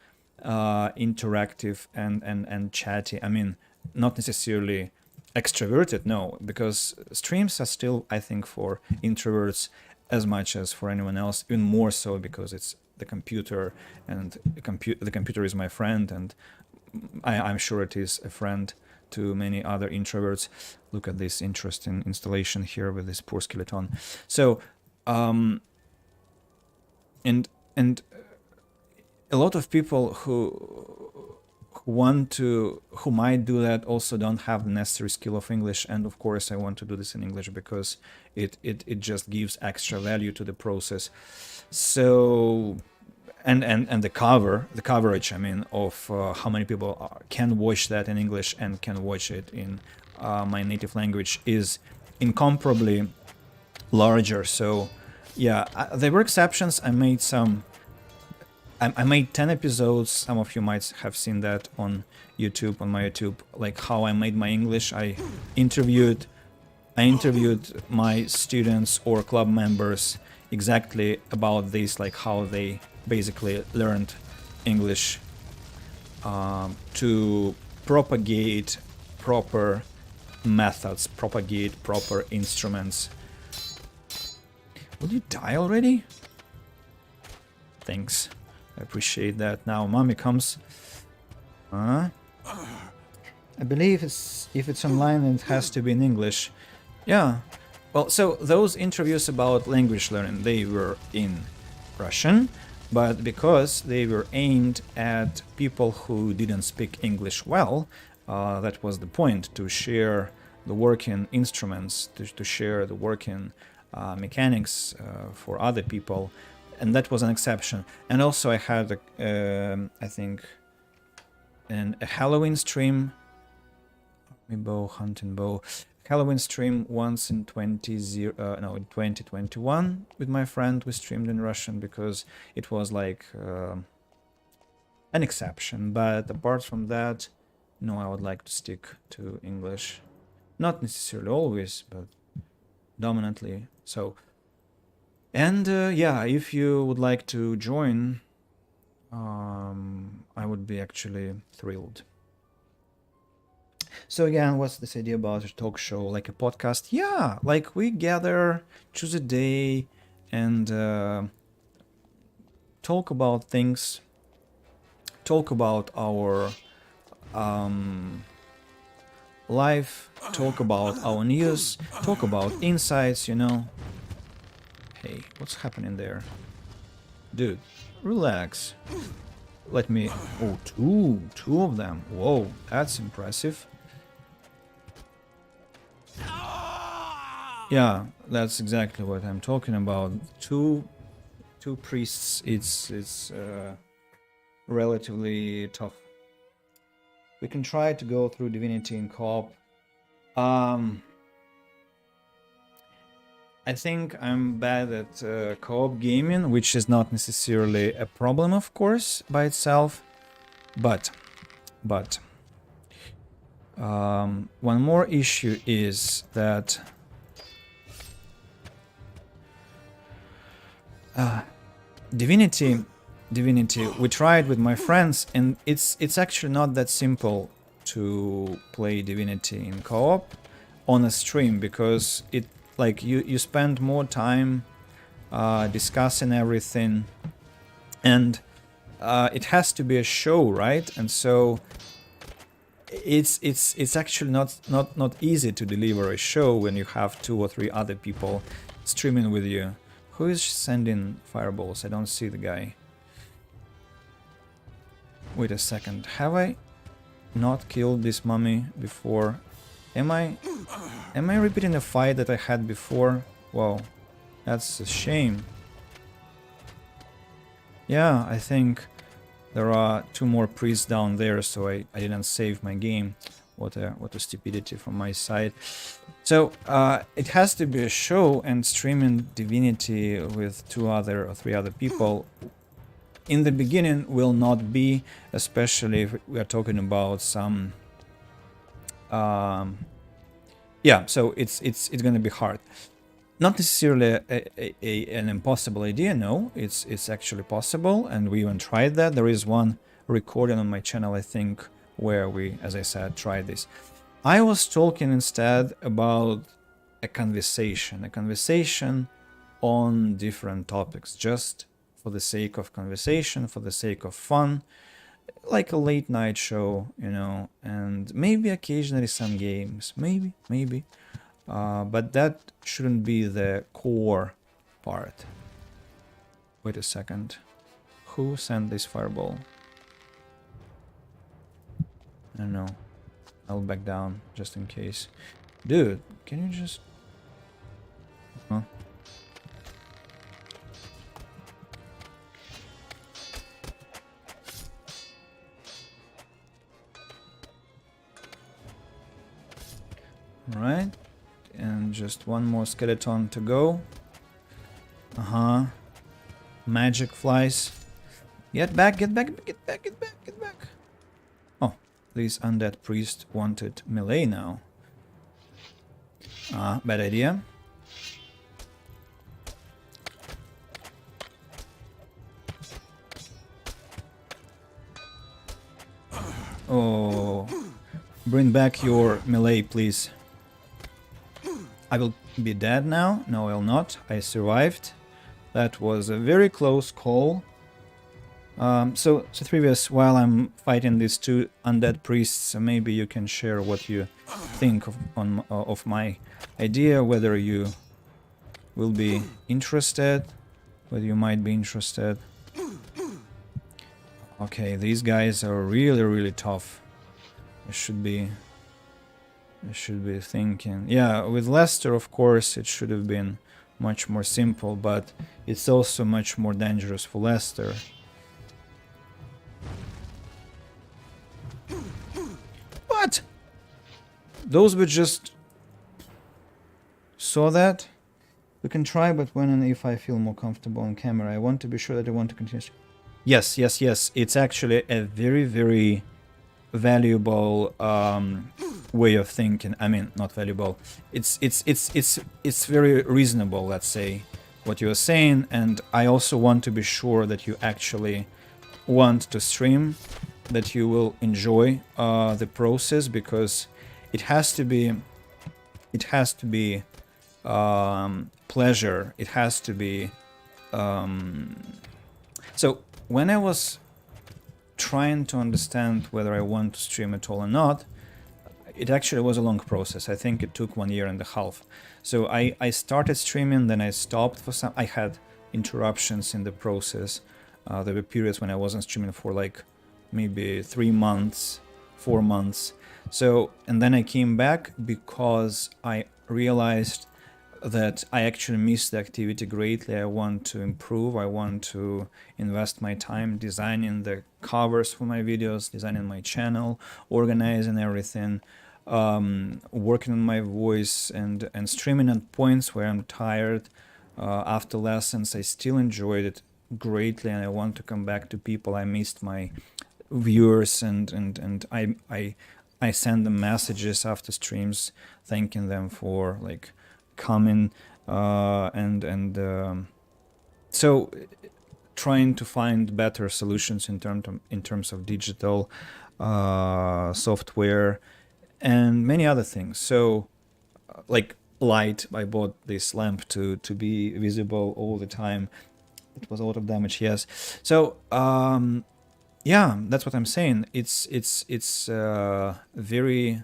interactive and chatty. I mean, not necessarily extroverted, no, because streams are still, I think, for introverts as much as for anyone else, even more so because it's the computer, and the computer is my friend, and I'm sure it is a friend to many other introverts. Look at this interesting installation here with this poor skeleton. So and a lot of people who might do that also don't have the necessary skill of English, and of course I want to do this in English because it just gives extra value to the process. So and the coverage, I mean, of how many people can watch that in English and can watch it in my native language is incomparably larger. So yeah, there were exceptions. I made 10 episodes. Some of you might have seen that on YouTube, on my YouTube, like how I made my English. I interviewed my students or club members exactly about this, like how they basically learned English to propagate proper methods, propagate proper instruments. Will you die already? Thanks. I appreciate that. Now mommy comes. I believe if it's online, it has to be in English. Yeah. Well, so those interviews about language learning, they were in Russian, but because they were aimed at people who didn't speak English well, that was the point, to share the working instruments, to share the working mechanics for other people. and that was an exception. And also I had, I think, a Halloween stream, hunting bow, Halloween stream once in 2021 with my friend. We streamed in Russian because it was like an exception. But apart from that, no, I would like to stick to English. Not necessarily always, but dominantly so. And yeah, if you would like to join, I would be actually thrilled. So again, what's this idea about a talk show, like a podcast? Yeah, like we gather, choose a day, and talk about things, talk about our life, talk about our news, talk about insights, you know. Hey, what's happening there? Dude, relax. Let me... Oh, two of them. Whoa, that's impressive. Yeah, that's exactly what I'm talking about. Two priests. It's relatively tough. We can try to go through Divinity in co-op. I think I'm bad at co-op gaming, which is not necessarily a problem, of course, by itself. But one more issue is that Divinity, we tried with my friends, and it's actually not that simple to play Divinity in co-op on a stream, because it like you spend more time discussing everything, and it has to be a show, right? And so it's actually not easy to deliver a show when you have 2 or 3 other people streaming with you. Who is sending fireballs? I don't see the guy. Wait a second. Have I not killed this mummy before? Am I repeating a fight that I had before? Whoa, that's a shame. Yeah, I think there are 2 more priests down there, so I didn't save my game. What a stupidity from my side. So it has to be a show, and streaming Divinity with 2 other or 3 other people in the beginning will not be, especially if we are talking about some yeah, so it's gonna be hard. Not necessarily an impossible idea, no, it's actually possible, and we even tried that. There is one recording on my channel, I think, where we, as I said, tried this. I was talking instead about a conversation on different topics, just for the sake of conversation, for the sake of fun, like a late night show, you know, and maybe occasionally some games, maybe, but that shouldn't be the core part. Wait a second, who sent this fireball? I don't know. I'll back down just in case. Dude, can you just... Huh? Alright. And just one more skeleton to go. Uh-huh. Magic flies. Get back, get back, get back, get back, get back. This undead priest wanted melee now. Bad idea. Oh, bring back your melee, please. I will be dead now. No, I will not. I survived. That was a very close call. So Trivius, while I'm fighting these 2 undead priests, maybe you can share what you think of my idea, whether you will be interested, whether you might be interested. Okay, these guys are really tough. I should be thinking. Yeah, with Lester, of course, it should have been much more simple, but it's also much more dangerous for Lester. What? Those were just... Saw that? We can try, but when and if I feel more comfortable on camera. I want to be sure that I want to continue. Yes, yes, yes. It's actually a very, very valuable way of thinking. I mean, not valuable. It's very reasonable, let's say, what you're saying. And I also want to be sure that you actually want to stream, that you will enjoy the process, because it has to be pleasure. It has to be so when I was trying to understand whether I want to stream at all or not, it actually was a long process. I think it took 1.5 years. So I started streaming, then I stopped for some. I had interruptions in the process. There were periods when I wasn't streaming for like maybe 3 months, 4 months. So, and then I came back because I realized that I actually missed the activity greatly. I want to improve. I want to invest my time designing the covers for my videos, designing my channel, organizing everything, working on my voice, and streaming at points where I'm tired. After lessons, I still enjoyed it greatly, and I want to come back to people. I missed my viewers, and I send them messages after streams, thanking them for like coming, so trying to find better solutions in terms of digital software and many other things. So like light, I bought this lamp to be visible all the time. It was a lot of damage, yes. So yeah, that's what I'm saying. It's very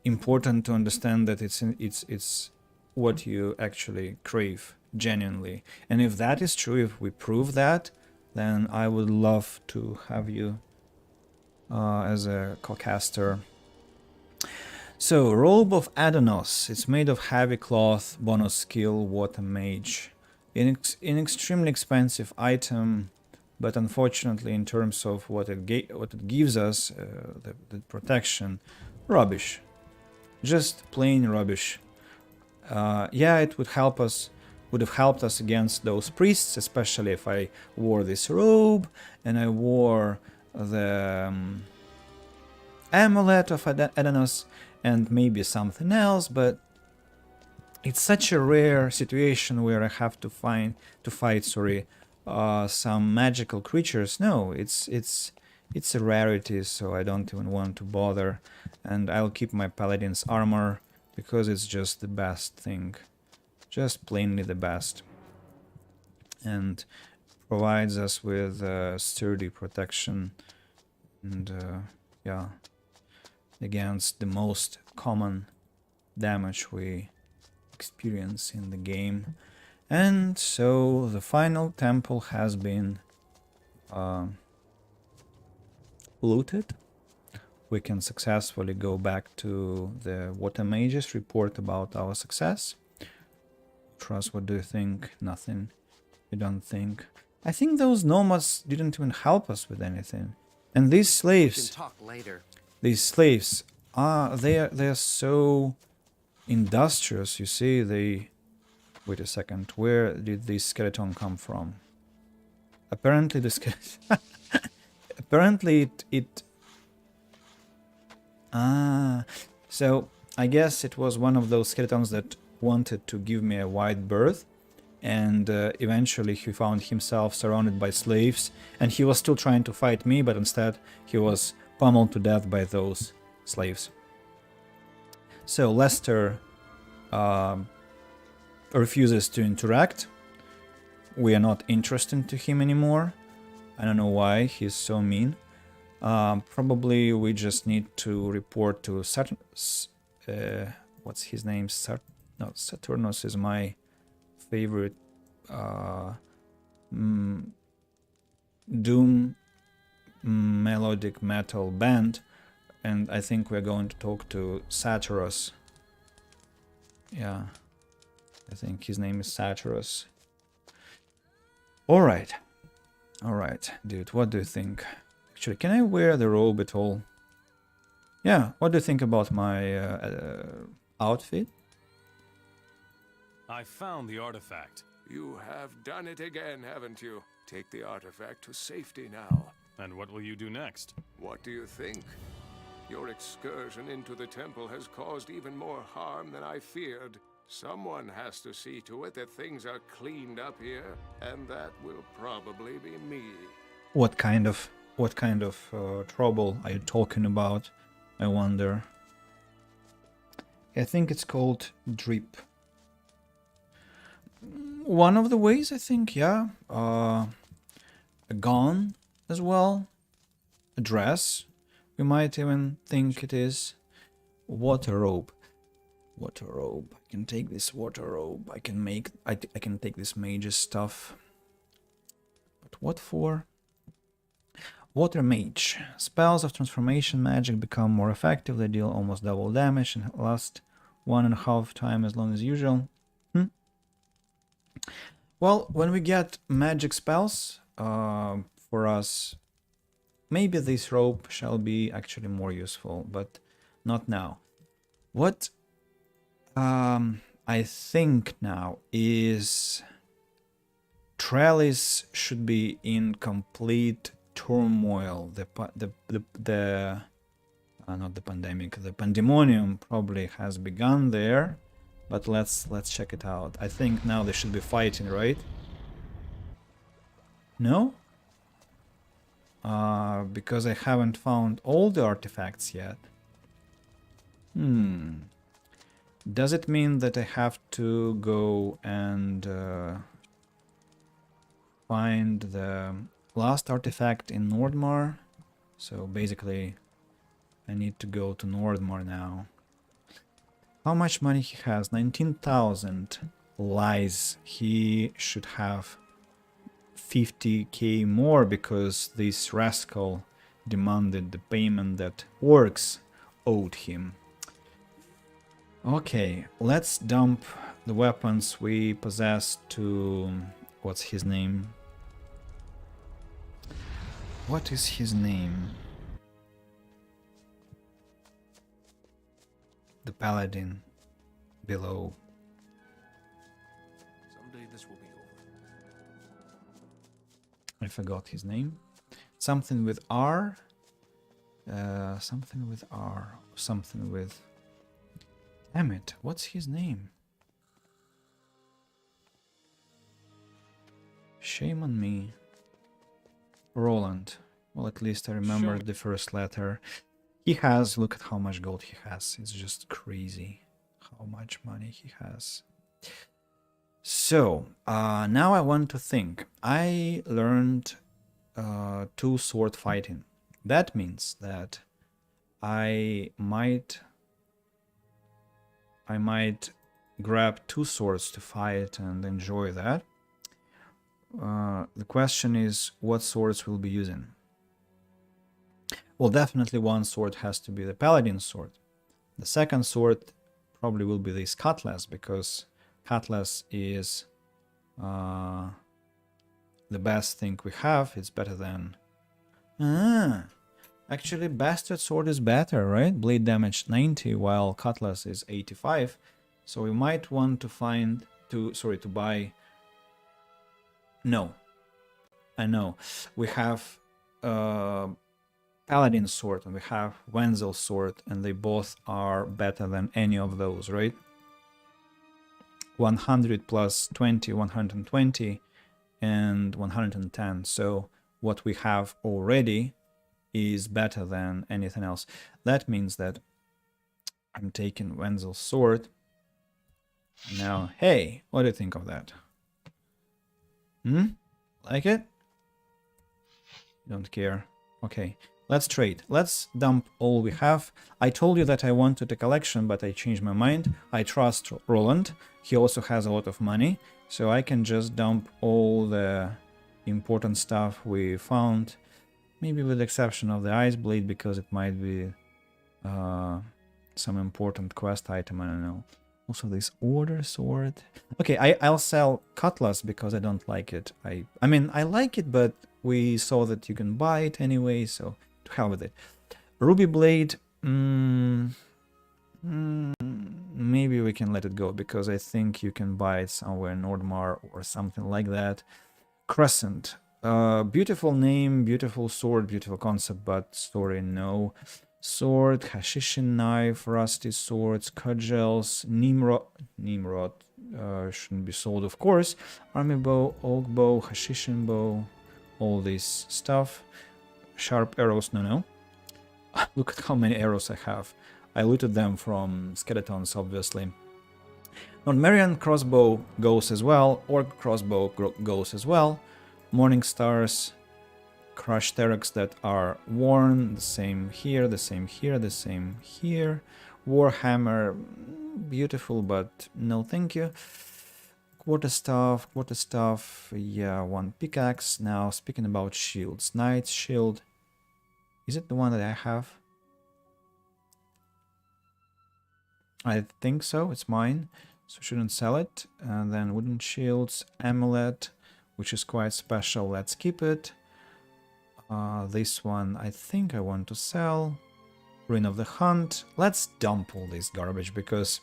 important to understand that it's what you actually crave genuinely. And if that is true, if we prove that, then I would love to have you as a co-caster. So, Robe of Adanos. It's made of heavy cloth, bonus skill, water mage. An extremely expensive item, but unfortunately in terms of what it gives us, the protection, rubbish. Just plain rubbish. Yeah, it would have helped us against those priests, especially if I wore this robe and I wore the amulet of Adanos and maybe something else, but it's such a rare situation where I have to fight some magical creatures. No, it's a rarity, so I don't even want to bother, and I'll keep my paladin's armor because it's just the best thing, just plainly the best, and provides us with sturdy protection and yeah, against the most common damage we experience in the game. And so the final temple has been looted. We can successfully go back to the water mages, report about our success. Trust, what do you think? Nothing. You don't think? I think those nomads didn't even help us with anything. And these slaves, We can talk later. these slaves, they're so industrious. You see, they... Wait a second. Where did this skeleton come from? Apparently the skeleton... Apparently it... So I guess it was one of those skeletons that wanted to give me a wide berth, and eventually he found himself surrounded by slaves, and he was still trying to fight me, but instead he was pummeled to death by those slaves. So Lester refuses to interact. We are not interested to him anymore. I don't know why he's so mean. Probably we just need to report to what's his name? Saturnus is my favorite doom melodic metal band, and I think we're going to talk to Satyrus. Yeah. I think his name is Satyrus. Alright. Alright, dude, what do you think? Actually, can I wear the robe at all? Yeah, what do you think about my outfit? I found the artifact. You have done it again, haven't you? Take the artifact to safety now. And what will you do next? What do you think? Your excursion into the temple has caused even more harm than I feared. Someone has to see to it that things are cleaned up here, and that will probably be me. What kind of trouble are you talking about? I wonder. I think it's called drip. One of the ways, I think, yeah. A gun as well. A dress. We might even think it is. Water robe. Water robe. I can take this water robe. I can take this mage's stuff. But what for? Water mage. Spells of transformation magic become more effective. They deal almost double damage and last 1.5 times as long as usual. Well, when we get magic spells, for us, maybe this rope shall be actually more useful, but not now. What I think now is Trellis should be in complete turmoil. Not the pandemic, the pandemonium probably has begun there, but let's check it out. I think now they should be fighting, right? No? Because I haven't found all the artifacts yet. Does it mean that I have to go and find the last artifact in Nordmar? So basically, I need to go to Nordmar now. How much money he has? 19,000. Lies. He should have 50k more because this rascal demanded the payment that orcs owed him. Okay, let's dump the weapons we possess to... what's his name? What is his name? The paladin below. Someday this will be over. I forgot his name. Something with R. Something with R. Something with... Damn it, what's his name? Shame on me. Roland. Well, at least I remember the first letter. He has, look at how much gold he has. It's just crazy how much money he has. So, now I want to think. I learned 2 sword fighting. That means that I might grab 2 swords to fight and enjoy that. The question is, what swords we'll be using? Well, definitely one sword has to be the paladin sword. The second sword probably will be this cutlass, because cutlass is the best thing we have. It's better than... Actually, bastard sword is better, right? Blade damage 90, while cutlass is 85. So we might want to buy... No. I know. We have paladin sword and we have Wenzel sword, and they both are better than any of those, right? 100 plus 20, 120, and 110. So what we have already is better than anything else. That means that I'm taking Wenzel's sword. Now, hey, what do you think of that? Like it? Don't care. Okay, let's trade. Let's dump all we have. I told you that I wanted a collection, but I changed my mind. I trust Roland. He also has a lot of money, so I can just dump all the important stuff we found. Maybe with the exception of the Ice Blade, because it might be some important quest item, I don't know. Also this order sword. Okay, I'll sell cutlass because I don't like it. I mean, I like it, but we saw that you can buy it anyway, so to hell with it. Ruby blade. Maybe we can let it go because I think you can buy it somewhere in Nordmar or something like that. Crescent. Beautiful name, beautiful sword, beautiful concept, but story no. Sword, Hashishin knife, rusty swords, cudgels, Nimrod shouldn't be sold, of course. Army bow, oak bow, Hashishin bow, all this stuff. Sharp arrows, no. Look at how many arrows I have. I looted them from skeletons, obviously. Nordmarian crossbow goes as well, orc crossbow goes as well. Morning stars, crushed Terex that are worn, the same here, the same here, the same here. Warhammer, beautiful, but no thank you. Quarterstaff, yeah, one pickaxe. Now, speaking about shields, Knight's shield, is it the one that I have? I think so, it's mine, so shouldn't sell it. And then wooden shields, amulet, which is quite special, let's keep it. This one I think I want to sell. Ruin of the Hunt. Let's dump all this garbage because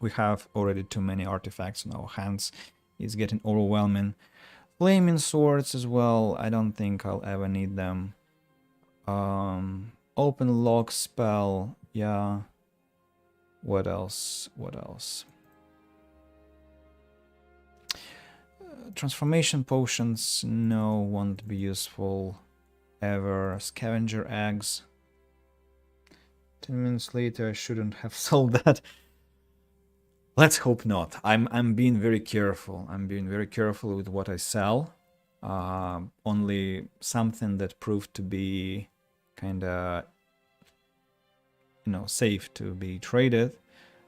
we have already too many artifacts in our hands. It's getting overwhelming. Flaming swords as well. I don't think I'll ever need them. Open lock spell. Yeah. What else? Transformation potions, no, won't be useful ever. Scavenger eggs. 10 minutes later, I shouldn't have sold that. Let's hope not. I'm being very careful. I'm being very careful with what I sell. Only something that proved to be kinda, safe to be traded.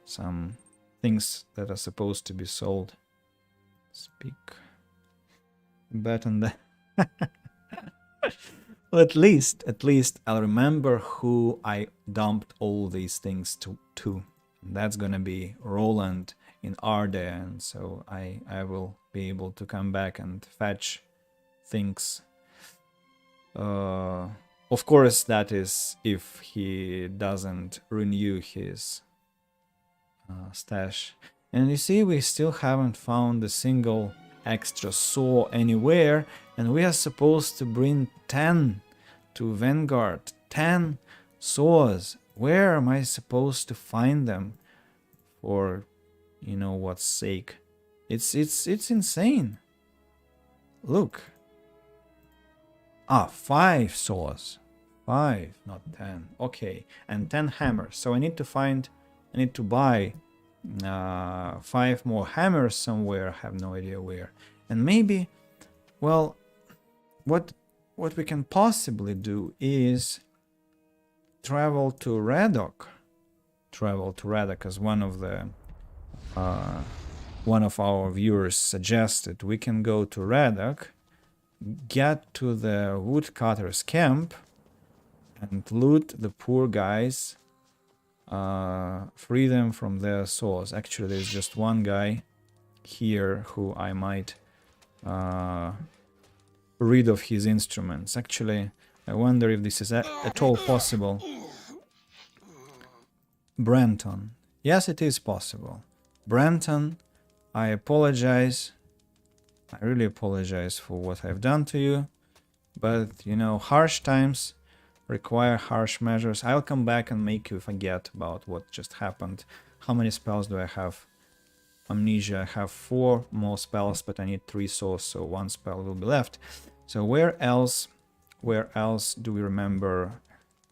Some things that are supposed to be sold. Speak. Bet on that. Well, at least I'll remember who I dumped all these things to. That's gonna be Roland in Arden, so I will be able to come back and fetch things. Of course, that is if he doesn't renew his stash. And you see, we still haven't found a single extra saw anywhere, and we are supposed to bring 10 to Vanguard. 10 saws. Where am I supposed to find them? For what's sake? It's insane. Look. 5 saws. 5, not 10. Okay, and 10 hammers. So I need to buy 5 more hammers somewhere. I have no idea where. And maybe, well, what we can possibly do is travel to Radok. As one of our viewers suggested. We can go to Radok, get to the woodcutter's camp, and loot the poor guys. Free them from their saws. Actually, there's just one guy here who I might rid of his instruments. Actually, I wonder if this is at all possible. Brenton. Yes, it is possible. Brenton, I apologize. I really apologize for what I've done to you. But, harsh times require harsh measures. I'll come back and make you forget about what just happened. How many spells do I have? Amnesia. I have 4 more spells, but I need 3 souls, so 1 spell will be left. So where else do we remember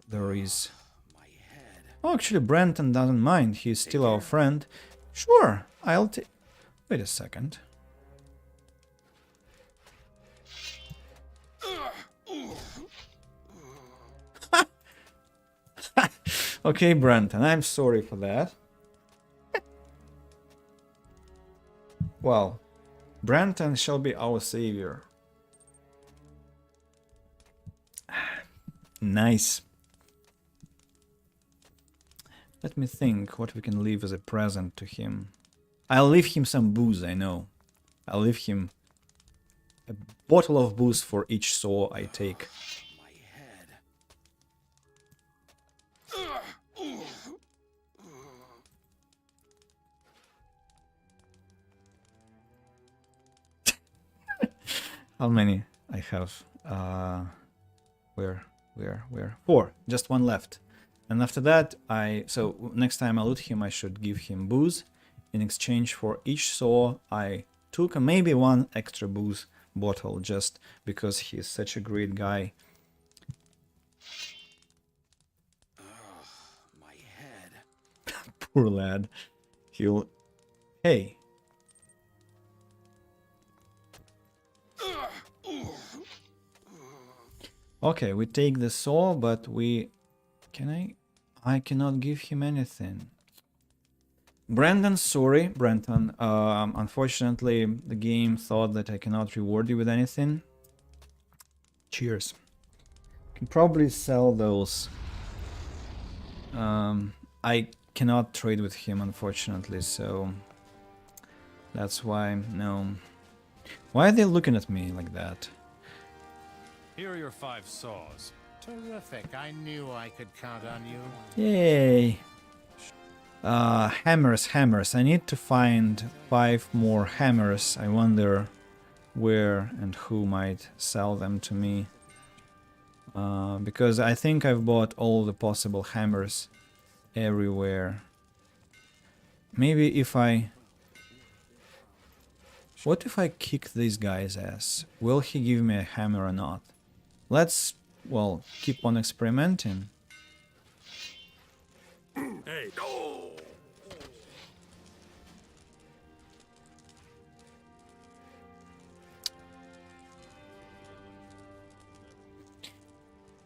there is... Oh, actually, Brenton doesn't mind. He's still our friend. Sure, I'll take... Wait a second. Okay, Brenton, I'm sorry for that. Well, Brenton shall be our savior. Nice. Let me think what we can leave as a present to him. I'll leave him some booze, I know. I'll leave him a bottle of booze for each saw I take. My head. How many I have? Where? 4. Just one left. And after that, so next time I loot him, I should give him booze in exchange for each saw I took, and maybe one extra booze bottle, just because he's such a great guy. My head. Poor lad. He'll... Hey. Okay, we take the saw, but we... I cannot give him anything. Brandon, sorry, Brenton. Unfortunately, the game thought that I cannot reward you with anything. Cheers. Can probably sell those. I cannot trade with him, unfortunately, so... That's why, no. Why are they looking at me like that? Here are your 5 saws. Terrific. I knew I could count on you. Yay! Hammers. I need to find 5 more hammers. I wonder where and who might sell them to me. Because I think I've bought all the possible hammers everywhere. Maybe if I... What if I kick this guy's ass? Will he give me a hammer or not? Let's, well, keep on experimenting. Hey, no!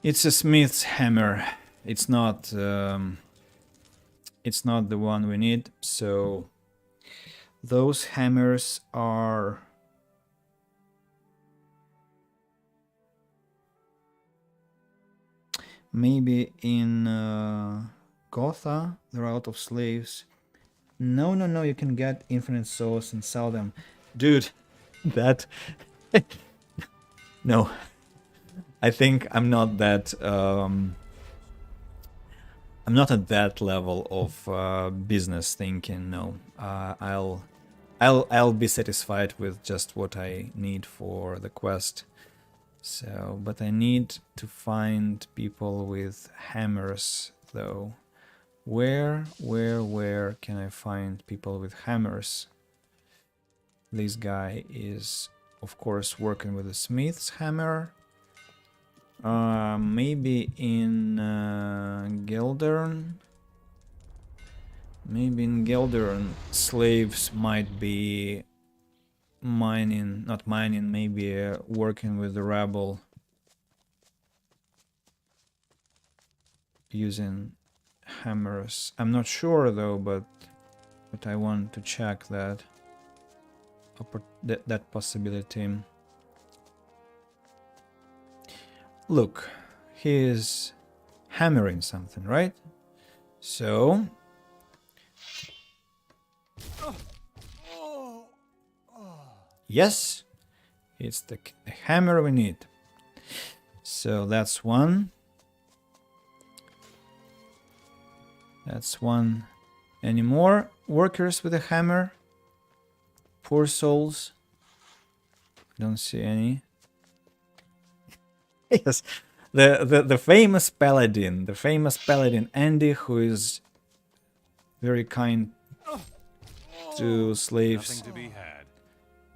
It's a smith's hammer. It's not the one we need. So those hammers are maybe in Gotha. They're out of slaves. No, you can get infinite souls and sell them. Dude, that... No. I think I'm not that... I'm not at that level of business thinking, no. I'll be satisfied with just what I need for the quest. So, but I need to find people with hammers, though. Where can I find people with hammers? This guy is, of course, working with a smith's hammer. Maybe in Geldern. Maybe in Geldern slaves might be mining, not mining, maybe working with the rabble. Using hammers. I'm not sure though, but I want to check that that possibility. Look, he is hammering something, right? So yes, it's the hammer we need. So that's one. That's one. Any more workers with a hammer? Poor souls. Don't see any. Yes, the famous paladin, Andy, who is very kind to slaves. Nothing to be had.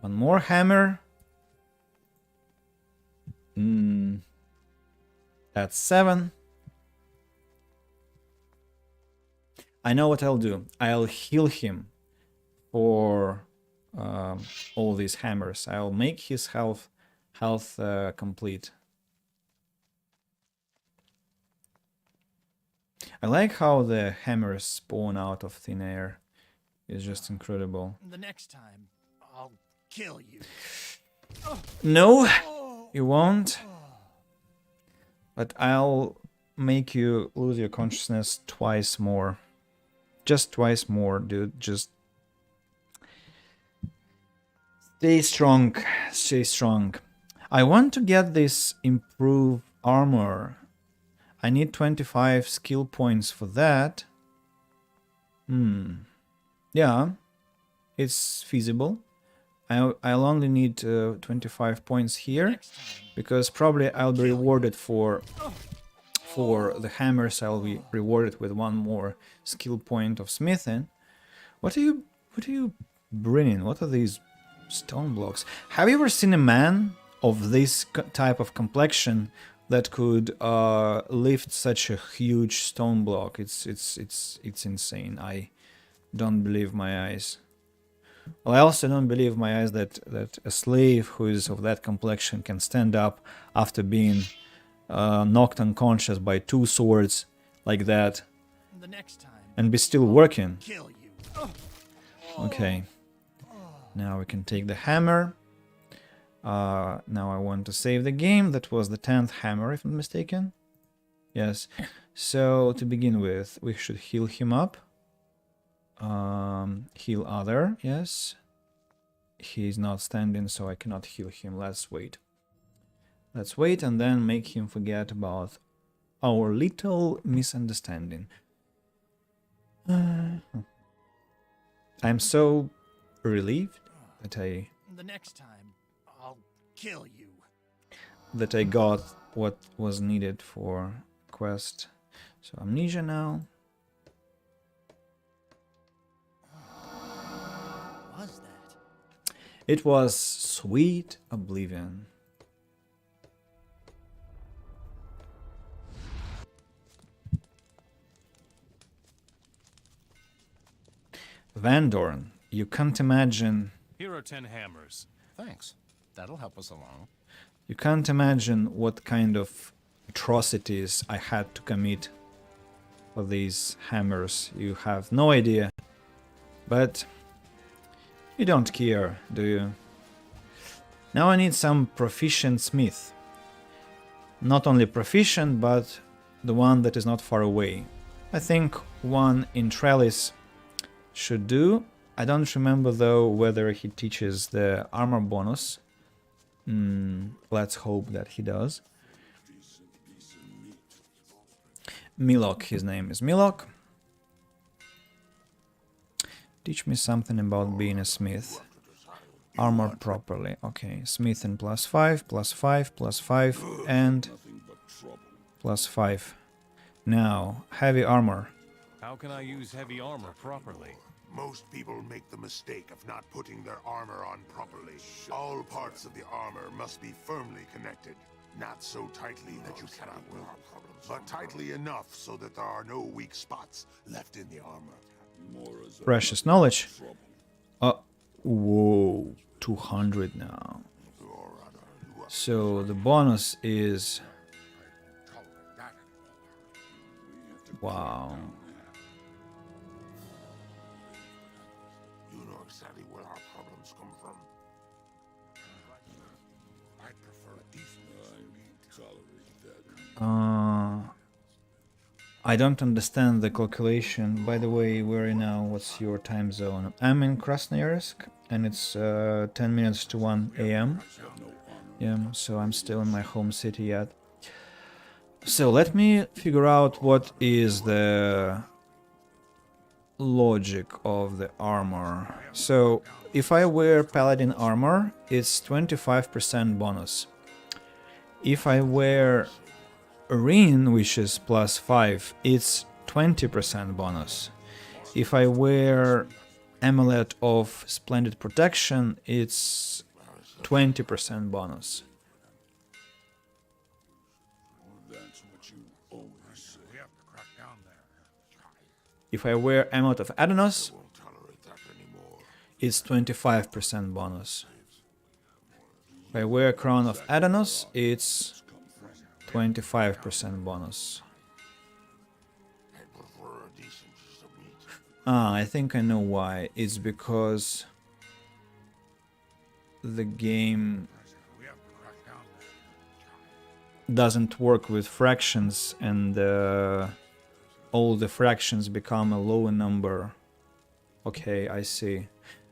One more hammer. That's 7. I know what I'll do. I'll heal him for all these hammers. I'll make his health complete. I like how the hammers spawn out of thin air. It's just incredible. The next time, I'll kill you. No, you won't. But I'll make you lose your consciousness twice more. Just twice more, dude. Just stay strong. Stay strong. I want to get this improved armor. I need 25 skill points for that. Yeah, it's feasible. I'll only need 25 points here, because probably I'll be rewarded for the hammers. I'll be rewarded with one more skill point of smithing. What are you bringing? What are these stone blocks? Have you ever seen a man of this type of complexion that could lift such a huge stone block? It's insane. I don't believe my eyes. Well, I also don't believe my eyes that a slave who is of that complexion can stand up after being knocked unconscious by 2 swords like that The next time, and be still working. kill you. Okay. Now we can take the hammer. Now I want to save the game. That was the 10th hammer, if I'm mistaken. Yes. So to begin with, we should heal him up. Heal other, yes. He's not standing, so I cannot heal him. Let's wait. Let's wait and then make him forget about our little misunderstanding. I'm so relieved that I The next time, I'll kill you. got what was needed for quest. So amnesia now. What was that? It was sweet oblivion. Van Dorn, you can't imagine. Here are 10 hammers. Thanks. That'll help us along. You can't imagine what kind of atrocities I had to commit for these hammers. You have no idea. But you don't care, do you? Now I need some proficient smith. Not only proficient, but the one that is not far away. I think one in Trellis should do. I don't remember though whether he teaches the armor bonus. Let's hope that he does. Milok, his name is Milok. Teach me something about being a smith. Armor properly. Okay, smith and +5, +5, +5, and +5. Now, heavy armor. How can I use heavy armor properly? Most people make the mistake of not putting their armor on properly. All parts of the armor must be firmly connected. Not so tightly that you cannot move, but tightly enough so that there are no weak spots left in the armor. Precious knowledge. Whoa, 200 now. So the bonus is... Wow. You know exactly where our problems come from. I prefer a decent I don't understand the calculation. By the way, where are you now? What's your time zone? I'm in Krasnoyarsk, and it's 10 minutes to 1 a.m. Yeah, so I'm still in my home city yet. So let me figure out what is the logic of the armor. So if I wear paladin armor, it's 25% bonus. If I wear Rin, which is +5, it's 20% bonus. If I wear Amulet of Splendid Protection, it's 20% bonus. If I wear Amulet of Adanos, it's 25% bonus. If I wear Crown of Adanos, it's 25% bonus. I think I know why. It's because the game doesn't work with fractions, and all the fractions become a lower number. Okay, I see.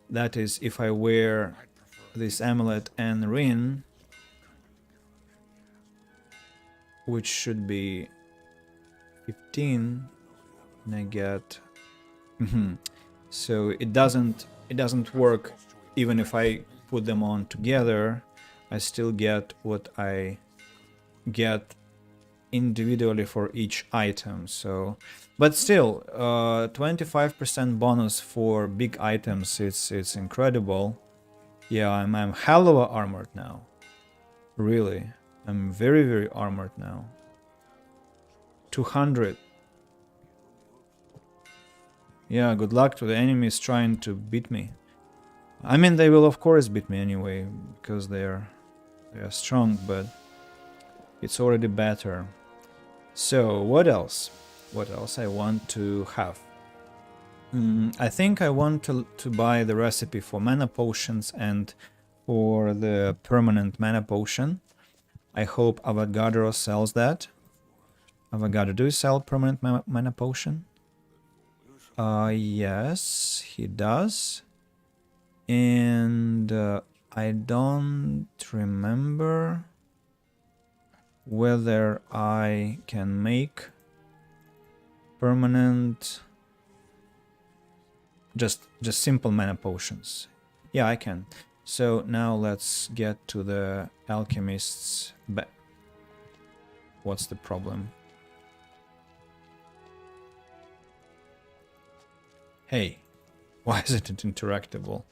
That is, if I wear this amulet and ring, which should be 15, and I get... So it doesn't work even if I put them on together. I still get what I get individually for each item. So, but still, 25% bonus for big items. It's incredible. Yeah, I'm hell of a armored now. Really, I'm very armored now. 200. Yeah, good luck to the enemies trying to beat me. I mean, they will of course beat me anyway, because they are strong, but it's already better. So, what else? What else I want to have? I think I want to buy the recipe for mana potions and for the permanent mana potion. I hope Avogadro sells that. Avogadro, do you sell permanent mana potion? Yes, he does. And I don't remember whether I can make permanent, just simple mana potions. Yeah, I can. So now let's get to the alchemist's what's the problem? Hey, why isn't it interactable?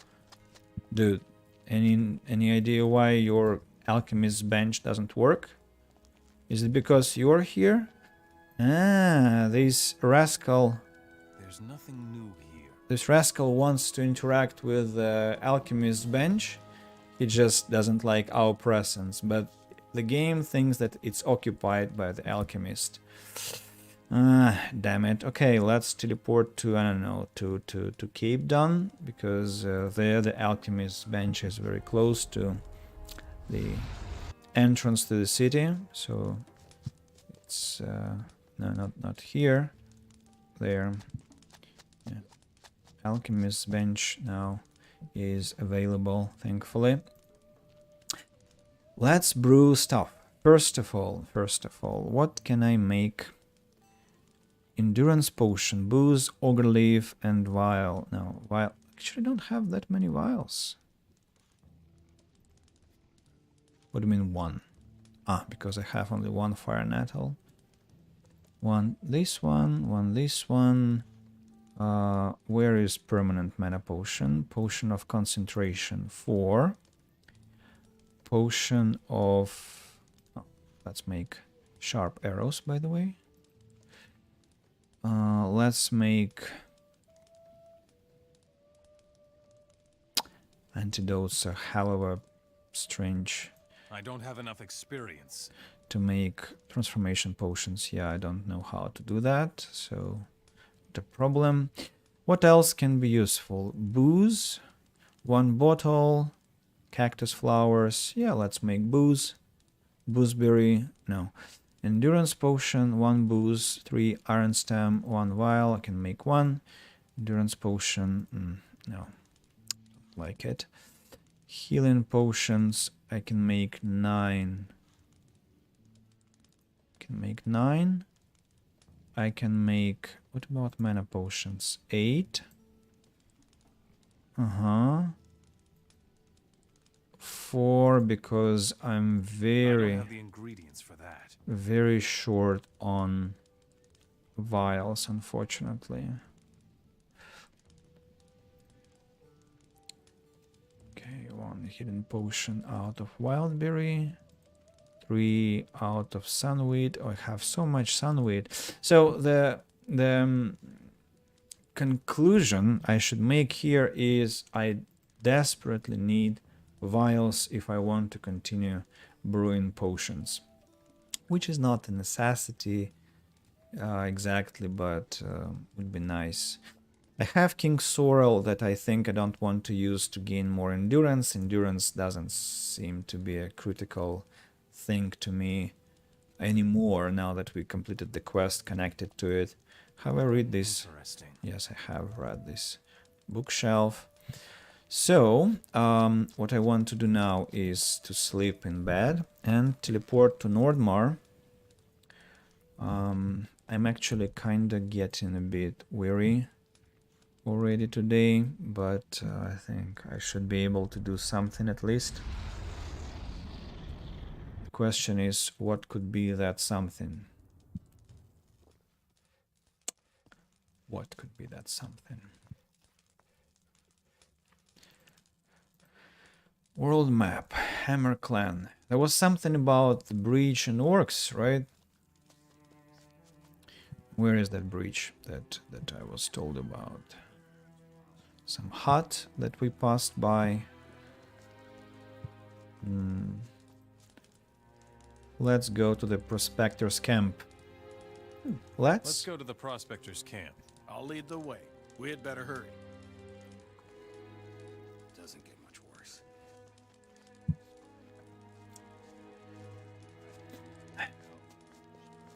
Dude, any idea why your alchemist's bench doesn't work? Is it because you're here? Ah, this rascal... There's nothing new here. This rascal wants to interact with the alchemist's bench. He just doesn't like our presence, but the game thinks that it's occupied by the alchemist. Ah, damn it. Okay, let's teleport to, I don't know, to Cape Dawn, because there the alchemist's bench is very close to the entrance to the city. So it's no, not here. There. Yeah. Alchemist's bench now is available, thankfully. Let's brew stuff. First of all, what can I make? Endurance potion, booze, auger leaf, and vial. No, vial. Actually, I don't have that many vials. What do you mean one? Ah, because I have only one fire nettle. One this one this one. Where is permanent mana potion? Potion of concentration 4. Potion of... Oh, let's make sharp arrows, by the way. Let's make antidotes. A hell of a strange... I don't have enough experience to make transformation potions. Yeah, I don't know how to do that, so the problem. What else can be useful? Booze, 1 bottle, cactus flowers. Yeah, let's make booze. Boozeberry, no. Endurance potion, 1 booze, 3 iron stem, 1 vial. I can make 1. Endurance potion, no, like it. Healing potions, I can make 9. I can make, what about mana potions? 8. 4, because I'm I don't have the ingredients for that. very short on vials, unfortunately. Okay, 1 hidden potion out of wildberry. 3 out of sunweed. Oh, I have so much sunweed. So the conclusion I should make here is I desperately need vials if I want to continue brewing potions, which is not a necessity exactly, but would be nice. I have King Sorrel that I think I don't want to use to gain more endurance. Endurance doesn't seem to be a critical thing to me anymore now that we completed the quest connected to it. Have I read this? Interesting. Yes, I have read this bookshelf. So, what I want to do now is to sleep in bed and teleport to Nordmar. I'm actually kinda getting a bit weary already today, but I think I should be able to do something at least. The question is, what could be that something? What could be that something? World map, Hammer Clan. There was something about the breach and orcs, right? Where is that breach that I was told about? Some hut that we passed by. Let's go to the prospector's camp. Let's go to the prospector's camp. I'll lead the way. We had better hurry. Doesn't get much worse.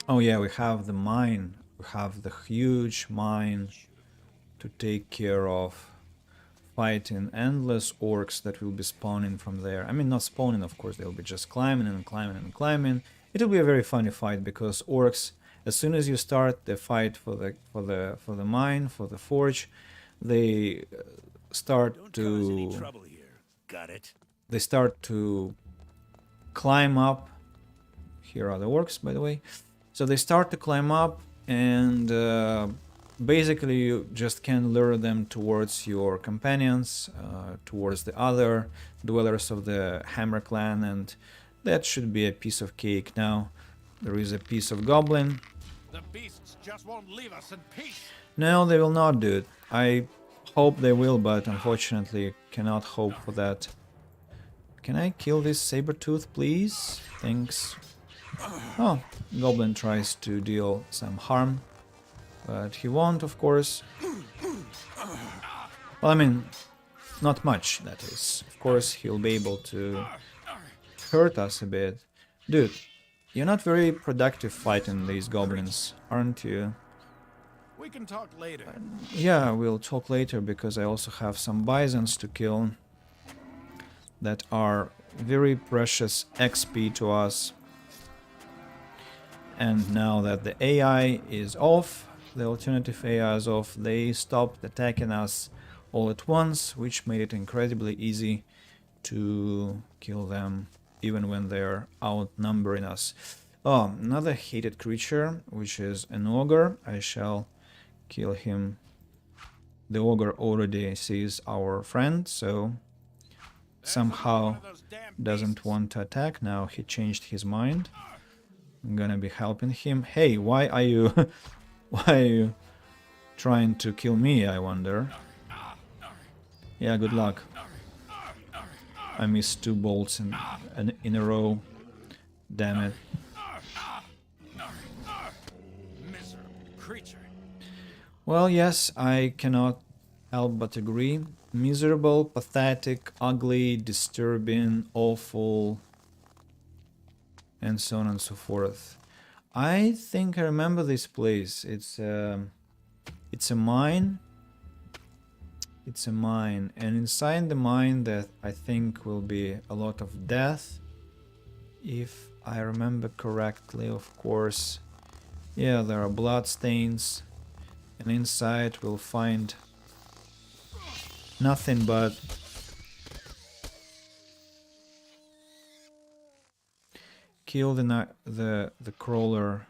Oh yeah, we have the mine. We have the huge mine to take care of, fighting endless orcs that will be spawning from there. I mean, not spawning, of course, they'll be just climbing and climbing and climbing. It'll be a very funny fight because orcs, as soon as you start the fight for the mine, for the forge, they start to Got it. they start to climb up. Here are the orcs, by the way. So they start to climb up, and basically you just can lure them towards your companions, towards the other dwellers of the Hammer Clan, and that should be a piece of cake. Now there is a piece of goblin. The beasts just won't leave us in peace. No, they will not do it. I hope they will, but unfortunately cannot hope for that. Can I kill this saber-tooth, please? Thanks. Oh, goblin tries to deal some harm, but he won't, of course. Well, I mean, not much, that is. Of course, he'll be able to hurt us a bit. Dude, you're not very productive fighting these goblins, aren't you? We can talk later. Yeah, we'll talk later, because I also have some bisons to kill that are very precious XP to us. And now that the AI is off, the alternative AI is off, they stopped attacking us all at once, which made it incredibly easy to kill them, even when they're outnumbering us. Oh, another hated creature, which is an ogre. I shall kill him. The ogre already sees our friend, so somehow doesn't want to attack. Now he changed his mind. I'm gonna be helping him. Hey, why are you why are you trying to kill me, I wonder? Yeah, good luck. I missed 2 bolts in a row. Damn it. Well, yes, I cannot help but agree. Miserable, pathetic, ugly, disturbing, awful, and so on and so forth. I think I remember this place. It's a mine. It's a mine, and inside the mine that I think will be a lot of death, if I remember correctly, of course. Yeah, there are blood stains, and inside we'll find nothing but kill the crawler.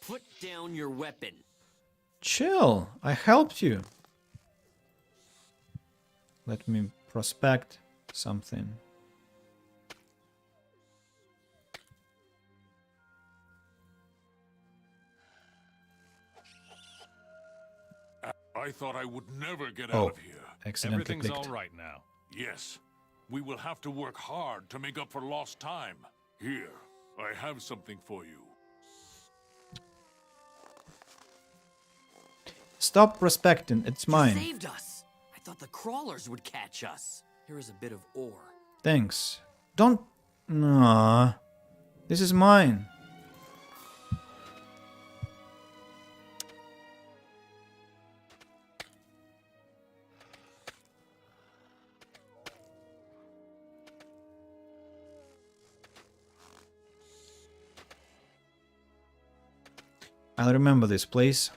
Put down your weapon. Chill, I helped you. Let me prospect something. I thought I would never get Oh, out of here. accidentally Everything's clicked. all right now. Yes. We will have to work hard to make up for lost time. Here, I have something for you. Stop prospecting, it's mine. You saved us. I thought the crawlers would catch us. Here is a bit of ore. Thanks. Don't... Nah. This is mine. I'll remember this place.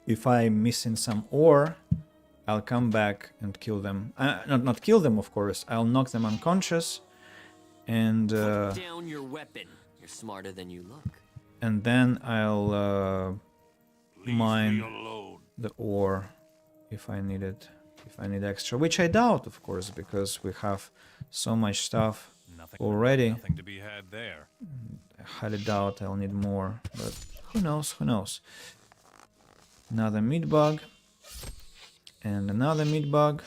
If I'm missing some ore, I'll come back and kill them. Not kill them, of course. I'll knock them unconscious, and Put down your weapon. You're smarter than you look. and then I'll mine the ore if I need it. If I need extra, which I doubt, of course, because we have so much stuff already. Nothing to be had there. I highly doubt I'll need more, but who knows? Who knows? Another meat bug. And another meat bug.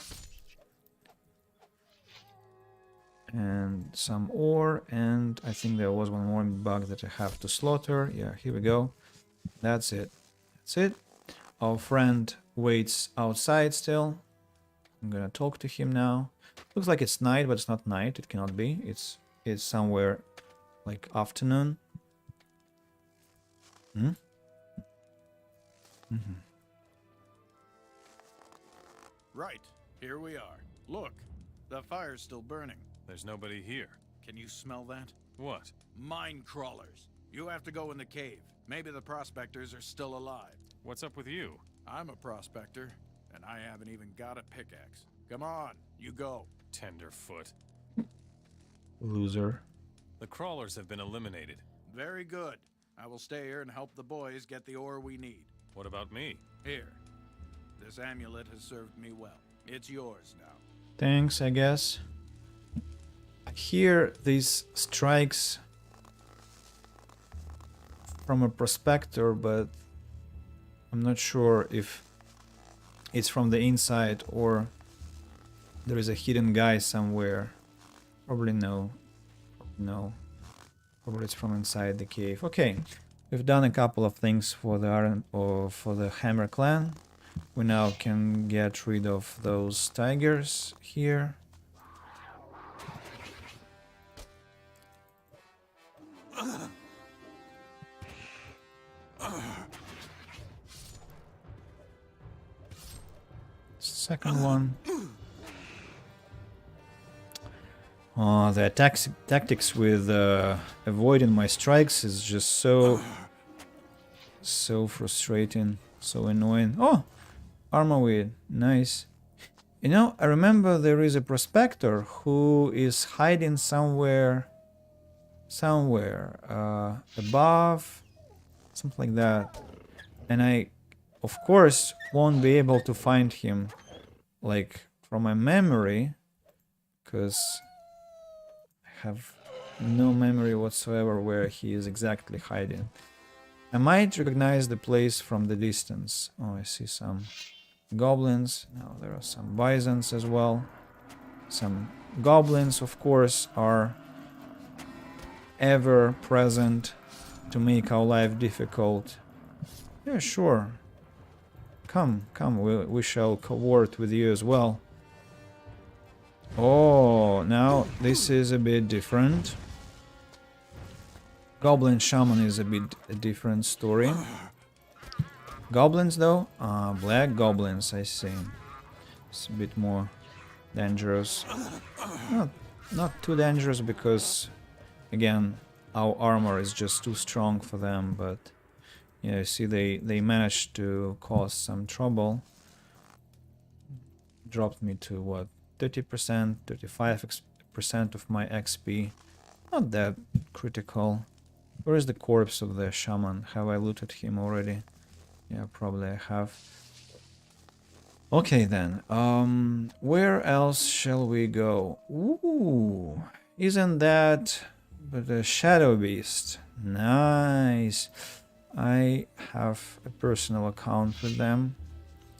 And some ore. And I think there was one more meat bug that I have to slaughter. Yeah, here we go. That's it. That's it. Our friend waits outside still. I'm gonna talk to him now. Looks like it's night, but it's not night. It cannot be. It's somewhere like afternoon. Hmm? Mm-hmm. Right, here we are. Look, the fire's still burning. There's nobody here. Can you smell that? What? Mine crawlers. You have to go in the cave. Maybe the prospectors are still alive. What's up with you? I'm a prospector, and I haven't even got a pickaxe. Come on, you go. Tenderfoot. Loser. The crawlers have been eliminated. Very good. I will stay here and help the boys get the ore we need. What about me? Here. This amulet has served me well. It's yours now. Thanks, I guess. I hear these strikes from a prospector, but I'm not sure if it's from the inside or there is a hidden guy somewhere. Probably no. No. Probably it's from inside the cave. Okay, we've done a couple of things for the Iron or for the Hammer clan. We now can get rid of those tigers here. Second one. The tactics with avoiding my strikes is just so frustrating, so annoying. Oh, armor weed, nice. You know, I remember there is a prospector who is hiding somewhere above, something like that, and I, of course, won't be able to find him, like, from my memory, because I have no memory whatsoever where he is exactly hiding. I might recognize the place from the distance. Oh, I see some goblins. Now there are some bisons as well. Some goblins, of course, are ever present to make our life difficult. Yeah, sure. Come, we shall cooperate with you as well. Oh, now this is a bit different. Goblin Shaman is a bit a different story. Goblins though? Black goblins, I see. It's a bit more dangerous. Not too dangerous because, again, our armor is just too strong for them, but yeah, you see they managed to cause some trouble. Dropped me to what? 30%, 35% of my XP. Not that critical. Where is the corpse of the shaman? Have I looted him already? Yeah, probably I have. Okay then, where else shall we go? Ooh, isn't that the Shadow Beast? Nice. I have a personal account with them.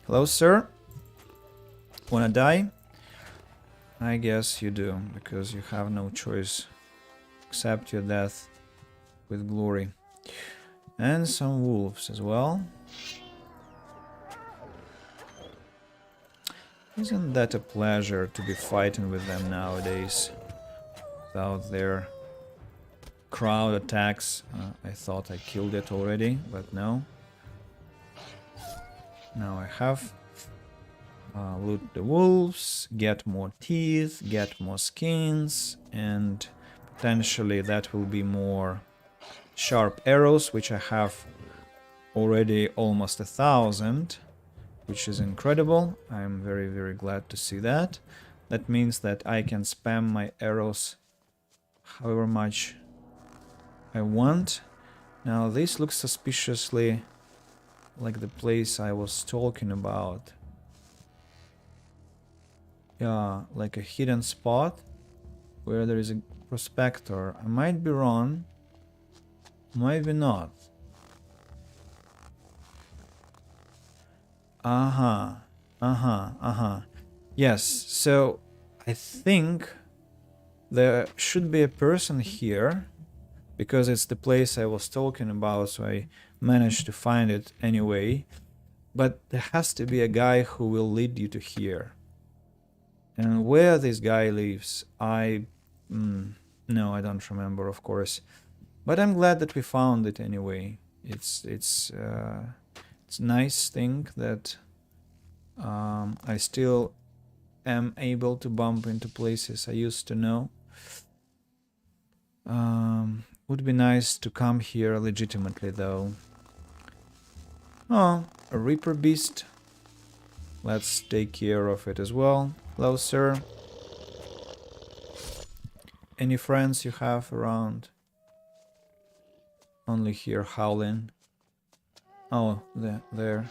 Hello, sir. Wanna die? I guess you do, because you have no choice. Accept your death with glory. And some wolves as well. Isn't that a pleasure to be fighting with them nowadays? Without their crowd attacks. I thought I killed it already, but no. Now I have. Loot the wolves, get more teeth, get more skins, and potentially that will be more sharp arrows, which I have already almost 1,000, which is incredible. I'm very, very glad to see that. That means that I can spam my arrows however much I want. Now this looks suspiciously like the place I was talking about. Yeah, like a hidden spot where there is a prospector. I might be wrong, might be not. Yes, so I think there should be a person here because it's the place I was talking about, so I managed to find it anyway. But there has to be a guy who will lead you to here. And where this guy lives, no, I don't remember, of course. But I'm glad that we found it anyway. It's a nice thing that I still am able to bump into places I used to know. Would be nice to come here legitimately, though. Oh, a Reaper Beast. Let's take care of it as well. Hello, sir. Any friends you have around? Only here howling. Oh, there.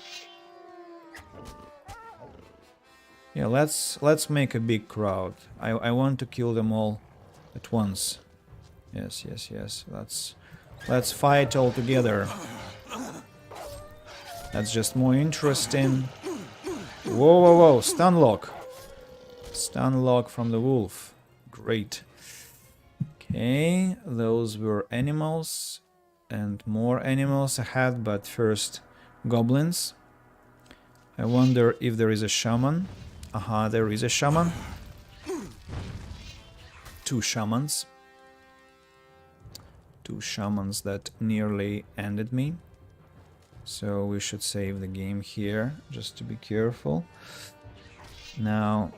Yeah, let's make a big crowd. I want to kill them all at once. Yes. Let's fight all together. That's just more interesting. Whoa, stun lock. Stun lock from the wolf. Great. Okay, those were animals and more animals ahead, but first goblins. I wonder if there is a shaman. Aha, there is a shaman. 2 shamans. 2 shamans that nearly ended me. So we should save the game here, just to be careful. Now,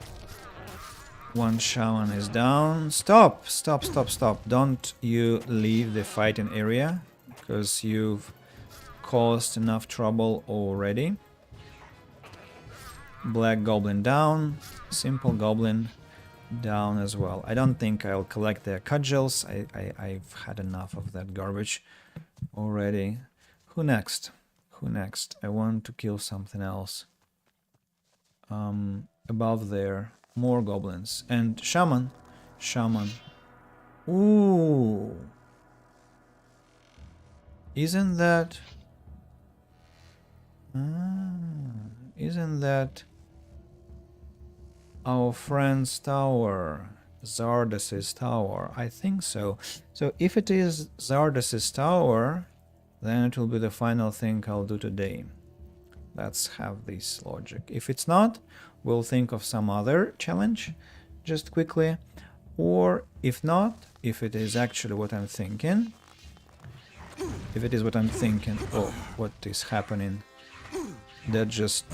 1 shaman is down. Stop! Don't you leave the fighting area, because you've caused enough trouble already. Black goblin down. Simple goblin down as well. I don't think I'll collect their cudgels. I've had enough of that garbage already. Who next? I want to kill something else. Above there, more goblins. And shaman. Ooh. Isn't that... isn't that our friend's tower? Zardas's tower. I think so. So if it is Zardas's tower, then it will be the final thing I'll do today. Let's have this logic. If it's not, we'll think of some other challenge just quickly. Or if not, if it is actually what I'm thinking. If it is what I'm thinking. Oh, what is happening? That just...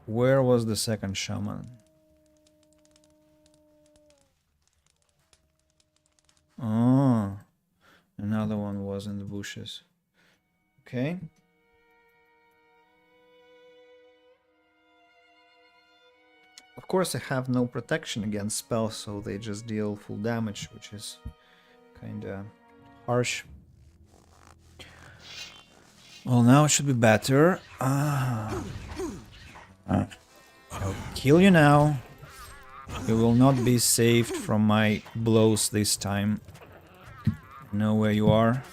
where was the second shaman? Oh, another one was in the bushes. Okay. Of course, I have no protection against spells, so they just deal full damage, which is kinda harsh. Well, now it should be better. I'll kill you now. You will not be saved from my blows this time. I know where you are.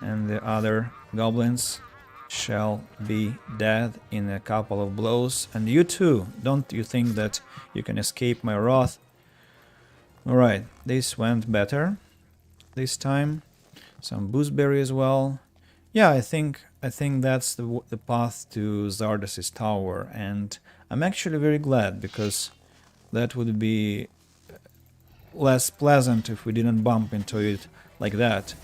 And the other goblins shall be dead in a couple of blows. And you too. Don't you think that you can escape my wrath? Alright, this went better this time. Some gooseberry as well. Yeah, I think that's the path to Zardas's tower, and I'm actually very glad, because that would be less pleasant if we didn't bump into it like that.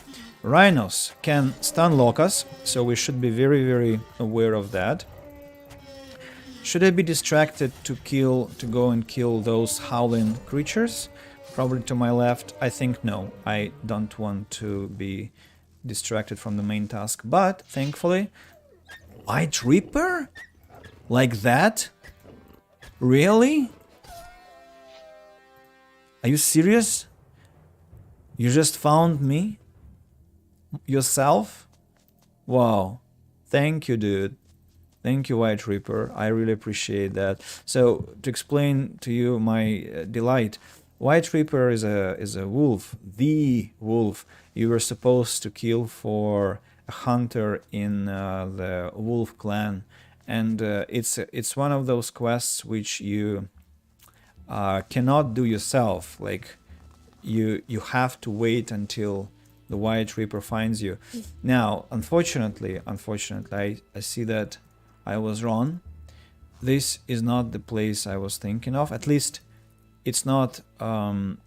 Rhinos can stun lock us, so we should be very, very aware of that. Should I be distracted to go and kill those howling creatures? Probably to my left. I think no. I don't want to be distracted from the main task. But thankfully, White Reaper? Like that? Really? Are you serious? You just found me? Yourself? Wow. Thank you, dude. Thank you, White Reaper. I really appreciate that. So, to explain to you my delight, White Reaper is a wolf, the wolf you were supposed to kill for a hunter in the Wolf Clan, and it's one of those quests which you cannot do yourself. Like you have to wait until the White Reaper finds you. Now, unfortunately, I see that I was wrong. This is not the place I was thinking of. At least, it's not the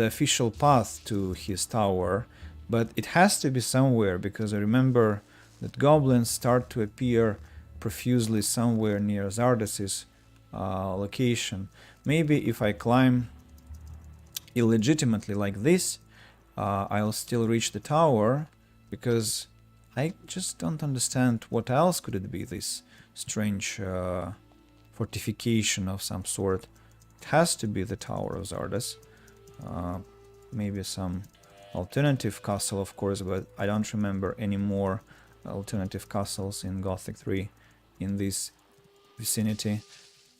official path to his tower, but it has to be somewhere, because I remember that goblins start to appear profusely somewhere near Zardas's location. Maybe if I climb illegitimately like this, I'll still reach the tower, because I just don't understand what else could it be, this strange fortification of some sort. It has to be the Tower of Zardas. Maybe some alternative castle, of course, but I don't remember any more alternative castles in Gothic 3 in this vicinity.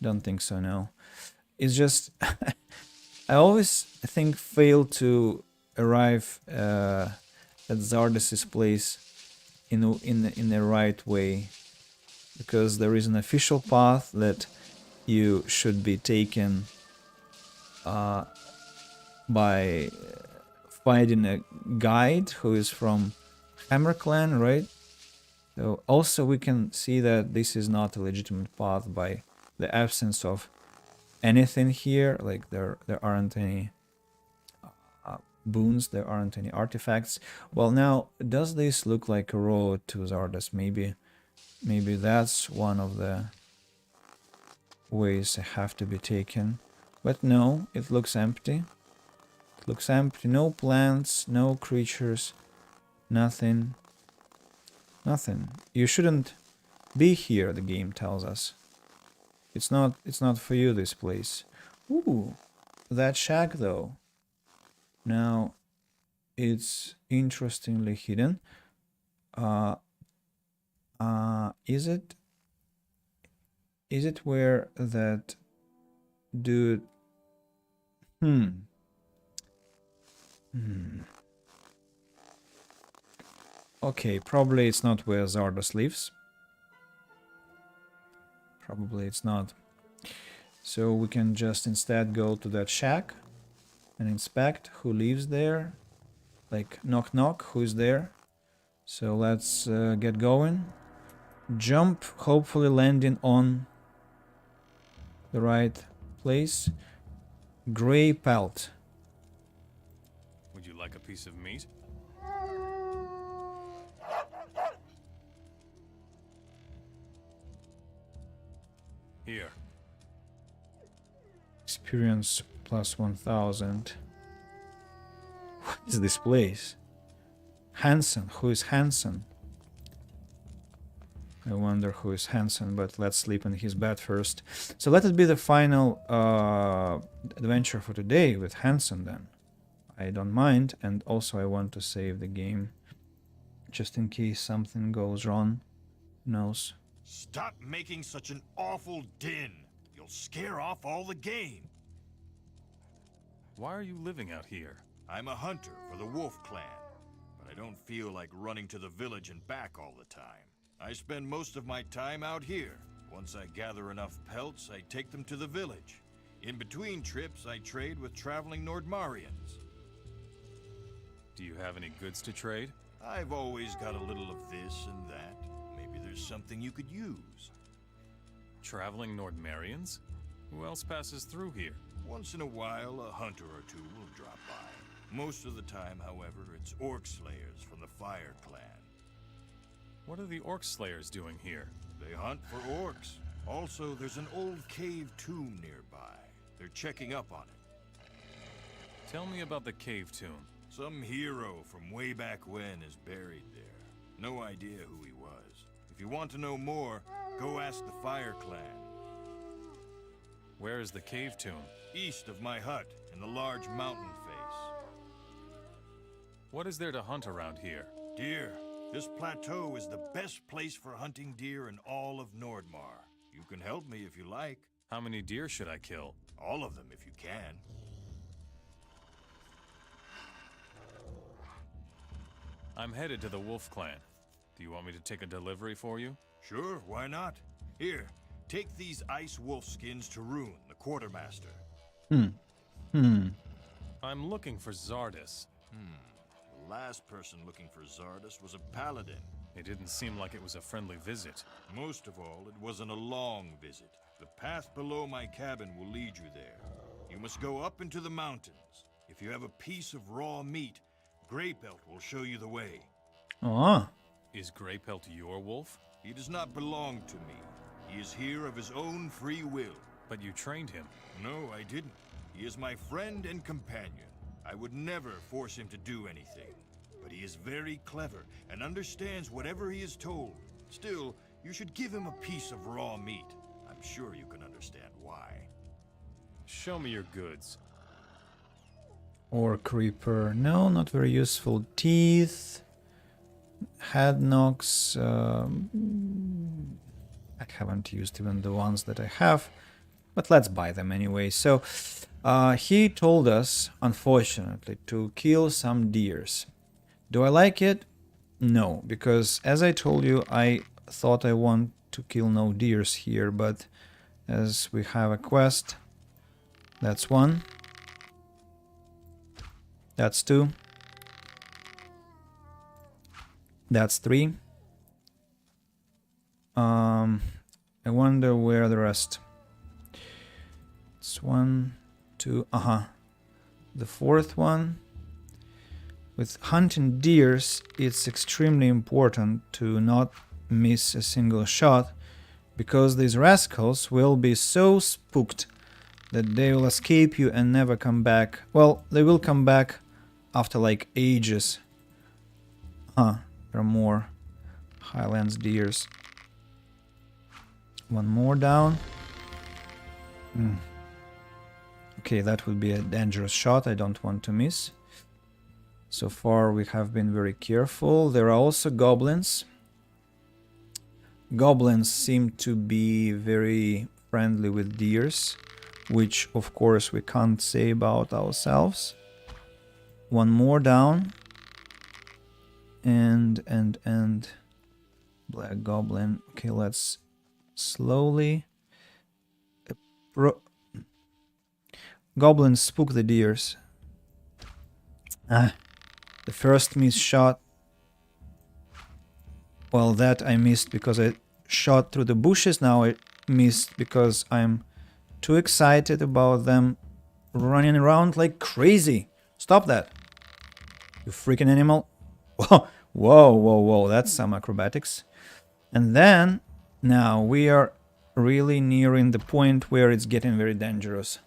Don't think so, no. It's just I always, I think, fail to arrive at Zardas's place in the right way, because there is an official path that you should be taken by finding a guide who is from Hammer Clan, right? So also we can see that this is not a legitimate path by the absence of anything here. Like there aren't any boons, there aren't any artifacts. Well, now, does this look like a road to Zardas? Maybe that's one of the ways I have to be taken. But no, it looks empty. It looks empty. No plants, no creatures, nothing. Nothing. You shouldn't be here, the game tells us. It's not for you, this place. Ooh, that shack though. Now, it's interestingly hidden. Is it where that dude? Okay, probably it's not where Zardas lives. Probably it's not. So we can just instead go to that shack and inspect who lives there. Like, knock knock, who's there? So let's get going. Jump, hopefully landing on the right place. Gray pelt. Would you like a piece of meat? Here. Experience plus 1000. What is this place? Hansen. Who is Hansen? I wonder who is Hansen, but let's sleep in his bed first. So let it be the final adventure for today with Hansen then. I don't mind, and also I want to save the game just in case something goes wrong. Who knows? Stop making such an awful din. You'll scare off all the game. Why are you living out here? I'm a hunter for the Wolf Clan, but I don't feel like running to the village and back all the time. I spend most of my time out here. Once I gather enough pelts, I take them to the village. In between trips, I trade with traveling Nordmarians. Do you have any goods to trade? I've always got a little of this and that. Maybe there's something you could use. Traveling Nordmarians? Who else passes through here? Once in a while, a hunter or two will drop by. Most of the time, however, it's orc slayers from the Fire Clan. What are the Orc Slayers doing here? They hunt for orcs. Also, there's an old cave tomb nearby. They're checking up on it. Tell me about the cave tomb. Some hero from way back when is buried there. No idea who he was. If you want to know more, go ask the Fire Clan. Where is the cave tomb? East of my hut, in the large mountain face. What is there to hunt around here? Deer. This plateau is the best place for hunting deer in all of Nordmar. You can help me if you like. How many deer should I kill? All of them if you can. I'm headed to the Wolf Clan. Do you want me to take a delivery for you? Sure, why not? Here, take these ice wolf skins to Rune, the quartermaster. I'm looking for Zardis. The last person looking for Zardis was a paladin. It didn't seem like it was a friendly visit. Most of all, it wasn't a long visit. The path below my cabin will lead you there. You must go up into the mountains. If you have a piece of raw meat, Greypelt will show you the way. Ah. Is Greypelt your wolf? He does not belong to me. He is here of his own free will. But you trained him. No, I didn't. He is my friend and companion. I would never force him to do anything. But he is very clever and understands whatever he is told. Still, you should give him a piece of raw meat. I'm sure you can understand why. Show me your goods. Or creeper. No, not very useful. Teeth. Head knocks. I haven't used even the ones that I have. But let's buy them anyway. So, he told us, unfortunately, to kill some deers. Do I like it? No, because as I told you, I thought I want to kill no deers here, but as we have a quest, that's one. That's two. That's three. I wonder where the rest. It's one, two, the fourth one. With hunting deers, it's extremely important to not miss a single shot, because these rascals will be so spooked that they will escape you and never come back. Well, they will come back after like ages. There are more Highlands deers. One more down. Okay, that would be a dangerous shot. I don't want to miss. So far we have been very careful. There are also goblins. Goblins seem to be very friendly with deers, which of course we can't say about ourselves. One more down. And black goblin. Okay, let's slowly. Goblins spook the deers. The first missed shot. Well, that I missed because I shot through the bushes. Now I missed because I'm too excited about them running around like crazy. Stop that, you freaking animal. Whoa, whoa, whoa, whoa, that's some acrobatics. And then, now we are really nearing the point where it's getting very dangerous,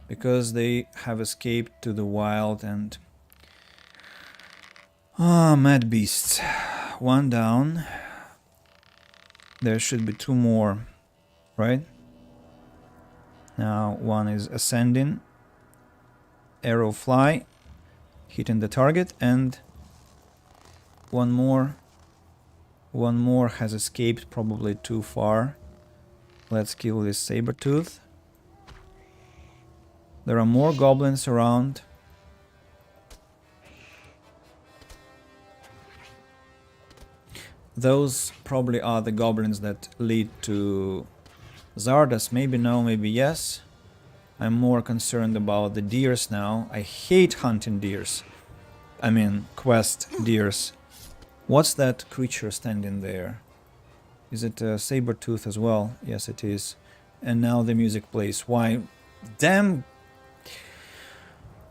because they have escaped to the wild and... mad beasts. One down. There should be two more, right? Now one is ascending. Arrow fly. Hitting the target, and one more has escaped, probably too far. Let's kill this saber-tooth. There are more goblins around. Those probably are the goblins that lead to Zardas. Maybe no, maybe yes. I'm more concerned about the deers now. I hate hunting deers. I mean, quest deers. What's that creature standing there? Is it a saber-tooth as well? Yes, it is. And now the music plays. Why? Damn!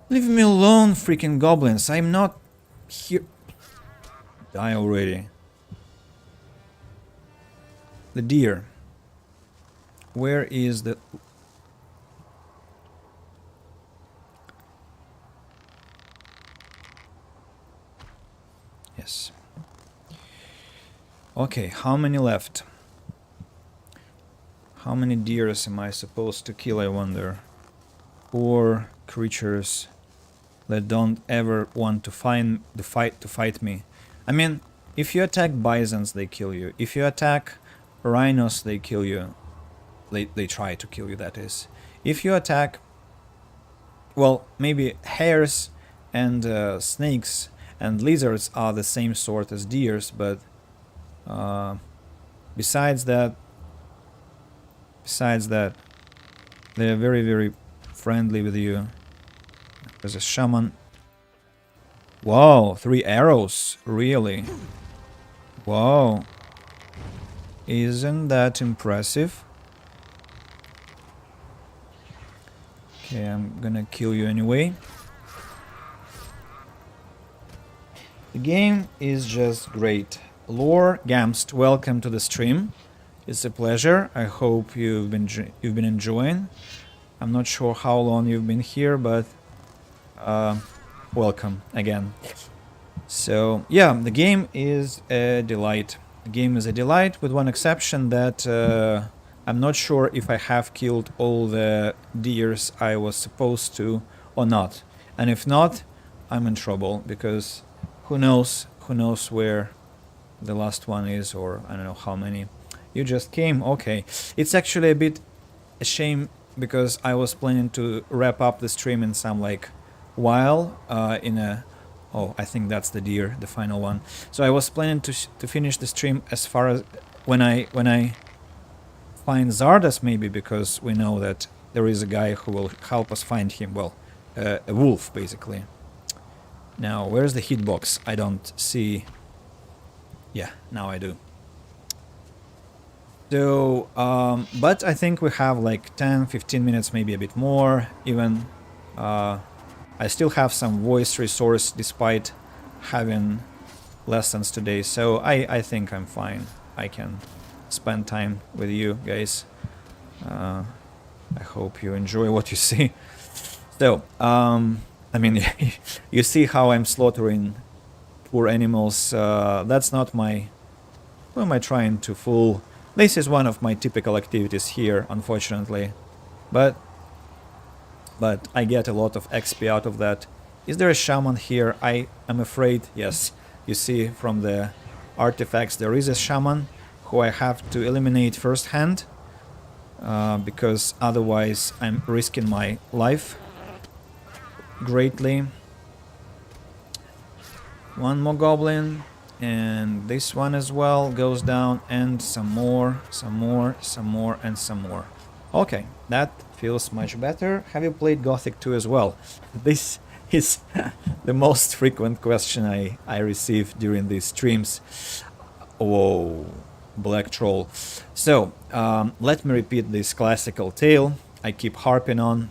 Leave me alone, freaking goblins. I'm not here. Die already. The deer. Where is the... Yes. Okay, how many left? How many deers am I supposed to kill, I wonder? Poor creatures that don't ever want to fight me. I mean, if you attack bisons, they kill you. If you attack rhinos, they kill you. They try to kill you, that is. If you attack, well, maybe hares and snakes and lizards are the same sort as deers, but besides that, they're very, very friendly with you. There's a shaman. Wow, 3 arrows, really? Wow. Isn't that impressive? Okay, I'm gonna kill you anyway. The game is just great. Lore Gamst, welcome to the stream. It's a pleasure. I hope you've been enjoying. I'm not sure how long you've been here, but welcome again. So yeah, the game is a delight. The game is a delight, with one exception that I'm not sure if I have killed all the deers I was supposed to or not. And if not, I'm in trouble, because who knows where the last one is, or I don't know how many. You just came? Okay. It's actually a bit a shame, because I was planning to wrap up the stream in some while in a... Oh, I think that's the deer, the final one. So I was planning to finish the stream as far as when I find Zardas, maybe, because we know that there is a guy who will help us find him. Well, a wolf, basically. Now, where's the hitbox? I don't see... Yeah, now I do. So, but I think we have 10-15 minutes, maybe a bit more, even. I still have some voice resource despite having lessons today, so I think I'm fine. I can spend time with you guys. I hope you enjoy what you see. So, I mean, you see how I'm slaughtering poor animals. That's not my... Who am I trying to fool? This is one of my typical activities here, unfortunately. But I get a lot of XP out of that. Is there a shaman here? I am afraid, yes. You see from the artifacts there is a shaman who I have to eliminate firsthand, because otherwise I'm risking my life greatly. One more goblin, and this one as well goes down, and some more, and some more. Okay, that feels much better. Have you played Gothic 2 as well? This is the most frequent question I receive during these streams. Whoa, Black Troll. So, let me repeat this classical tale I keep harping on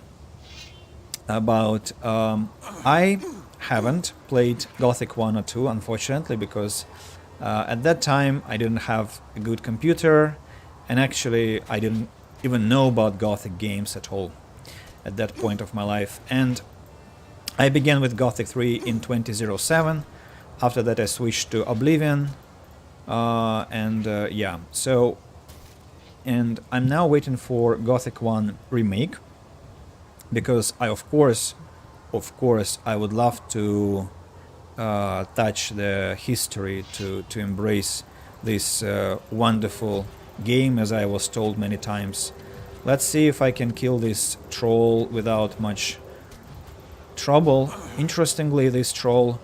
about. I haven't played Gothic 1 or 2, unfortunately, because at that time I didn't have a good computer, and actually I didn't even know about Gothic games at all at that point of my life. And I began with Gothic 3 in 2007. After that I switched to Oblivion, yeah, so, and I'm now waiting for Gothic 1 remake, because I of course I would love to touch the history, to embrace this wonderful game, as I was told many times. Let's see if I can kill this troll without much trouble. Interestingly, this troll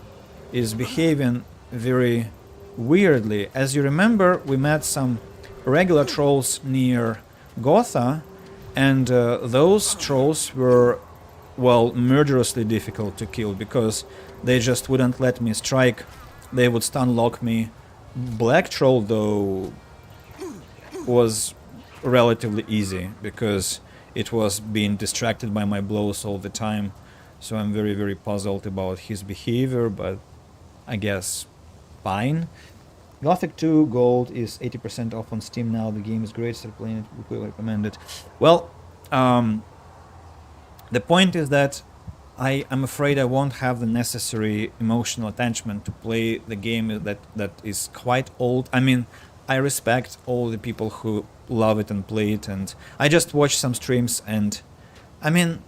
is behaving very weirdly. As you remember, we met some regular trolls near Gotha, and those trolls were, well, murderously difficult to kill, because they just wouldn't let me strike. They would stun lock me. Black Troll, though, was relatively easy, because it was being distracted by my blows all the time. So I'm very, very puzzled about his behavior, but I guess fine. Gothic 2 Gold is 80% off on Steam now. The game is great. Start playing it. We recommend it. Well, the point is that I'm afraid I won't have the necessary emotional attachment to play the game that is quite old. I mean, I respect all the people who love it and play it, and I just watched some streams, and I mean,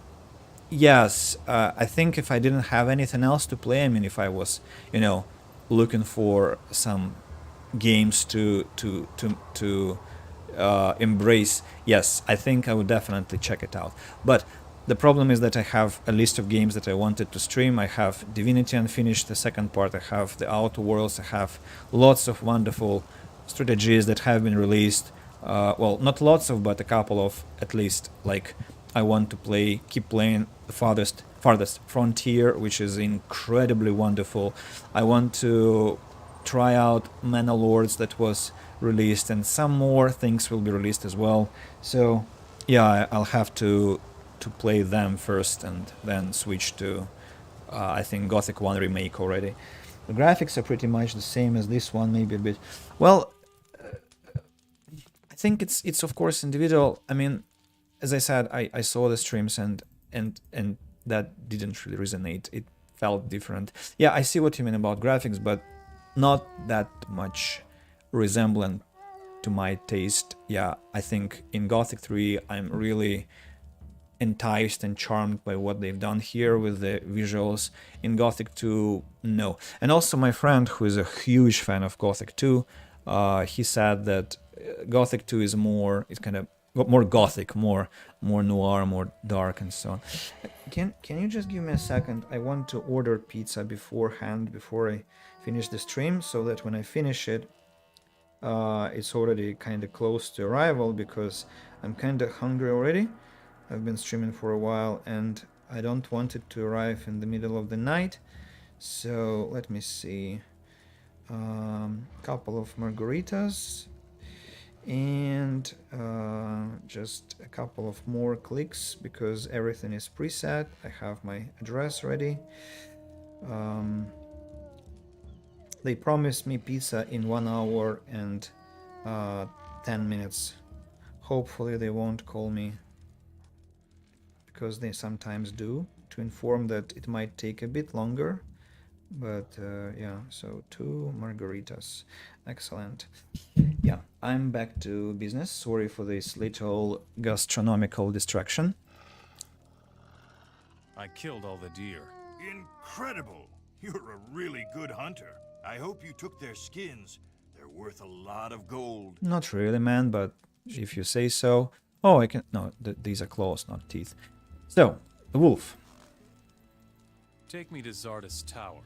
yes, I think if I didn't have anything else to play, I mean, if I was, you know, looking for some games to embrace, yes, I think I would definitely check it out. But the problem is that I have a list of games that I wanted to stream. I have Divinity Unfinished, the second part. I have the Outer Worlds. I have lots of wonderful strategies that have been released. Well, not lots of, but a couple of at least. Like, I want to keep playing the farthest Frontier, which is incredibly wonderful. I want to try out Mana Lords that was released, and some more things will be released as well. So yeah, I'll have to play them first and then switch to I think Gothic 1 remake already. The graphics are pretty much the same as this one, maybe a bit. Well, I think it's of course individual. I mean, as I said, I saw the streams and that didn't really resonate. It felt different. Yeah, I see what you mean about graphics, but not that much resemblant to my taste. Yeah, I think in Gothic 3 I'm really enticed and charmed by what they've done here with the visuals. In Gothic 2, no. And also my friend, who is a huge fan of Gothic 2, he said that Gothic 2 is it's kind of more gothic, more noir, more dark, and so on. Can you just give me a second? I want to order pizza beforehand, before I finish the stream, so that when I finish it, it's already kind of close to arrival, because I'm kind of hungry already. I've been streaming for a while, and I don't want it to arrive in the middle of the night. So let me see. Couple of margaritas and just a couple of more clicks, because everything is preset. I have my address ready. They promised me pizza in 1 hour and 10 minutes. Hopefully they won't call me, because they sometimes do, to inform that it might take a bit longer. But yeah, so 2 margaritas. Excellent. Yeah, I'm back to business. Sorry for this little gastronomical distraction. I killed all the deer. Incredible! You're a really good hunter. I hope you took their skins. They're worth a lot of gold. Not really, man, but if you say so. Oh, I can... No, these are claws, not teeth. So, the wolf. Take me to Zarda's tower.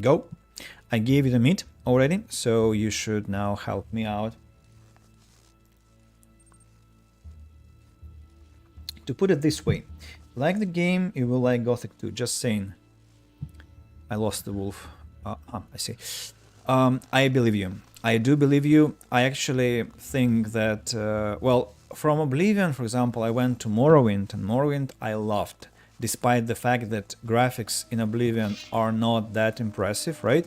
Go. I gave you the meat already, so you should now help me out. To put it this way, like the game, you will like Gothic 2. Just saying. I lost the wolf. I see. I believe you. I do believe you. I actually think that, well, from Oblivion, for example, I went to Morrowind, and Morrowind I loved, despite the fact that graphics in Oblivion are not that impressive, right?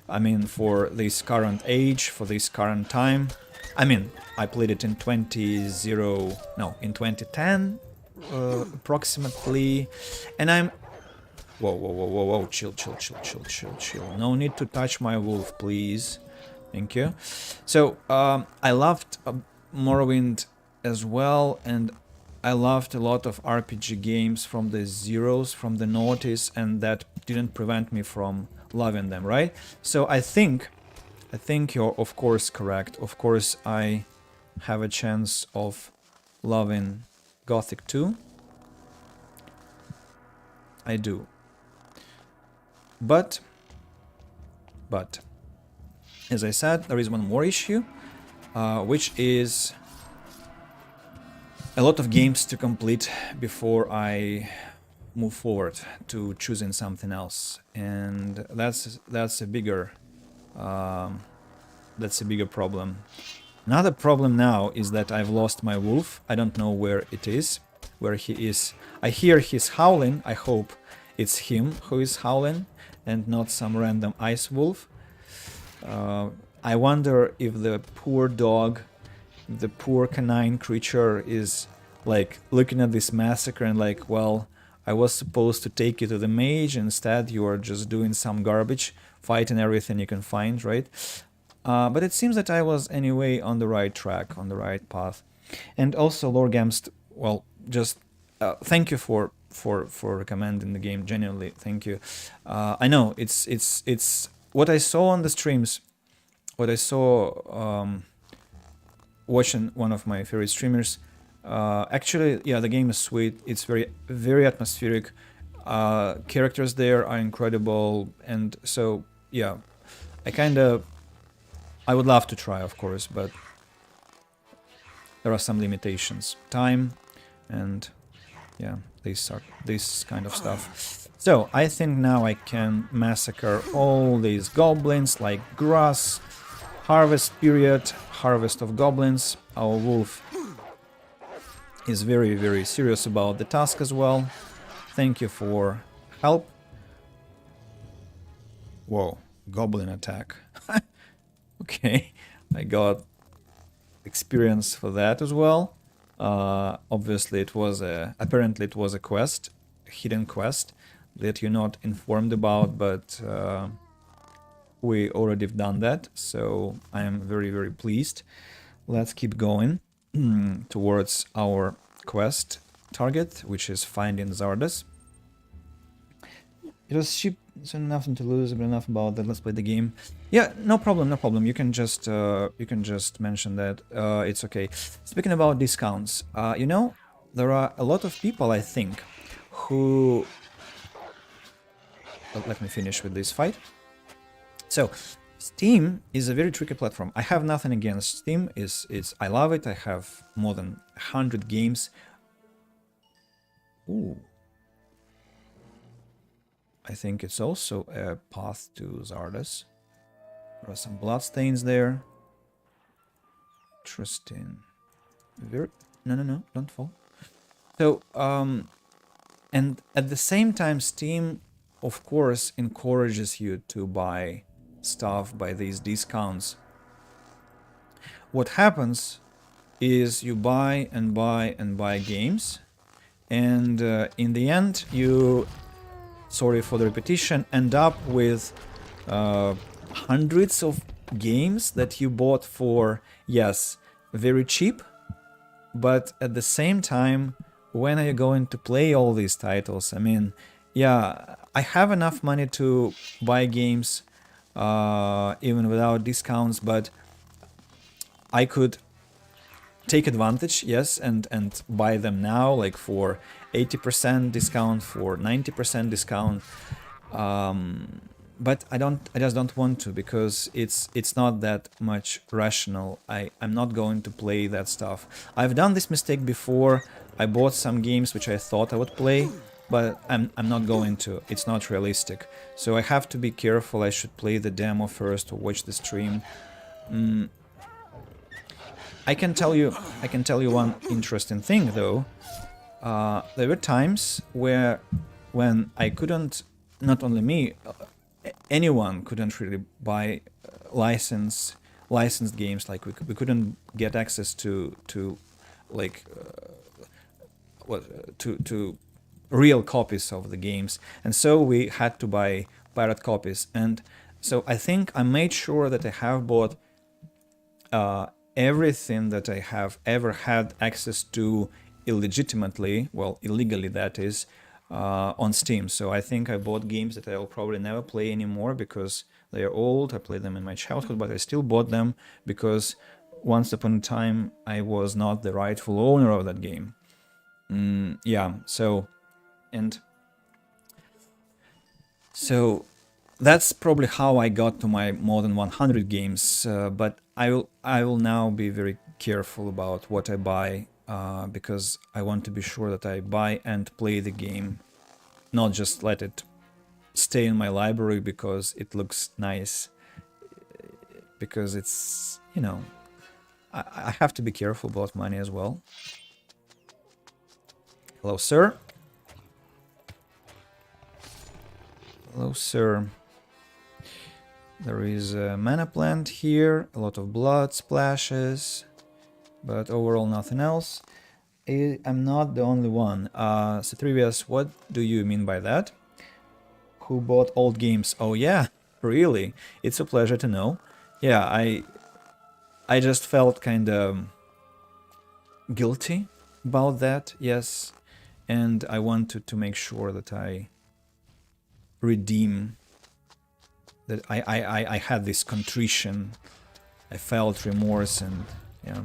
I mean, for this current age, for this current time. I mean, I played it in 2010, approximately, and I'm... Whoa, chill. No need to touch my wolf, please. Thank you. So, I loved Morrowind as well, and I loved a lot of RPG games from the zeros, from the noughties, and that didn't prevent me from loving them, right? So I think you're of course correct. Of course I have a chance of loving Gothic 2. I do. But, as I said, there is one more issue, which is a lot of games to complete before I move forward to choosing something else, and that's a bigger problem. Another problem now is that I've lost my wolf. I don't know where it is, where he is. I hear he's howling. I hope it's him who is howling and not some random ice wolf. I wonder if the poor dog, the poor canine creature, is like looking at this massacre and like, well, I was supposed to take you to the mage, instead you are just doing some garbage, fighting everything you can find, right? But it seems that I was anyway on the right track, on the right path. And also, Lord Gamst, well, just thank you for recommending the game. Genuinely, thank you. I know it's what I saw on the streams, what I saw watching one of my favorite streamers. Actually, yeah, the game is sweet. It's very atmospheric. Characters there are incredible, and so yeah, I would love to try, of course, but there are some limitations, time, and yeah, this kind of stuff. So I think now I can massacre all these goblins like grass. Harvest period, harvest of goblins. Our wolf is very serious about the task as well. Thank you for help. Whoa, goblin attack. Okay, I got experience for that as well. Obviously apparently it was a quest, a hidden quest that you're not informed about, but we already have done that, so I am very pleased. Let's keep going towards our quest target, which is finding Zardes. It was cheap, so nothing to lose, but enough about that. Let's play the game. Yeah, no problem, no problem. You can just mention that. It's okay. Speaking about discounts, you know, there are a lot of people, I think, who. Let me finish with this fight. So, Steam is a very tricky platform. I have nothing against Steam. I love it. I have more than 100 games. Ooh. I think it's also a path to Zardes. There are some bloodstains there. Interesting. No, don't fall. So, and at the same time, Steam, of course, encourages you to buy stuff by these discounts. What happens is you buy and buy and buy games, and in the end you, sorry for the repetition, end up with hundreds of games that you bought for, yes, very cheap, but at the same time, when are you going to play all these titles? I mean, yeah, I have enough money to buy games even without discounts, but I could take advantage, yes, and buy them now, like for 80% discount, for 90% discount. But I just don't want to, because it's not that much rational. I'm not going to play that stuff. I've done this mistake before. I bought some games which I thought I would play, but I'm not going to. It's not realistic. So I have to be careful. I should play the demo first or watch the stream. I can tell you one interesting thing though. There were times when I couldn't, not only me, anyone couldn't really buy licensed games. Like we couldn't get access to like to real copies of the games, and so we had to buy pirate copies. And so I think I made sure that I have bought everything that I have ever had access to illegitimately, well, illegally that is, on Steam. So I think I bought games that I'll probably never play anymore because they are old. I played them in my childhood, but I still bought them because once upon a time I was not the rightful owner of that game. Yeah, so that's probably how I got to my more than 100 games, but I will now be very careful about what I buy, because I want to be sure that I buy and play the game, not just let it stay in my library because it looks nice, because it's, you know, I have to be careful about money as well. Hello, sir. Hello, sir. There is a mana plant here, a lot of blood splashes, but overall nothing else. I'm not the only one. Cetrivius, what do you mean by that? Who bought old games? Oh yeah, really? It's a pleasure to know. Yeah, I just felt kind of guilty about that, yes, and I wanted to make sure that I redeem that I had this contrition. I felt remorse and yeah.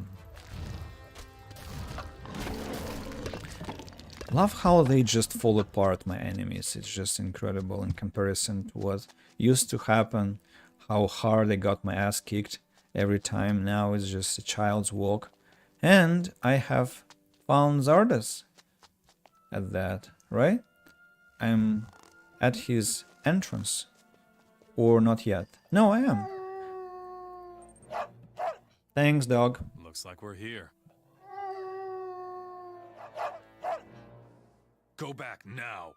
Love how they just fall apart, my enemies. It's just incredible in comparison to what used to happen, how hard I got my ass kicked every time. Now it's just a child's walk. And I have found Zardas at that, right? I'm at his entrance. Or not yet. No, I am. Thanks, dog. Looks like we're here. Go back now.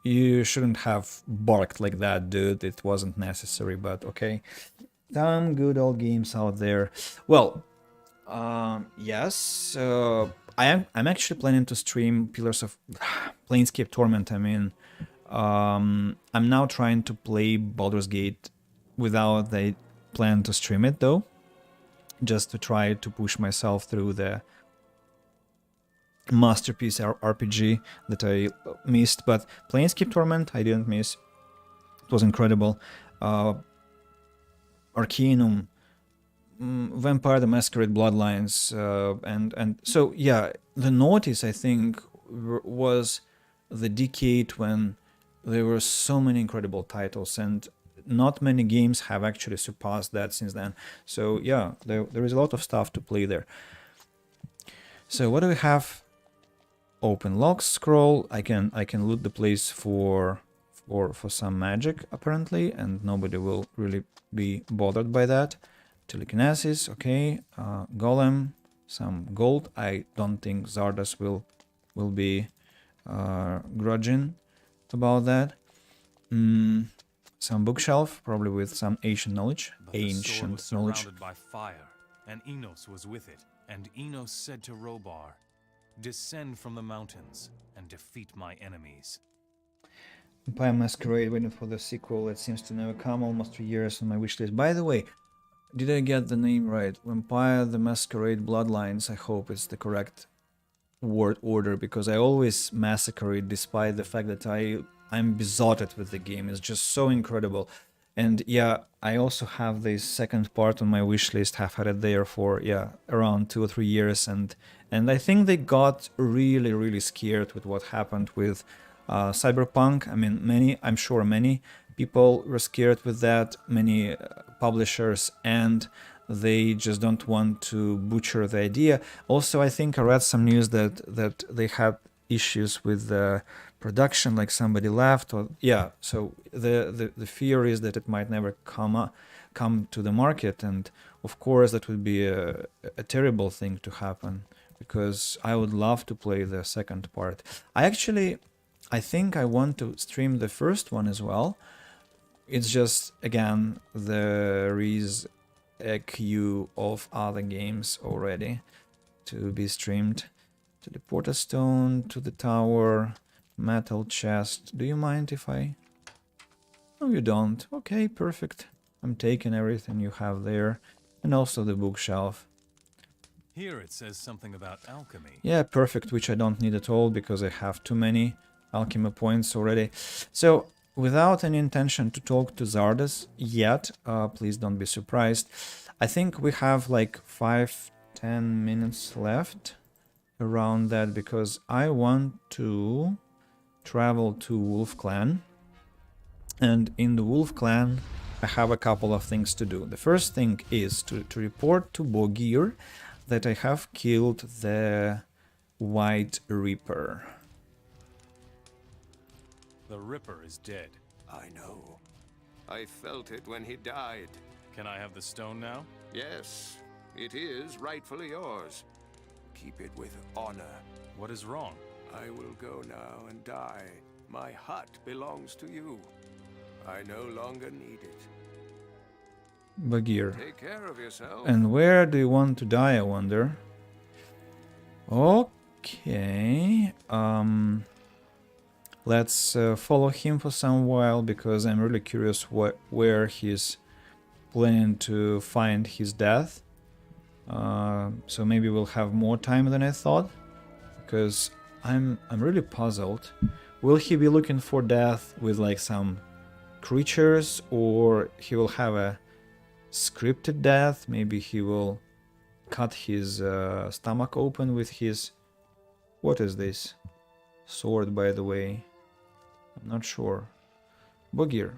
You shouldn't have barked like that, dude. It wasn't necessary, but okay. Some good old games out there. Well, yes. I'm actually planning to stream Pillars of Planescape Torment. I mean, I'm now trying to play Baldur's Gate without the plan to stream it though, just to try to push myself through the masterpiece RPG that I missed. But Planescape Torment I didn't miss. It was incredible. Arcanum, Vampire the Masquerade Bloodlines, and so yeah, the noughties I think was the decade when there were so many incredible titles, and not many games have actually surpassed that since then. So yeah, there is a lot of stuff to play there. So what do we have? Open lock scroll. I can loot the place for some magic apparently, and nobody will really be bothered by that. Telekinesis, okay. Golem, some gold. I don't think Zardas will be grudging about that. Some bookshelf, probably with some ancient knowledge. But the sword was surrounded by fire, and Enos was with it. And Enos said to Robar, "Descend from the mountains and defeat my enemies." Vampire Masquerade, waiting for the sequel. It seems to never come. Almost 3 years on my wishlist. By the way, did I get the name right? Vampire the Masquerade Bloodlines. I hope it's the correct word order, because I always massacre it despite the fact that I'm besotted with the game. It's just so incredible. And yeah, I also have the second part on my wish list. Have had it there for around 2 or 3 years, and I think they got really scared with what happened with Cyberpunk. I mean, I'm sure many people were scared with that, many publishers, and they just don't want to butcher the idea. Also, I think I read some news that they had issues with the production, like somebody left, or so the fear is that it might never come to the market, and of course that would be a terrible thing to happen, because I would love to play the second part. I think I want to stream the first one as well. It's just, again, there is a queue of other games already to be streamed. Teleporter stone to the tower, metal chest. Do you mind if I... No, you don't. Okay, perfect. I'm taking everything you have there, and also the bookshelf. Here it says something about alchemy. Yeah, perfect, which I don't need at all because I have too many alchemy points already. So, without any intention to talk to Zardas yet, please don't be surprised. I think we have like 5-10 minutes left around that, because I want to travel to Wolf Clan, and in the Wolf Clan I have a couple of things to do. The first thing is to report to Bogir that I have killed the White Reaper. The Ripper is dead. I know. I felt it when he died. Can I have the stone now? Yes, it is rightfully yours. Keep it with honor. What is wrong? I will go now and die. My hut belongs to you. I no longer need it. Bagir. Take care of yourself. And where do you want to die, I wonder? Okay. Let's follow him for some while because I'm really curious where he's planning to find his death. So maybe we'll have more time than I thought, because I'm really puzzled. Will he be looking for death with like some creatures, or he will have a scripted death? Maybe he will cut his stomach open with his... What is this? Sword, by the way. I'm not sure. Bogir,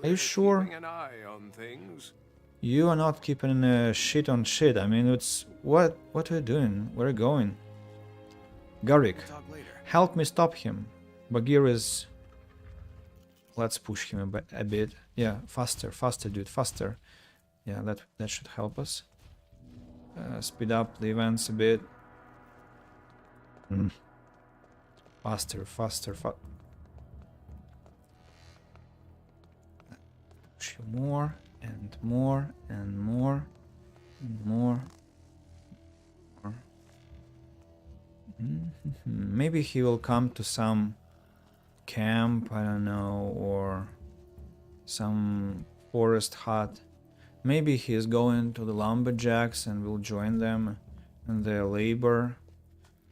are you sure? Keeping an eye on things. You are not keeping shit on shit. I mean, it's... What are you doing? Where are you going? Garik, help me stop him. Bagheera is... Let's push him a bit. Yeah, faster, dude, faster. Yeah, that should help us. Speed up the events a bit. Faster. Push you more and more and more and more. Maybe he will come to some camp, I don't know, or some forest hut. Maybe he is going to the lumberjacks and will join them in their labor.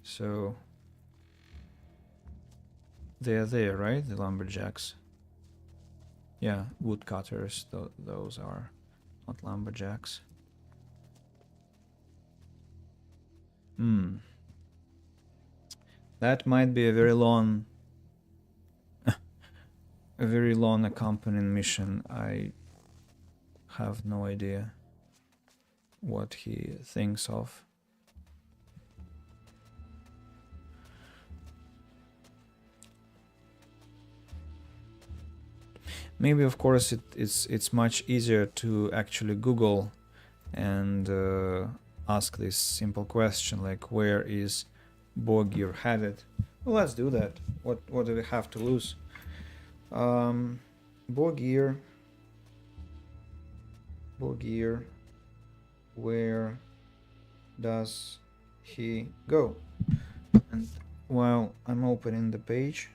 So they're there, right? The lumberjacks. Yeah, woodcutters. Those are not lumberjacks. That might be a very long accompanying mission. I have no idea what he thinks of. Maybe, of course, it's much easier to actually Google and ask this simple question, like, where is Bogir headed? Well, let's do that. What do we have to lose? Bogir, where does he go? And while I'm opening the page,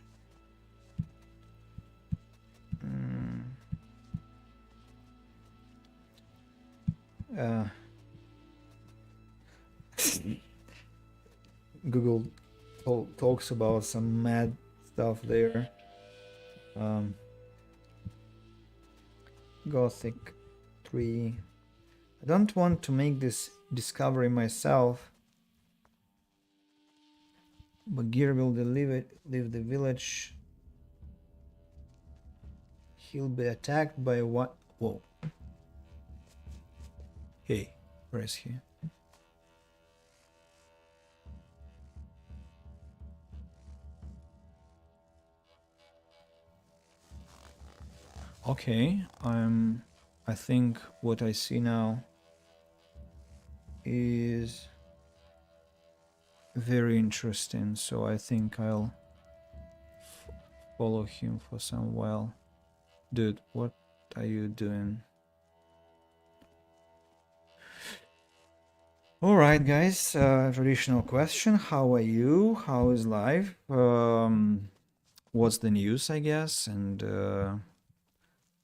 Google talks about some mad stuff there. Gothic 3. I don't want to make this discovery myself. Bagheera will leave the village. He'll be attacked by what? Whoa. Hey, where is he? Okay, I think what I see now is very interesting, so I think I'll follow him for some while. Dude, what are you doing? Alright guys, traditional question, how are you? How is life? What's the news, I guess, and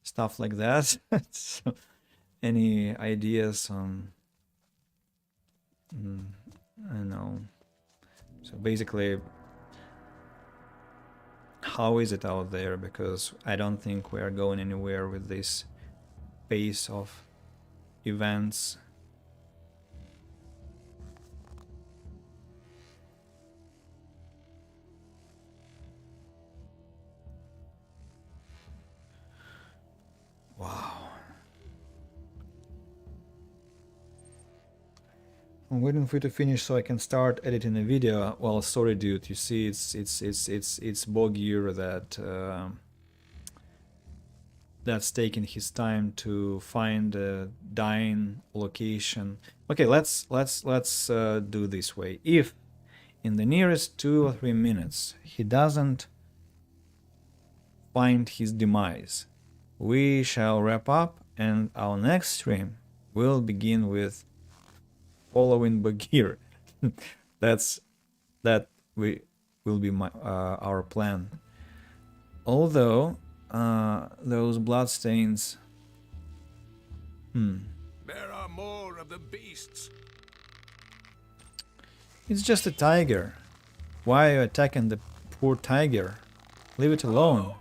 stuff like that. So, any ideas on... I don't know. So basically, how is it out there? Because I don't think we are going anywhere with this pace of events. Wow. I'm waiting for you to finish so I can start editing the video. Well, sorry, dude. You see, it's Bogir that's taking his time to find a dying location. Okay, let's do this way. If in the nearest 2 or 3 minutes he doesn't find his demise, we shall wrap up, and our next stream will begin with following Bagheera. That's That will be our plan. Although those bloodstains. There are more of the beasts. It's just a tiger. Why are you attacking the poor tiger? Leave it alone.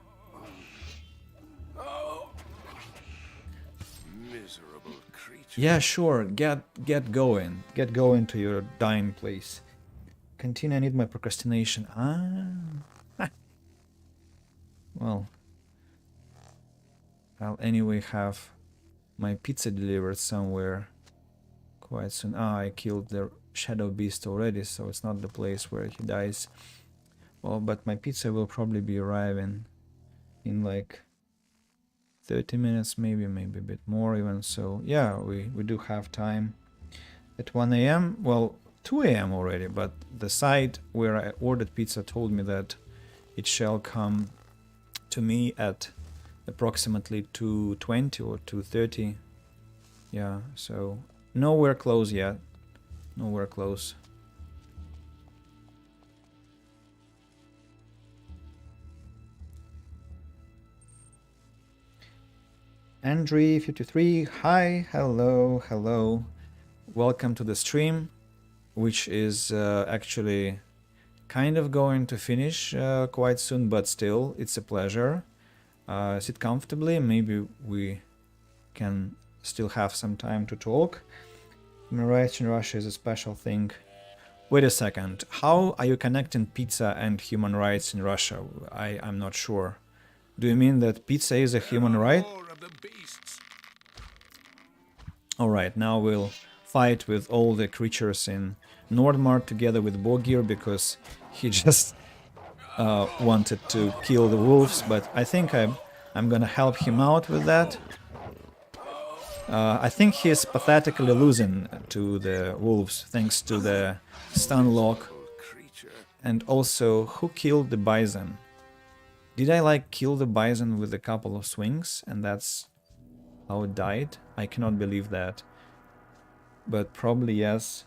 Miserable creature. Yeah, sure. Get going. Get going to your dying place. Continue. I need my procrastination. Well, I'll anyway have my pizza delivered somewhere quite soon. I killed the shadow beast already, so it's not the place where he dies. Well, but my pizza will probably be arriving in like 30 minutes, maybe a bit more even. So yeah, we do have time. At 1 a.m. Well, 2 a.m. already, but the site where I ordered pizza told me that it shall come to me at approximately 2:20 or 2:30. Yeah, so nowhere close yet. Nowhere close. Andre53, hi, hello. Welcome to the stream, which is actually kind of going to finish quite soon, but still, it's a pleasure. Sit comfortably, maybe we can still have some time to talk. Human rights in Russia is a special thing. Wait a second, how are you connecting pizza and human rights in Russia? I'm not sure. Do you mean that pizza is a human right? Alright, now we'll fight with all the creatures in Nordmark together with Bogir, because he just wanted to kill the wolves, but I think I'm gonna help him out with that. I think he's pathetically losing to the wolves thanks to the stun lock. And also, who killed the bison? Did I like kill the bison with a couple of swings and that's how it died? I cannot believe that. But probably yes.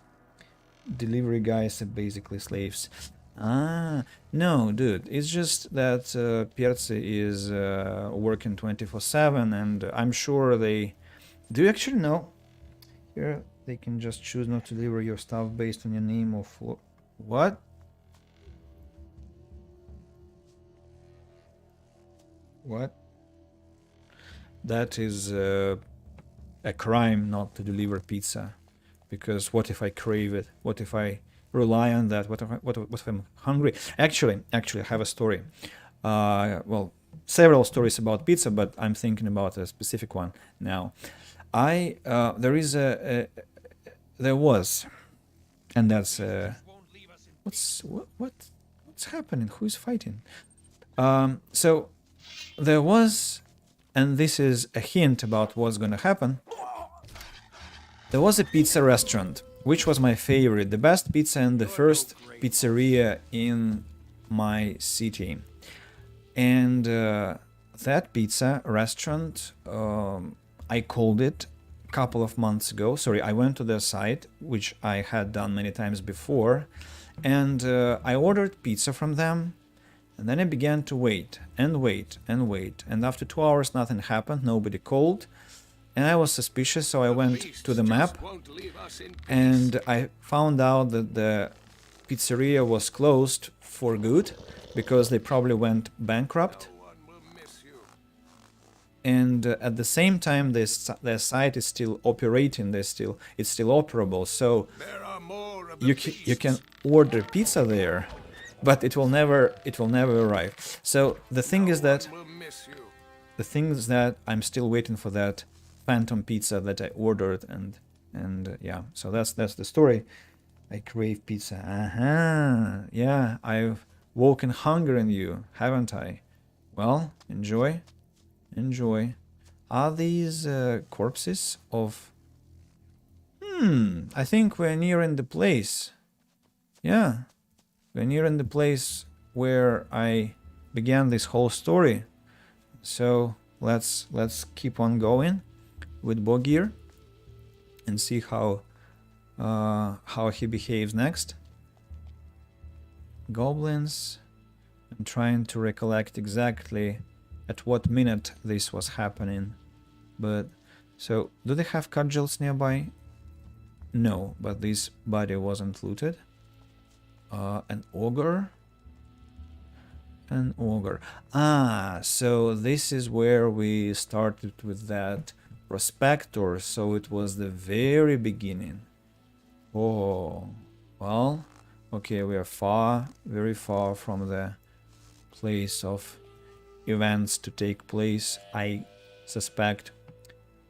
Delivery guys are basically slaves. No, dude, it's just that Percy is working 24/7, and I'm sure they... Do you actually know? Here, they can just choose not to deliver your stuff based on your name or floor. What? What? That is a crime not to deliver pizza. Because what if I crave it? What if I rely on that? What if I'm hungry? Actually, I have a story. Well, several stories about pizza, but I'm thinking about a specific one now. There was, and that's what's happening? Who's fighting? So there was, and this is a hint about what's gonna happen. There was a pizza restaurant, which was my favorite, the best pizza and the first pizzeria in my city. And that pizza restaurant, I called it a couple of months ago. Sorry, I went to their site, which I had done many times before, and I ordered pizza from them. And then I began to wait and wait and wait. And after 2 hours, nothing happened, nobody called. And I was suspicious, so I went to the map and I found out that the pizzeria was closed for good because they probably went bankrupt. And at the same time, their site is still operating. It's still operable. So you can order pizza there, but it will never arrive. So the thing is that I'm still waiting for that phantom pizza that I ordered, and yeah, so that's the story. I crave pizza. Yeah, I've woken hunger in you, haven't I? Well, enjoy. Are these corpses of... I think we're nearing the place. Yeah, we're nearing the place where I began this whole story. So let's keep on going with Bogir and see how he behaves next. goblins. I'm trying to recollect exactly at what minute this was happening. But, so, do they have cudgels nearby? No, but this body wasn't looted. An ogre? An ogre. Ah, so this is where we started with that prospector, so it was the very beginning. Oh, well, okay, we are far, very far from the place of events to take place, I suspect,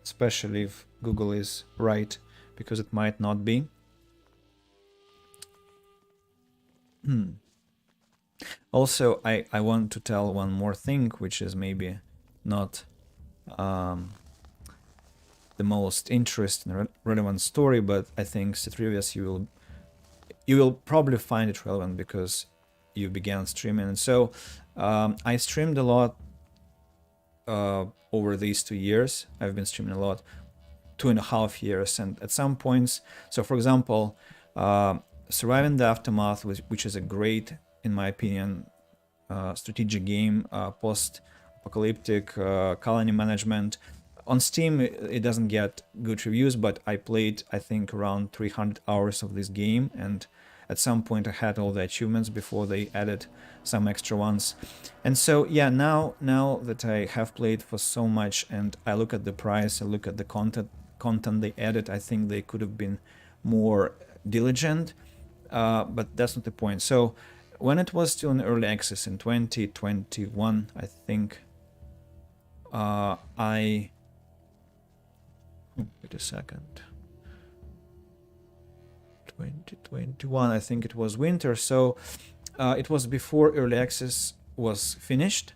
especially if Google is right, because it might not be. Also, I want to tell one more thing, which is maybe not the most interesting, relevant story, but I think Citrivius, you will probably find it relevant because you began streaming. And so I streamed a lot over these 2 years. I've been streaming a lot, 2.5 years, and at some points, so for example, Surviving the Aftermath, which is a great, in my opinion, strategic game, post-apocalyptic colony management. On Steam, it doesn't get good reviews, but I played, I think, around 300 hours of this game, and at some point I had all the achievements before they added some extra ones. And so, yeah, now that I have played for so much and I look at the price, I look at the content they added, I think they could have been more diligent, but that's not the point. So when it was still in early access in 2021, I think, wait a second. 2021, I think it was winter, so it was before early access was finished,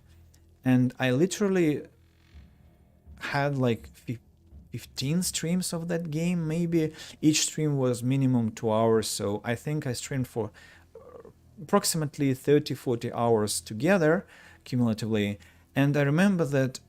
and I literally had like 15 streams of that game, maybe. Each stream was minimum 2 hours, so I think I streamed for approximately 30-40 hours together cumulatively. And I remember that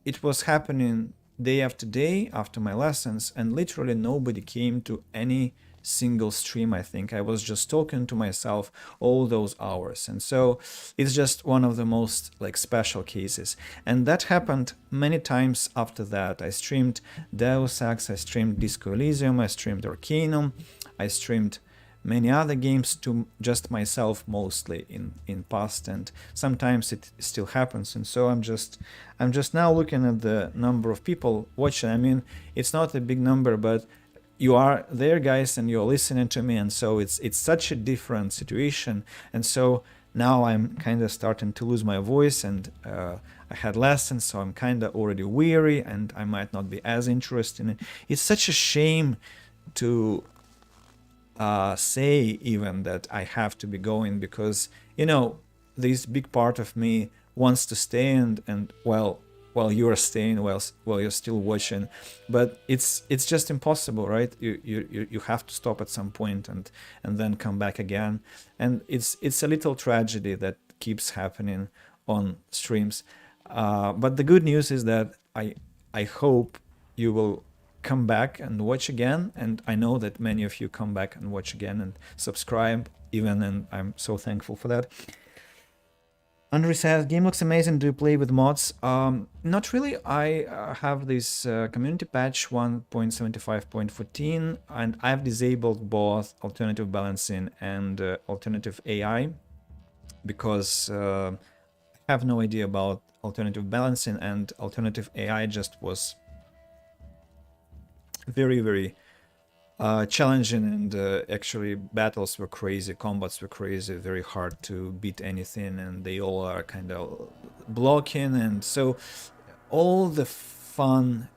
it was happening day after day after my lessons, and literally nobody came to any single stream. I think I was just talking to myself all those hours, and so it's just one of the most like special cases. And that happened many times after that. I streamed Deus Ex, I streamed Disco Elysium, I streamed Arcanum, I streamed many other games to just myself mostly in past, and sometimes it still happens. And so I'm just now looking at the number of people watching. I mean, it's not a big number, but you are there, guys, and you're listening to me, and so it's such a different situation. And so now I'm kind of starting to lose my voice, and I had lessons, so I'm kind of already weary, and I might not be as interested in it. It's such a shame to say even that I have to be going, because, you know, this big part of me wants to stay, and while you are staying, while you're still watching, but it's just impossible, right? You have to stop at some point and then come back again, and it's a little tragedy that keeps happening on streams. But the good news is that I hope you will come back and watch again, and I know that many of you come back and watch again and subscribe even, and I'm so thankful for that. Andre says, game looks amazing, do you play with mods? Not really. I have this community patch 1.75.14, and I've disabled both alternative balancing and alternative AI, because I have no idea about alternative balancing, and alternative AI just was very, very challenging, and actually battles were crazy, combats were crazy, very hard to beat anything, and they all are kind of blocking, and so all the fun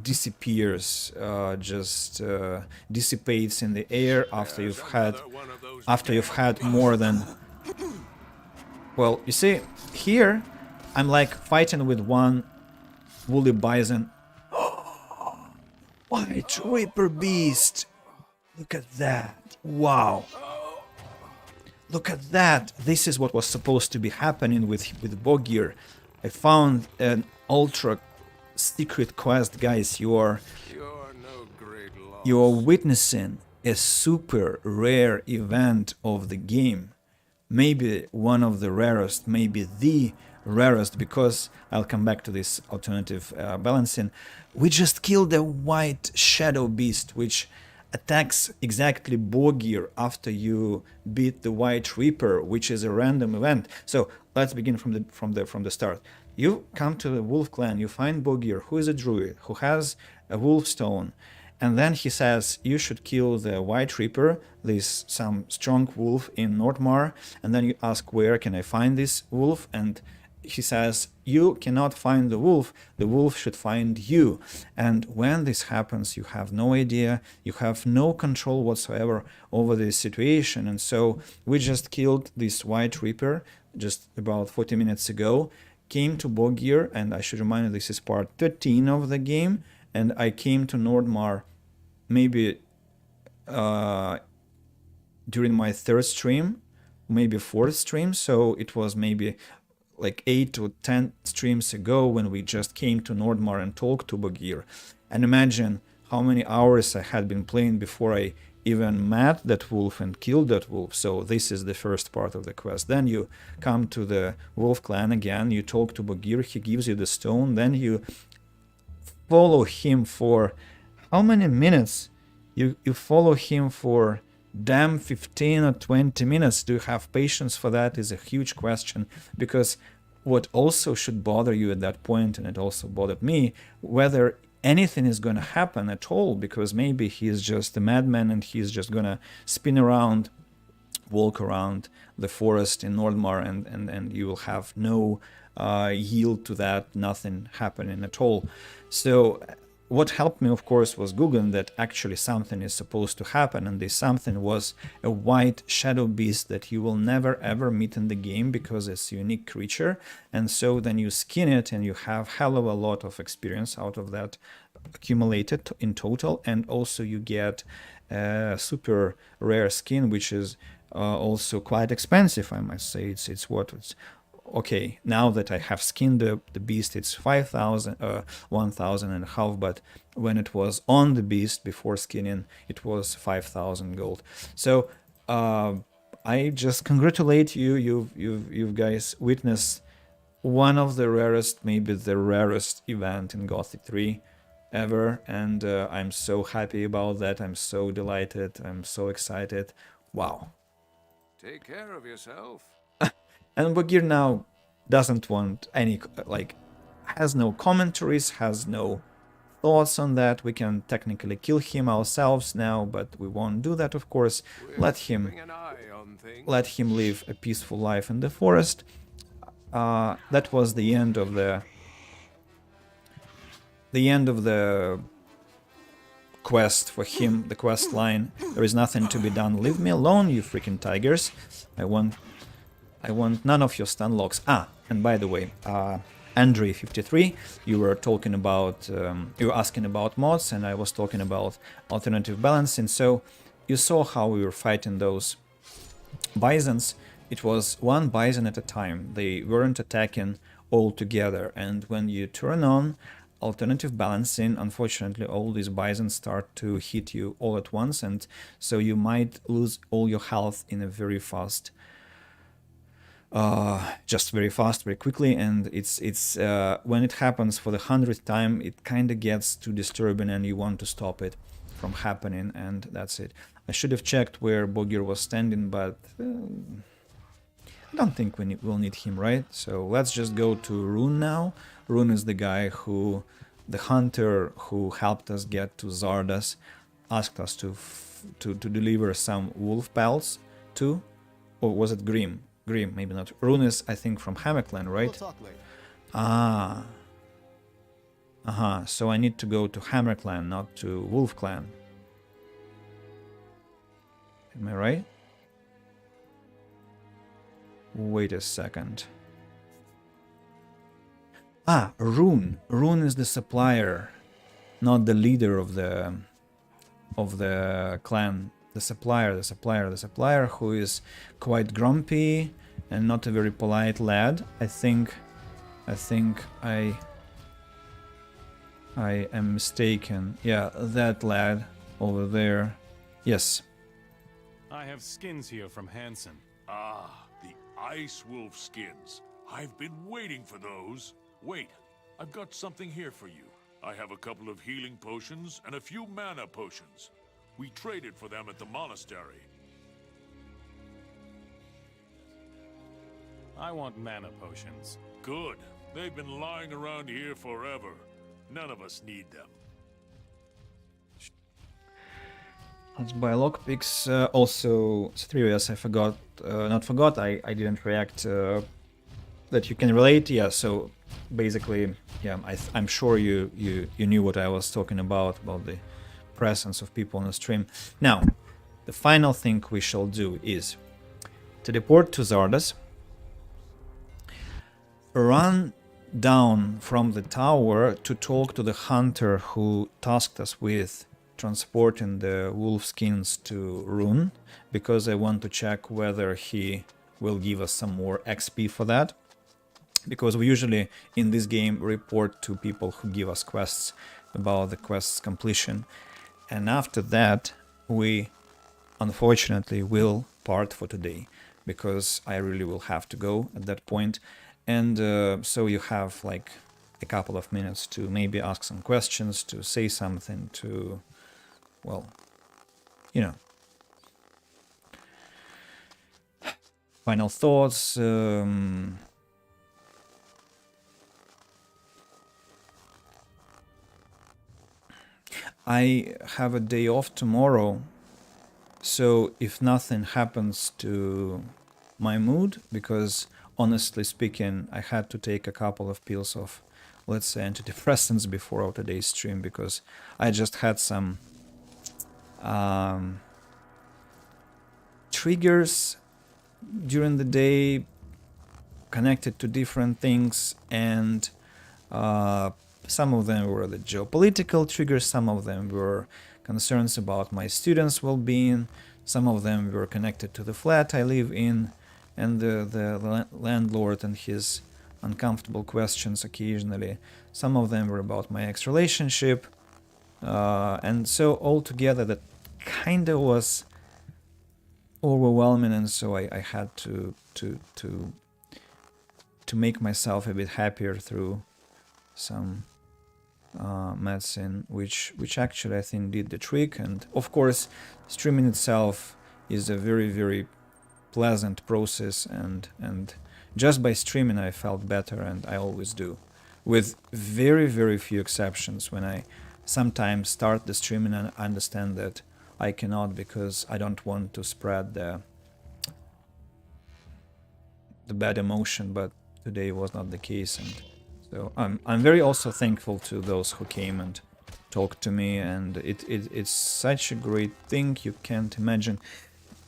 disappears, just dissipates in the air after you've had more than, well, you see, here I'm like fighting with one woolly bison. White Reaper Beast! Look at that! Wow! Look at that! This is what was supposed to be happening with Bogir. I found an ultra secret quest, guys. You are witnessing a super rare event of the game. maybe one of the rarest, maybe the rarest, because I'll come back to this alternative balancing. We just killed a white shadow beast, which attacks exactly Borgir after you beat the White Reaper, which is a random event. So let's begin from the start. You come to the Wolf Clan, you find Borgir, who is a druid, who has a wolf stone, and then he says you should kill the White Reaper, this some strong wolf in Nordmar, and then you ask where can I find this wolf, and he says you cannot find the wolf should find you. And when this happens, you have no idea, you have no control whatsoever over this situation. And so we just killed this White Reaper just about 40 minutes ago, came to Borgir, and I should remind you this is part 13 of the game, and I came to Nordmar maybe during my third stream, maybe fourth stream, so it was maybe like 8 to 10 streams ago when we just came to Nordmar and talked to Borgir. And imagine how many hours I had been playing before I even met that wolf and killed that wolf. So this is the first part of the quest. Then you come to the Wolf Clan again, you talk to Borgir, he gives you the stone, then you follow him for how many minutes? You follow him for damn 15 or 20 minutes. Do you have patience for that is a huge question, because what also should bother you at that point, and it also bothered me, whether anything is going to happen at all, because maybe he's just a madman and he's just going to spin around, walk around the forest in Nordmar, and you will have no yield to that, nothing happening at all. So what helped me, of course, was Googling that actually something is supposed to happen, and this something was a white shadow beast that you will never ever meet in the game because it's a unique creature. And so then you skin it and you have hell of a lot of experience out of that accumulated in total, and also you get a super rare skin, which is also quite expensive, I must say. It's what it's okay, now that I have skinned the beast, it's 5,000, 1,000 and a half, but when it was on the beast before skinning, it was 5,000 gold. So I just congratulate you. You guys witnessed one of the rarest, maybe the rarest event in Gothic 3 ever, and I'm so happy about that. I'm so delighted. I'm so excited. Wow. Take care of yourself. And Borgir now doesn't want any, like, has no commentaries, has no thoughts on that. We can technically kill him ourselves now, but we won't do that, of course. Let him live a peaceful life in the forest. That was the end of the quest for him, the quest line. There is nothing to be done. Leave me alone, you freaking tigers. I want none of your stun locks. And by the way, Andre53, you were talking about, you were asking about mods, and I was talking about alternative balancing. So you saw how we were fighting those bisons. It was one bison at a time. They weren't attacking all together. And when you turn on alternative balancing, unfortunately, all these bisons start to hit you all at once, and so you might lose all your health in a very fast. Just very fast, very quickly, and it's when it happens for the 100th time, it kind of gets too disturbing, and you want to stop it from happening, and that's it. I should have checked where Borgir was standing, but I don't think we'll need him, right? So let's just go to Rune now. Rune is the guy who, the hunter who helped us get to Zardas, asked us to deliver some wolf pelts to, or was it Grim? Grim, maybe not. Rune is, I think, from Hammerclan, right? We'll talk later. So I need to go to Hammerclan, not to Wolf Clan. Am I right? Wait a second. Rune. Rune is the supplier, not the leader of the clan. The supplier who is quite grumpy and not a very polite lad. I think I am mistaken. Yeah, that lad over there. Yes. I have skins here from Hansen. Ice wolf skins. I've been waiting for those. Wait, I've got something here for you. I have a couple of healing potions and a few mana potions. We traded for them at the monastery. I want mana potions. Good. They've been lying around here forever. None of us need them. Let's buy lockpicks. Also, Serious, I forgot, I didn't react that you can relate. Yeah, so basically, yeah, I'm sure you knew what I was talking about the presence of people on the stream. Now, the final thing we shall do is teleport to Zardas, run down from the tower to talk to the hunter who tasked us with transporting the wolf skins to Rune, because I want to check whether he will give us some more XP for that, because we usually in this game report to people who give us quests about the quest's completion, and after that we unfortunately will part for today, because I really will have to go at that point. And so you have like a couple of minutes to maybe ask some questions, to say something, to, well, you know. Final thoughts. I have a day off tomorrow, so if nothing happens to my mood, because honestly speaking, I had to take a couple of pills of, let's say, antidepressants before today's stream, because I just had some triggers during the day connected to different things, and some of them were the geopolitical triggers, some of them were concerns about my students' well-being, some of them were connected to the flat I live in, and the landlord and his uncomfortable questions occasionally. Some of them were about my ex-relationship, and so altogether that kind of was overwhelming, and so I had to make myself a bit happier through some medicine, which actually I think did the trick. And of course, streaming itself is a very, very pleasant process, and just by streaming I felt better, and I always do, with very, very few exceptions. When I sometimes start the streaming and understand that I cannot because I don't want to spread the bad emotion, but today was not the case, and so I'm very also thankful to those who came and talked to me, and it's such a great thing. You can't imagine.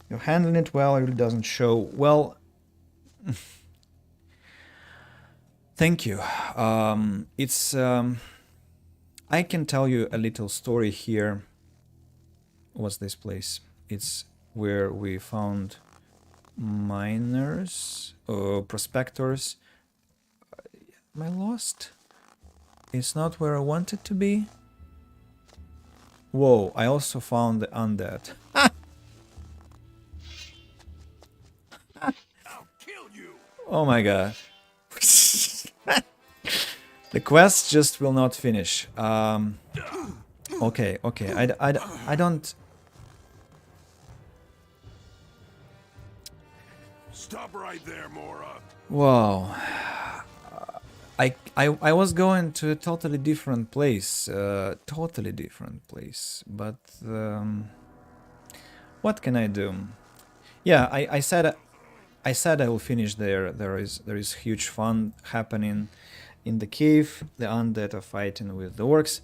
You're handling it well. It really doesn't show. Well, thank you. It's I can tell you a little story here. What's this place? It's where we found miners or prospectors. Am I lost? It's not where I want it to be. Whoa, I also found the undead. Oh my god. The quest just will not finish. Okay, I don't... Stop right there, Mora. Wow. I was going to a totally different place. But what can I do? Yeah, I said I will finish there. There is huge fun happening in the cave. The undead are fighting with the orcs.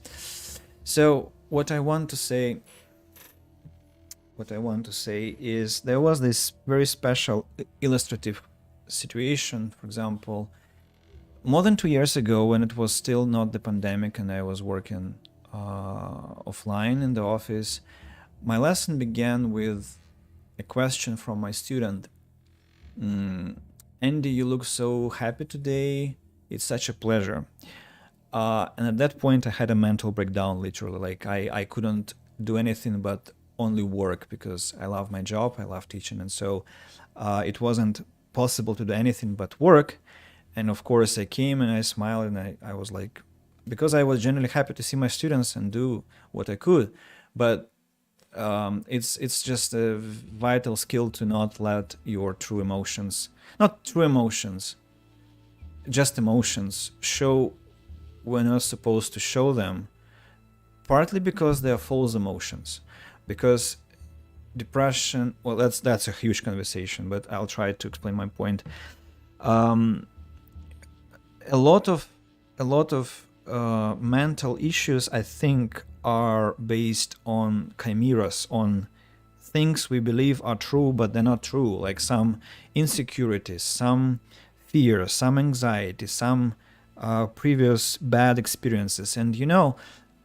So what I want to say is there was this very special illustrative situation. For example, more than 2 years ago, when it was still not the pandemic and I was working offline in the office, my lesson began with a question from my student. Andy, you look so happy today. It's such a pleasure. And at that point I had a mental breakdown, literally. Like I couldn't do anything but only work, because I love my job, I love teaching, and so it wasn't possible to do anything but work. And of course I came and I smiled, and I was like, because I was genuinely happy to see my students and do what I could. But it's just a vital skill to not let your true emotions, not true emotions, just emotions, show when you're supposed to show them, partly because they're false emotions. Because depression, well, that's a huge conversation, but I'll try to explain my point. A lot of mental issues, I think, are based on chimeras, on things we believe are true but they're not true, like some insecurities, some fear, some anxiety, some previous bad experiences. And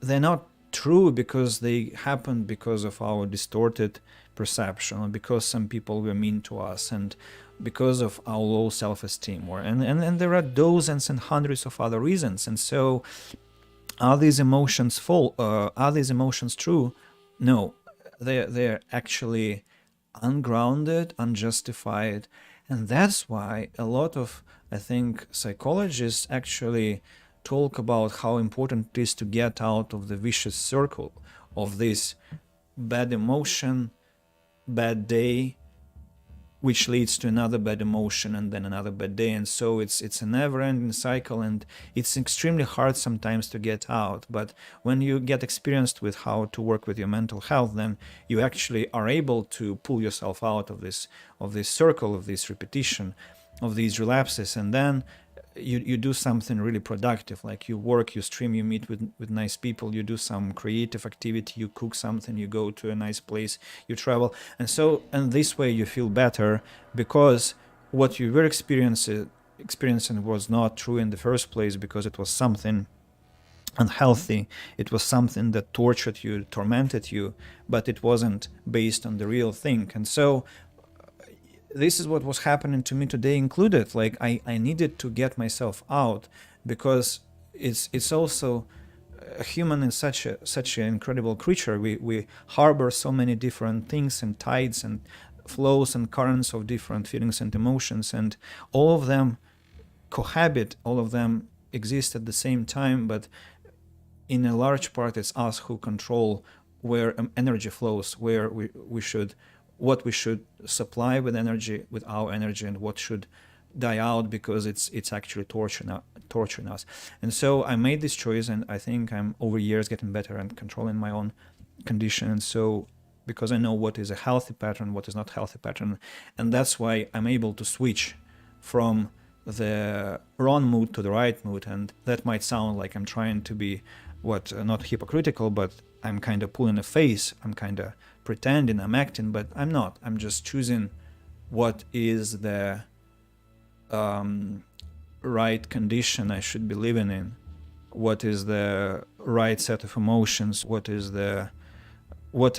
they're not true because they happened because of our distorted perception, or because some people were mean to us, and because of our low self-esteem, and there are dozens and hundreds of other reasons. And so are these emotions are these emotions true? No, they're actually ungrounded, unjustified. And that's why a lot of, I think, psychologists actually talk about how important it is to get out of the vicious circle of this bad emotion, bad day, which leads to another bad emotion and then another bad day. And so it's a never-ending cycle, and it's extremely hard sometimes to get out. But when you get experienced with how to work with your mental health, then you actually are able to pull yourself out of this circle, of this repetition, of these relapses. And then you do something really productive, like you work, you stream, you meet with nice people, you do some creative activity, you cook something, you go to a nice place, you travel. And this way you feel better, because what you were experiencing was not true in the first place, because it was something unhealthy, it was something that tortured you, tormented you, but it wasn't based on the real thing. And so this is what was happening to me today included. Like I needed to get myself out, because it's also a human is such an incredible creature. We harbor so many different things and tides and flows and currents of different feelings and emotions, and all of them cohabit, all of them exist at the same time. But in a large part, it's us who control where energy flows, where what we should supply with our energy, and what should die out because it's actually torturing us. And so I made this choice, and I think I'm over years getting better and controlling my own condition. And so, because I know what is a healthy pattern, what is not healthy pattern, and that's why I'm able to switch from the wrong mood to the right mood. And that might sound like I'm trying to be not hypocritical, but I'm kind of pulling a face, I'm kind of pretending, I'm acting, but I'm not. I'm just choosing what is the right condition I should be living in, what is the right set of emotions, what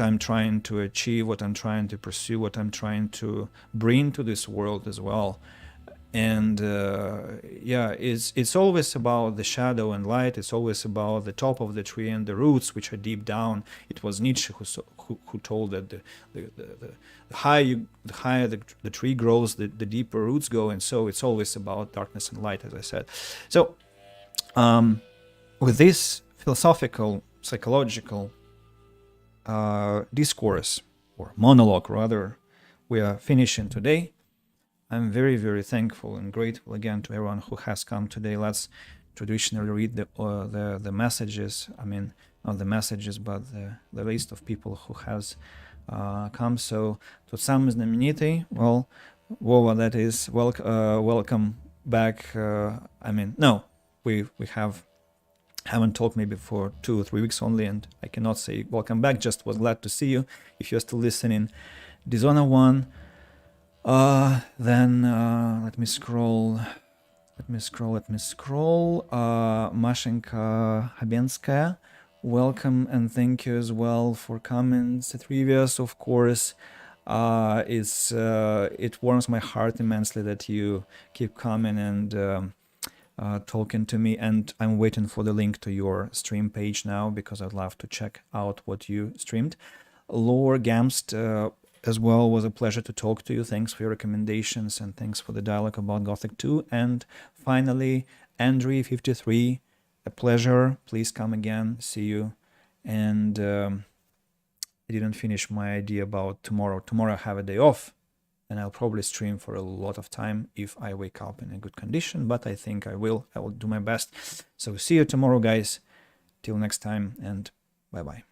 I'm trying to achieve, what I'm trying to pursue, what I'm trying to bring to this world as well. And it's always about the shadow and light. It's always about the top of the tree and the roots, which are deep down. It was Nietzsche who told that the higher the tree grows, the deeper roots go. And so it's always about darkness and light, as I said. So with this philosophical, psychological discourse, or monologue rather, we are finishing today. I'm very, very thankful and grateful again to everyone who has come today. Let's traditionally read the messages. I mean, not the messages, but the list of people who has come. So, тот самый знаменитый, well, Vova, that is, welcome back. I mean, no, we haven't talked maybe for 2 or 3 weeks only, and I cannot say welcome back. Just was glad to see you. If you're still listening, Dishonor 1. Then let me scroll. Mashenka Habenskaya, welcome and thank you as well for comments. Trivias, of course. It warms my heart immensely that you keep coming and talking to me. And I'm waiting for the link to your stream page now, because I'd love to check out what you streamed. Lore Gamst, as well was a pleasure to talk to you. Thanks for your recommendations and thanks for the dialogue about Gothic 2. And finally, Andre53, a pleasure. Please come again. See you. And I didn't finish my idea about tomorrow. Tomorrow I have a day off and I'll probably stream for a lot of time if I wake up in a good condition, but I think I will do my best. So see you tomorrow, guys. Till next time, and bye-bye.